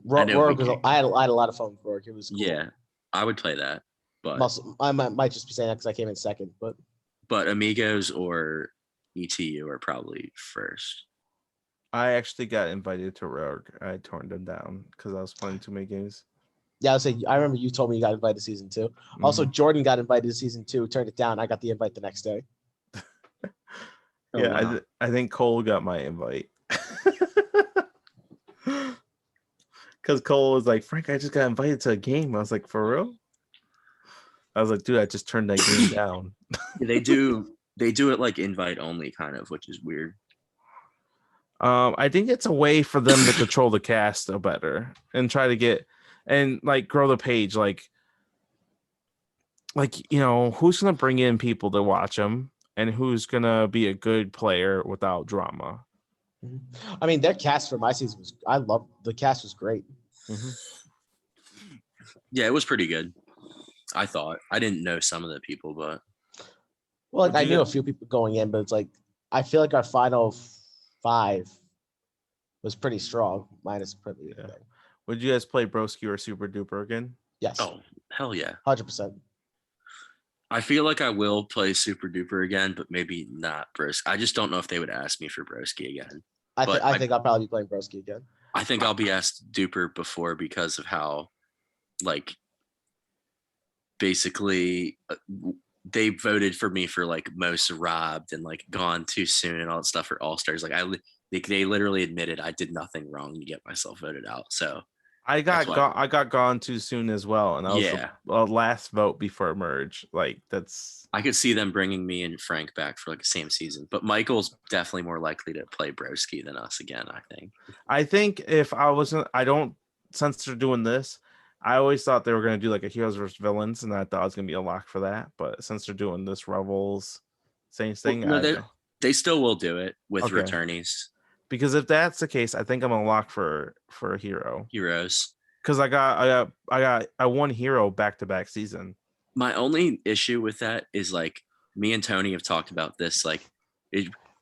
Rorg I had a lot of fun with Rorg. It was cool. Yeah, I would play that. But also, I might just be saying that because I came in second. But Amigos or ETU are probably first. I actually got invited to Rogue. I turned them down because I was playing too many games. Yeah, I remember you told me you got invited to season 2. Mm-hmm. Also, Jordan got invited to season 2, turned it down. I got the invite the next day. Yeah, wow. I think Cole got my invite. Because Cole was like, Frank, I just got invited to a game. I was like, for real? I was like, dude, I just turned that game down. They do it like invite only kind of, which is weird. I think it's a way for them to control the cast better and try to get and like grow the page. Like who's gonna bring in people to watch them and who's gonna be a good player without drama. I mean, their cast for my season the cast was great. Mm-hmm. Yeah, it was pretty good. I thought I didn't know some of the people, but I knew a few people going in, but it's like I feel like our final 5 was pretty strong. Minus pretty. Yeah. Would you guys play Broski or Super Duper again? Yes. Oh, hell yeah. 100%. I feel like I will play Super Duper again, but maybe not Broski. I just don't know if they would ask me for Broski again. I think I'll probably be playing Broski again. I think I'll be asked Duper before because of how, like, basically they voted for me for like most robbed and like gone too soon and all that stuff for All Stars. Like they literally admitted I did nothing wrong to get myself voted out. So I got gone too soon as well, and I was the last vote before merge. Like I could see them bringing me and Frank back for like the same season, but Michael's definitely more likely to play Broski than us again. I think if since they're doing this, I always thought they were going to do like a heroes versus villains, and I thought it was going to be a lock for that. But since they're doing this Rebels, same thing. Well, no, they still will do it with returnees. Because if that's the case, I think I'm gonna lock for a heroes. Because I won hero back-to-back season. My only issue with that is like me and Tony have talked about this. Like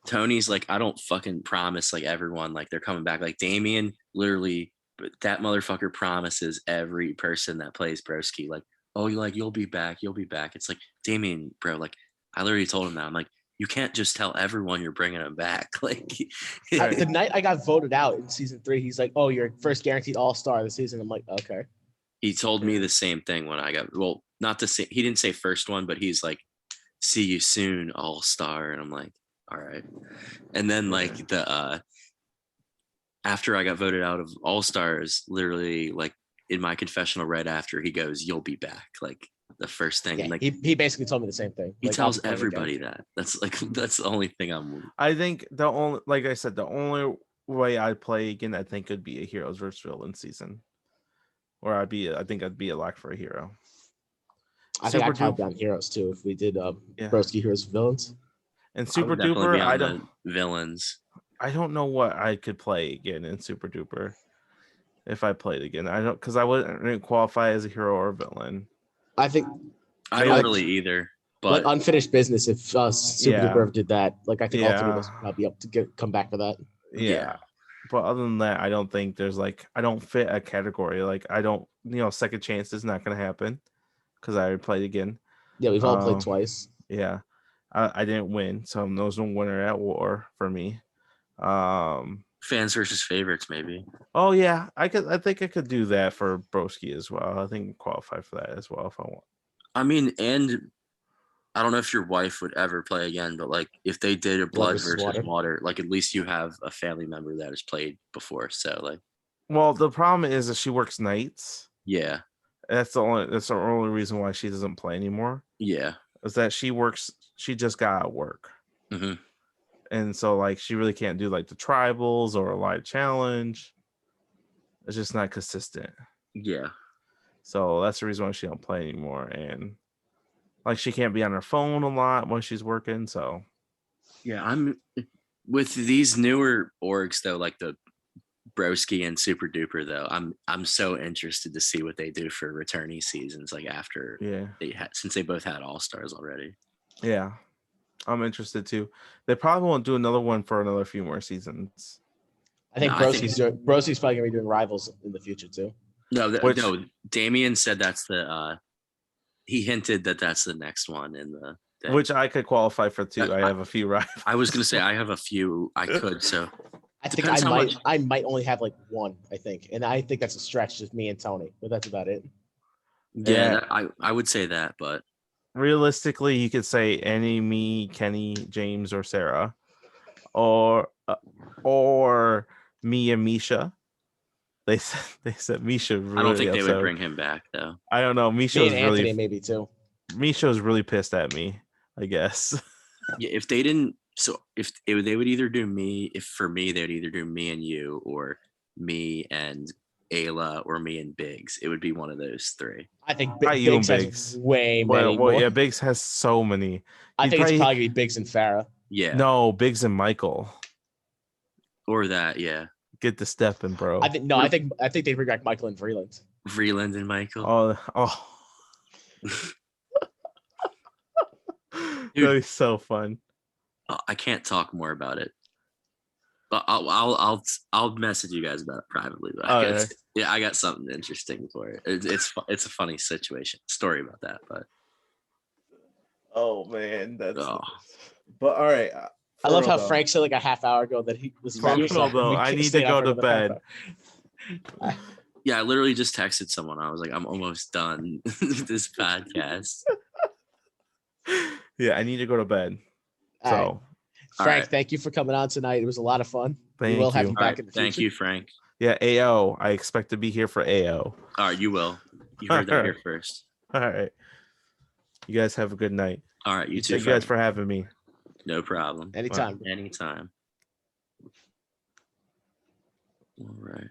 Tony's like, I don't fucking promise like everyone like they're coming back. Like Damien literally, that motherfucker promises every person that plays Broski like oh, you'll be back. You'll be back. It's like, Damien, bro, like, I literally told him that. I'm like, you can't just tell everyone you're bringing him back. Like, the night I got voted out in season 3, he's like, "Oh, you're first guaranteed All-Star this season." I'm like, "Okay." He told me the same thing when I got, well, not the same. He didn't say first one, but he's like, "See you soon, All-Star." And I'm like, all right. And then like after I got voted out of All-Stars, literally like in my confessional right after, he goes, "You'll be back." Like the first thing. Yeah, like he basically told me the same thing. He like, tells everybody that. That's the only thing I think like I said, the only way I'd play again, I think, would be a heroes versus villains season. Or I think I'd be a lock for a hero. I think I'd probably be on heroes too if we did Broski heroes villains. And Super Duper, I don't villains. I don't know what I could play again in Super Duper if I played again. I don't, because I wouldn't qualify as a hero or a villain. I think I don't really either. But like unfinished business, if Super Duper did that, like I think all 3 of us would be up to come back for that. Yeah. But other than that, I don't think there's like, I don't fit a category. Like I don't, second chance is not going to happen because I already played again. Yeah, we've all played twice. Yeah. I didn't win, so there's no winner at war for me. Fans versus favorites, maybe. Oh yeah, I think I could do that for Broski as well. I think qualify for that as well if I want. I mean, and I don't know if your wife would ever play again, but like if they did a blood versus water, like at least you have a family member that has played before. So like, well, the problem is that she works nights. Yeah, that's the only reason why she doesn't play anymore. Yeah, is that she just got out work. Mm-hmm. And so like she really can't do like the tribals or a live challenge. It's just not consistent. Yeah. So that's the reason why she don't play anymore. And like she can't be on her phone a lot when she's working. So yeah, I'm with these newer orgs though, like the Broski and Super Duper though. I'm so interested to see what they do for returnee seasons, like after since they both had All-Stars already. Yeah. I'm interested too. They probably won't do another one for another few more seasons. I think Broski's probably gonna be doing rivals in the future too. No, Damien said that's he hinted that that's the next one in the day. Which I could qualify for too. I have a few rivals. I was gonna say I have a few I could, so I think I might only have like one, I think. And I think that's a stretch, just me and Tony, but that's about it. Yeah. I would say that, but realistically, you could say any, me, Kenny, James, or Sarah, or me and Misha. They said Misha. Really I don't think upset. They would bring him back though. I don't know. Misha and Anthony maybe too. Misha was really pissed at me, I guess. Yeah, if they didn't, they would either do me. If for me, they would either do me and you, or me and Ayla, or me and Biggs. It would be one of those 3. I think Biggs has way many more. Yeah, Biggs has so many. I think it's probably gonna be Biggs and Farah. Yeah. No, Biggs and Michael. Or that, yeah. Get the stepping, bro. I think they bring back Michael and Vreeland. Vreeland and Michael. Oh. That'd be so fun. I can't talk more about it. But I'll message you guys about it privately. But I got something interesting for it. It's a funny story about that. But oh man, that's. But all right. I love how Frank said like a half hour ago that he was functional though. I need to go to bed. Yeah, I literally just texted someone. I was like, I'm almost done with this podcast. Yeah, I need to go to bed. All so, right. Frank, thank you for coming on tonight. It was a lot of fun. We will have you back in the future. Thank you, Frank. Yeah, AO. I expect to be here for AO. All right, you will. You heard that here first. All right. You guys have a good night. All right, you too. Thank you guys for having me. No problem. Anytime. Anytime. All right.